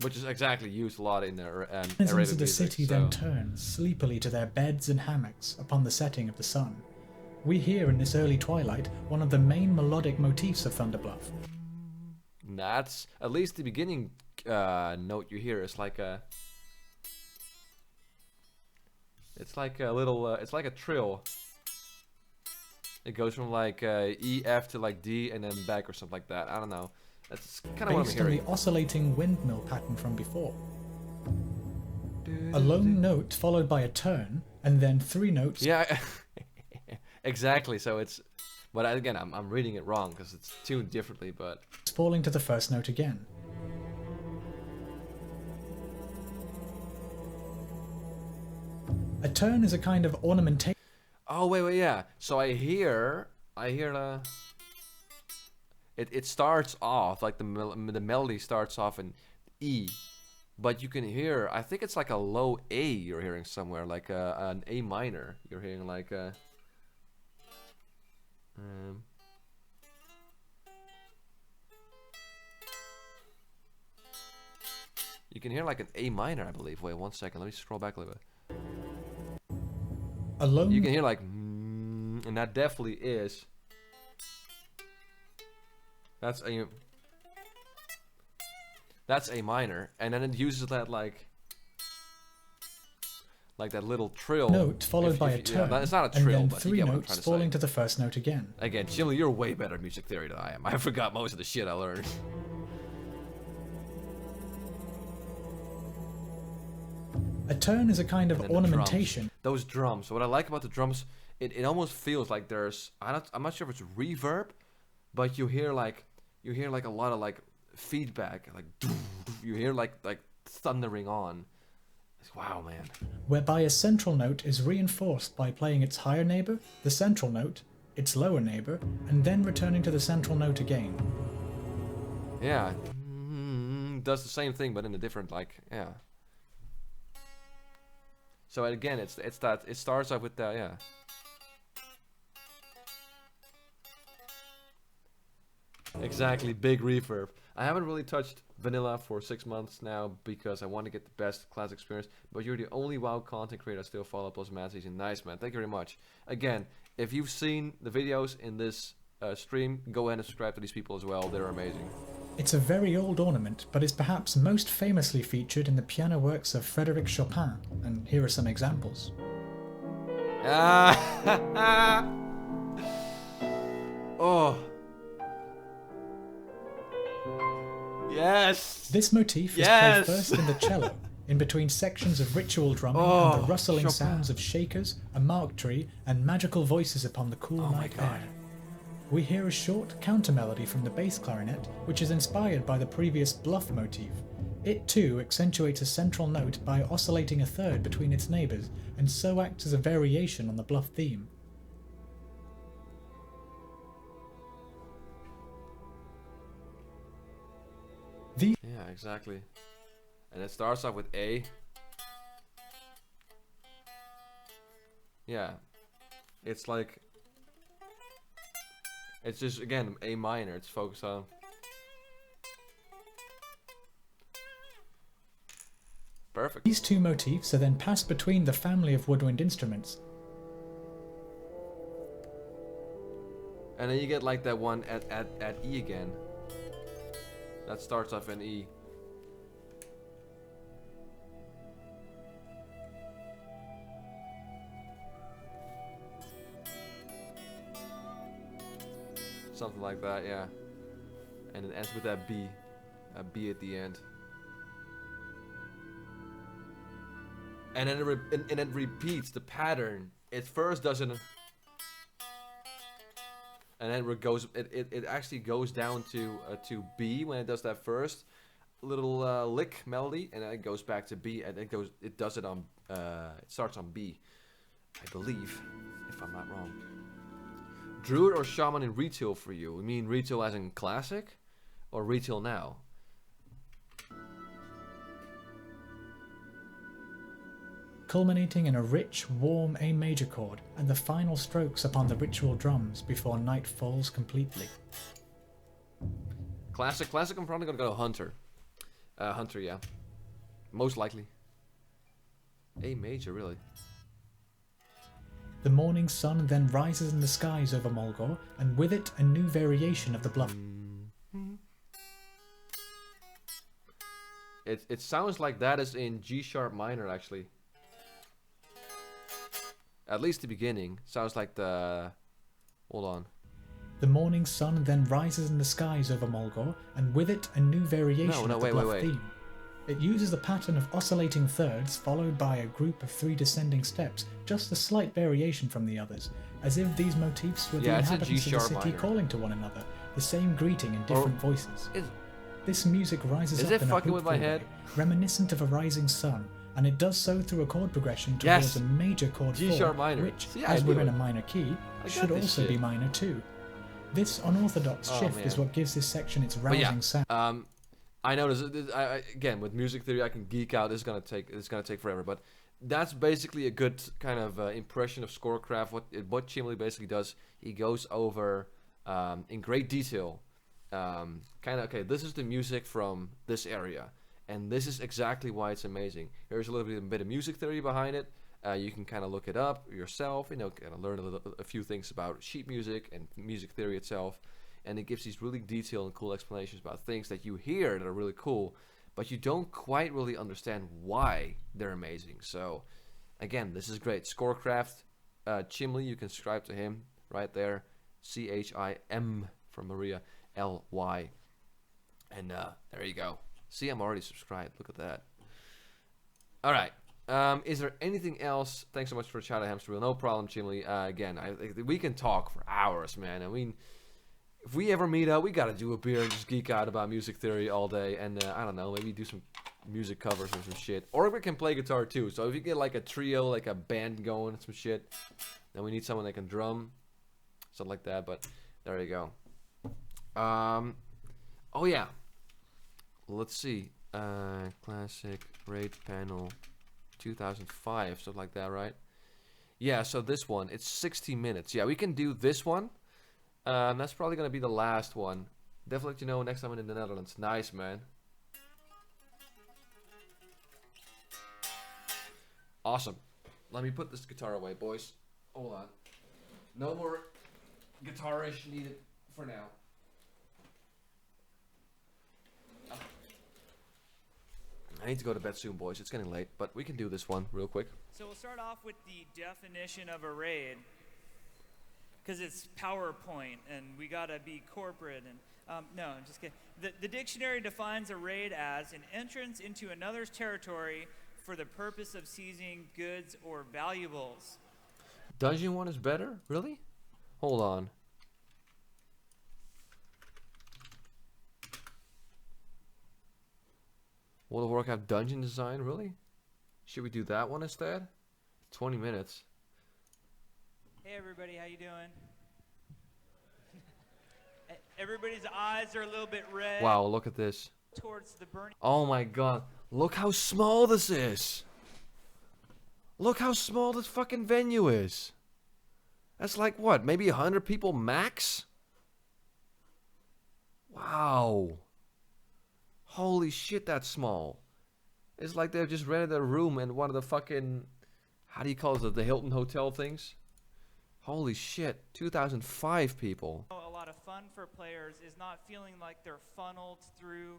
which is exactly used a lot in their Citizens Arabic of the music, city then turn sleepily to their beds and hammocks upon the setting of the sun. We hear in this early twilight one of the main melodic motifs of Thunderbluff. That's at least the beginning note you hear. It's like a little. It's like a trill. It goes from like E, F to like D and then back or something like that. I don't know. That's kind of what I'm hearing. Based on the oscillating windmill pattern from before. A lone note followed by a turn, and then three notes. Yeah, exactly. So it's, but again, I'm reading it wrong because it's tuned differently. But falling to the first note again. A turn is a kind of ornamentation. Oh wait, yeah. So I hear the. It starts off like the melody starts off in E, but you can hear, I think it's like a low A you're hearing somewhere, like an A minor. You're hearing like a. You can hear like an A minor, I believe. Wait 1 second. Let me scroll back a little bit. Alone. You can hear like, and that definitely is. That's A minor, and then it uses that like that little trill note followed by a turn. Yeah, it's not a trill, and then but three you get notes what I'm falling trying to the first note again. Again, Chimly, you're way better at music theory than I am. I forgot most of the shit I learned. A turn is a kind of ornamentation. Those drums. What I like about the drums, it almost feels like there's I'm not sure if it's reverb, but you hear like a lot of like feedback, like you hear like thundering on. It's, wow, man. Whereby a central note is reinforced by playing its higher neighbor, the central note, its lower neighbor, and then returning to the central note again. Yeah, does the same thing but in a different yeah. So again, it's that it starts off with that, yeah. Exactly, big reverb. I haven't really touched vanilla for 6 months now because I want to get the best class experience, but you're the only WoW content creator I still follow, plus Madseason. Nice, man. Thank you very much. Again, if you've seen the videos in this stream, go ahead and subscribe to these people as well. They're amazing. It's a very old ornament, but is perhaps most famously featured in the piano works of Frédéric Chopin, and here are some examples. Oh. Yes. This motif is played first in the cello, in between sections of ritual drumming and the rustling Chopin. sounds of shakers, a mark tree, and magical voices upon the cool night air. We hear a short counter-melody from the bass clarinet, which is inspired by the previous bluff motif. It too accentuates a central note by oscillating a third between its neighbours, and so acts as a variation on the bluff theme. Yeah, exactly. And it starts off with A. Yeah. It's like... It's just, again, A minor. It's focused on... Perfect. These two motifs are then passed between the family of woodwind instruments. And then you get like that one at E again. That starts off in E. Something like that, yeah. And it ends with that B. A B at the end. And then it repeats the pattern. It first doesn't... And then it actually goes down to B when it does that first little lick melody, and then it goes back to B, and it does it on it starts on B, I believe, if I'm not wrong. Druid or shaman in retail for you? You mean retail as in classic, or retail now? Culminating in a rich, warm A major chord and the final strokes upon the ritual drums before night falls completely. Classic, I'm probably gonna go Hunter. Hunter, yeah. Most likely. A major, really. The morning sun then rises in the skies over Mulgore, and with it a new variation of the bluff. It sounds like that is in G sharp minor, actually. At least the beginning. Sounds like the... Hold on. The morning sun then rises in the skies over Mulgore, and with it a new variation of the bluff theme. It uses the pattern of oscillating thirds followed by a group of 3 descending steps, just a slight variation from the others, as if these motifs were the inhabitants of the city calling to one another, the same greeting in different voices. This music rises up in a hopeful way, reminiscent of a rising sun, and it does so through a chord progression towards a major chord G-sharp minor, which, as we're in a minor key, should also be minor too. This unorthodox shift is what gives this section its rousing sound. I know this. Again, with music theory, I can geek out. It's gonna take forever. But that's basically a good kind of impression of Scorecraft. What Chimly basically does, he goes over in great detail. Okay, this is the music from this area, and this is exactly why it's amazing. Here's a little bit of music theory behind it. You can kind of look it up yourself. You know, kind of learn a few things about sheet music and music theory itself. And it gives these really detailed and cool explanations about things that you hear that are really cool, but you don't quite really understand why they're amazing. So, again, this is great. Scorecraft, Chimly, you can subscribe to him right there. CHIM from Maria, LY. And there you go. See, I'm already subscribed. Look at that. All right. Is there anything else? Thanks so much for Shoutout, Hamster Wheel. No problem, Chimly. Again, we can talk for hours, man. I mean... If we ever meet up, we gotta do a beer and just geek out about music theory all day. And I don't know, maybe do some music covers or some shit. Or we can play guitar too. So if you get like a trio, like a band going, some shit, then we need someone that can drum, something like that. But there you go. Oh yeah. Let's see. Classic raid panel 2005, something like that, right? Yeah. So this one, it's 60 minutes. Yeah, we can do this one. That's probably gonna be the last one. Definitely let you know next time I'm in the Netherlands. Nice, man. Awesome. Let me put this guitar away, boys. Hold on. No more guitarish needed for now. I need to go to bed soon, boys. It's getting late, but we can do this one real quick. So we'll start off with the definition of a raid, because it's PowerPoint, and we gotta be corporate. And no, I'm just kidding. The dictionary defines a raid as an entrance into another's territory for the purpose of seizing goods or valuables. Dungeon one is better? Really? Hold on. World of Warcraft dungeon design? Really? Should we do that one instead? 20 minutes. Hey everybody, how you doing? Everybody's eyes are a little bit red. Wow, look at this. Towards the burning. Oh my god. Look how small this is. Look how small this fucking venue is. That's like what? Maybe 100 people max? Wow. Holy shit, that's small. It's like they've just rented a room in one of the fucking... How do you call it? The Hilton Hotel things? Holy shit. 2005 people. A lot of fun for players is not feeling like they're funneled through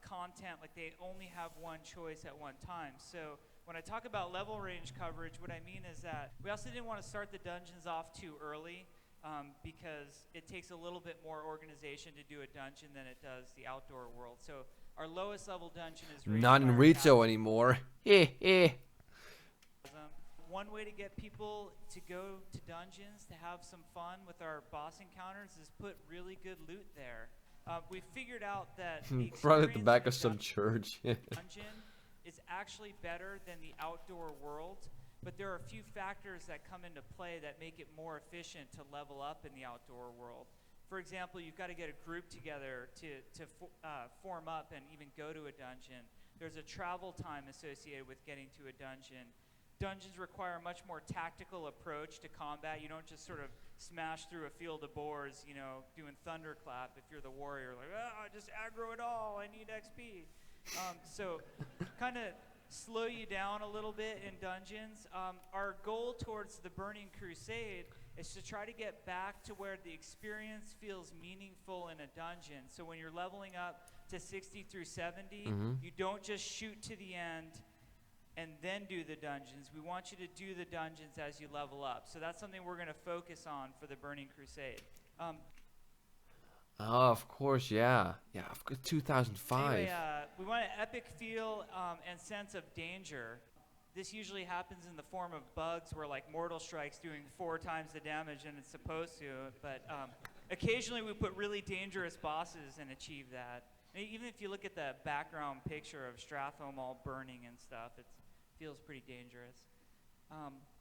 content, like they only have one choice at one time. So when I talk about level range coverage, what I mean is that we also didn't want to start the dungeons off too early because it takes a little bit more organization to do a dungeon than it does the outdoor world. So our lowest level dungeon is not in Rizzo anymore. One way to get people to go to dungeons to have some fun with our boss encounters is put really good loot there. We figured out that the right at the back of experience some church. dungeon is actually better than the outdoor world, but there are a few factors that come into play that make it more efficient to level up in the outdoor world. For example, you've got to get a group together to form up and even go to a dungeon. There's a travel time associated with getting to a dungeon. Dungeons require a much more tactical approach to combat. You don't just sort of smash through a field of boars, you know, doing thunderclap if you're the warrior, like, just aggro it all, I need XP. So kind of slow you down a little bit in dungeons. Our goal towards the Burning Crusade is to try to get back to where the experience feels meaningful in a dungeon. So when you're leveling up to 60 through 70, you don't just shoot to the end and then do the dungeons. We want you to do the dungeons as you level up. So that's something we're going to focus on for the Burning Crusade. Oh, of course, yeah. Yeah, 2005. Anyway, we want an epic feel and sense of danger. This usually happens in the form of bugs where like Mortal Strike's doing 4 times the damage than it's supposed to. But occasionally we put really dangerous bosses and achieve that. And even if you look at the background picture of Stratholme all burning and stuff, it feels pretty dangerous.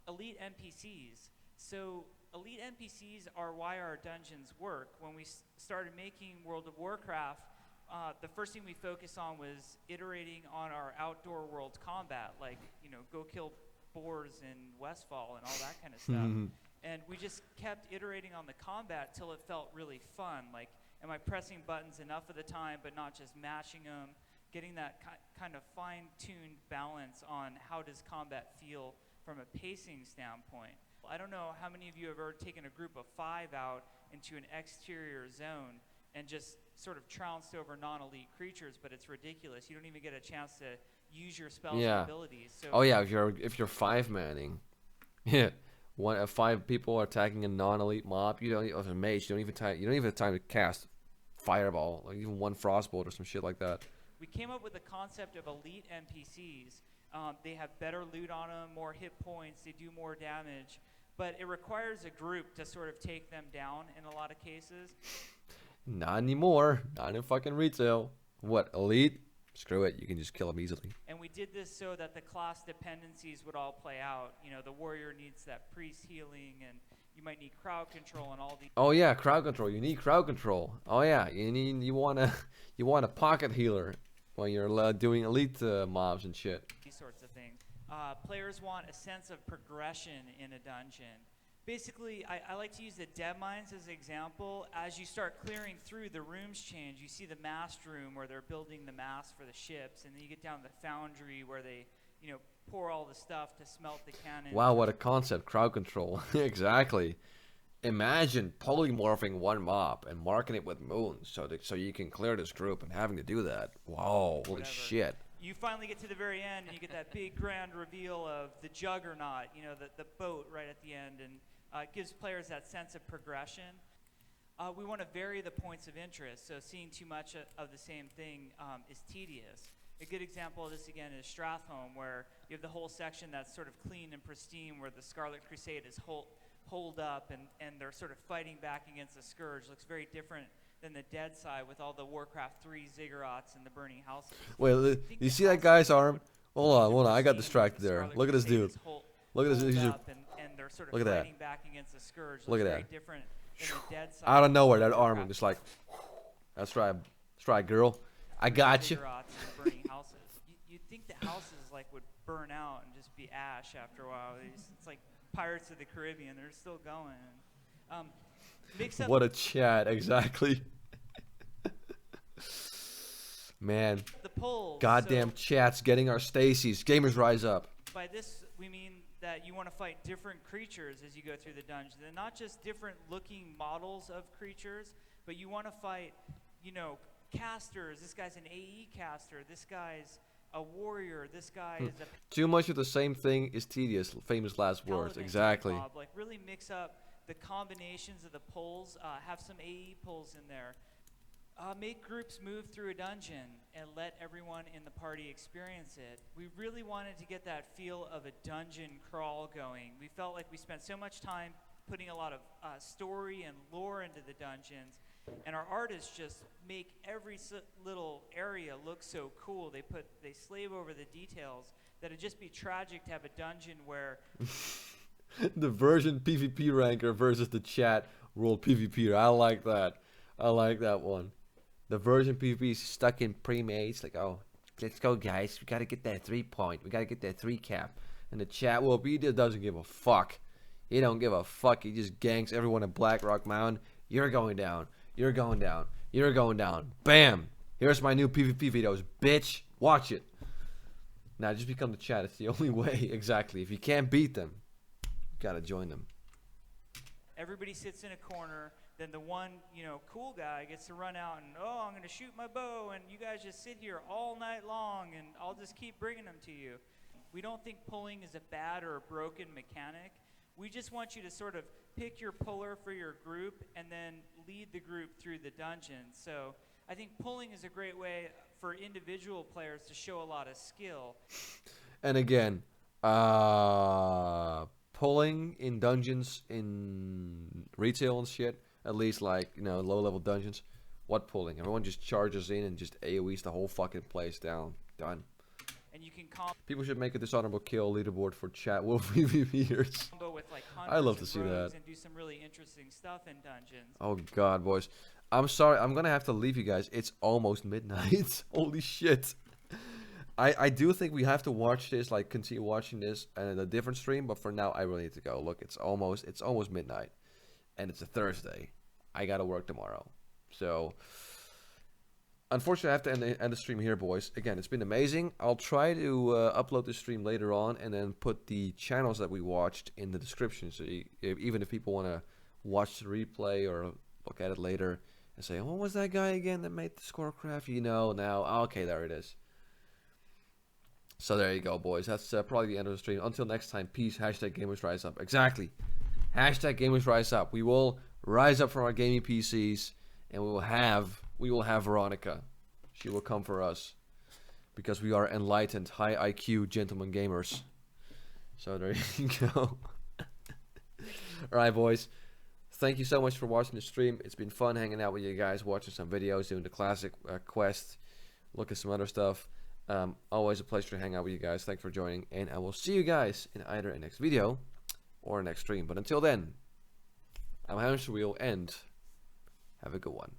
Elite NPCs. So elite NPCs are why our dungeons work. When we started making World of Warcraft, the first thing we focused on was iterating on our outdoor world combat, like, you know, go kill boars in Westfall and all that kind of stuff. And we just kept iterating on the combat till it felt really fun. Like, am I pressing buttons enough of the time but not just mashing them? Getting that kind of fine-tuned balance on how does combat feel from a pacing standpoint. I don't know how many of you have ever taken a group of 5 out into an exterior zone and just sort of trounced over non-elite creatures, but it's ridiculous. You don't even get a chance to use your spells and abilities. So oh yeah, if you're 5-manning, yeah, 5 people are attacking a non-elite mob. You don't, as a mage, you don't even have time to cast fireball, like even one frostbolt or some shit like that. We came up with the concept of elite NPCs. They have better loot on them, more hit points, they do more damage, but it requires a group to sort of take them down in a lot of cases. Not anymore. Not in fucking retail. What, elite? Screw it, you can just kill them easily. And we did this so that the class dependencies would all play out. You know, the warrior needs that priest healing, and you might need crowd control and all these. Oh yeah, crowd control. You need crowd control. Oh yeah, you want a pocket healer when you're doing elite mobs and shit. These sorts of things. Players want a sense of progression in a dungeon. Basically, I like to use the dev mines as an example. As you start clearing through, the rooms change. You see the mast room where they're building the mast for the ships, and then you get down to the foundry where they, you know, pour all the stuff to smelt the cannons. Wow, what a concept, crowd control. Exactly. Imagine polymorphing one mob and marking it with moons so you can clear this group and having to do that. Wow, holy shit. you finally get to the very end and you get that big grand reveal of the juggernaut, you know, the boat right at the end, and it gives players that sense of progression. We want to vary the points of interest, so seeing too much of the same thing is tedious. A good example of this again is Strathholm, where you have the whole section that's sort of clean and pristine, where the Scarlet Crusade is holed up and they're sort of fighting back against the Scourge. Looks very different than the dead side with all the Warcraft 3 ziggurats and the burning houses. Wait, you see that guy's arm? Hold on, I got distracted there. Look at this dude. Look at this. Look at that. Look at that. Out of nowhere, that arm, just like, that's right, girl. I got you. You'd think the houses like would burn out and just be ash after a while. It's like Pirates of the Caribbean. They're still going. What a chat, exactly. Man, goddamn chat's getting our Stacy's. Gamers rise up. By this, we mean that you want to fight different creatures as you go through the dungeon. And not just different looking models of creatures, but you want to fight, you know, casters. This guy's an AE caster. This guy's a warrior. This guy is a... Too much of the same thing is tedious. Famous last words. Exactly. Like really mix up the combinations of the pulls. Have some AE pulls in there. Make groups move through a dungeon and let everyone in the party experience it. We really wanted to get that feel of a dungeon crawl going. We felt like we spent so much time putting a lot of story and lore into the dungeons, and our artists just make every little area look so cool. They slave over the details that it'd just be tragic to have a dungeon where the version PvP ranker versus the chat world PvP. I like that. I like that one. The version PvP is stuck in pre-made. It's like, oh, let's go, guys. We gotta get that 3-point. We gotta get that 3 cap. And the chat world, he just doesn't give a fuck. He don't give a fuck. He just ganks everyone at Blackrock Mountain. You're going down. You're going down. You're going down. Bam! Here's my new PvP videos, bitch. Watch it. Now, just become the chat. It's the only way. Exactly. If you can't beat them, you gotta join them. Everybody sits in a corner. Then the one, you know, cool guy gets to run out and, oh, I'm going to shoot my bow, and you guys just sit here all night long, and I'll just keep bringing them to you. We don't think pulling is a bad or a broken mechanic. We just want you to sort of pick your puller for your group and then lead the group through the dungeon. So I think pulling is a great way for individual players to show a lot of skill. And again, pulling in dungeons in retail and shit, at least like, you know, low level dungeons, what pulling? Everyone just charges in and just AoEs the whole fucking place down. Done. And you can people should make a dishonorable kill leaderboard for chat wolf PvPers. With like I love to see that. And do some really interesting stuff in dungeons. Oh god, boys. I'm sorry, I'm gonna have to leave you guys. It's almost midnight. Holy shit. I do think we have to watch this, like continue watching this in a different stream, but for now I really need to go. Look, it's almost midnight. And it's a Thursday. I gotta work tomorrow. So unfortunately I have to end the stream here, boys. Again, it's been amazing. I'll try to upload the stream later on and then put the channels that we watched in the description. So even if people want to watch the replay or look at it later and say, what was that guy again that made the Scorecraft? You know now. Okay, there it is. So there you go, boys. That's probably the end of the stream. Until next time, peace. Hashtag gamers rise up. Exactly. Hashtag gamers rise up. We will rise up from our gaming PCs, and we will have Veronica. She will come for us because we are enlightened, high IQ gentlemen gamers. So there you go. Alright, boys. Thank you so much for watching the stream. It's been fun hanging out with you guys, watching some videos, doing the classic quest, look at some other stuff. Always a pleasure to hang out with you guys. Thanks for joining, and I will see you guys in either a next video or next stream. But until then, I'm Hamster Wheel, and have a good one.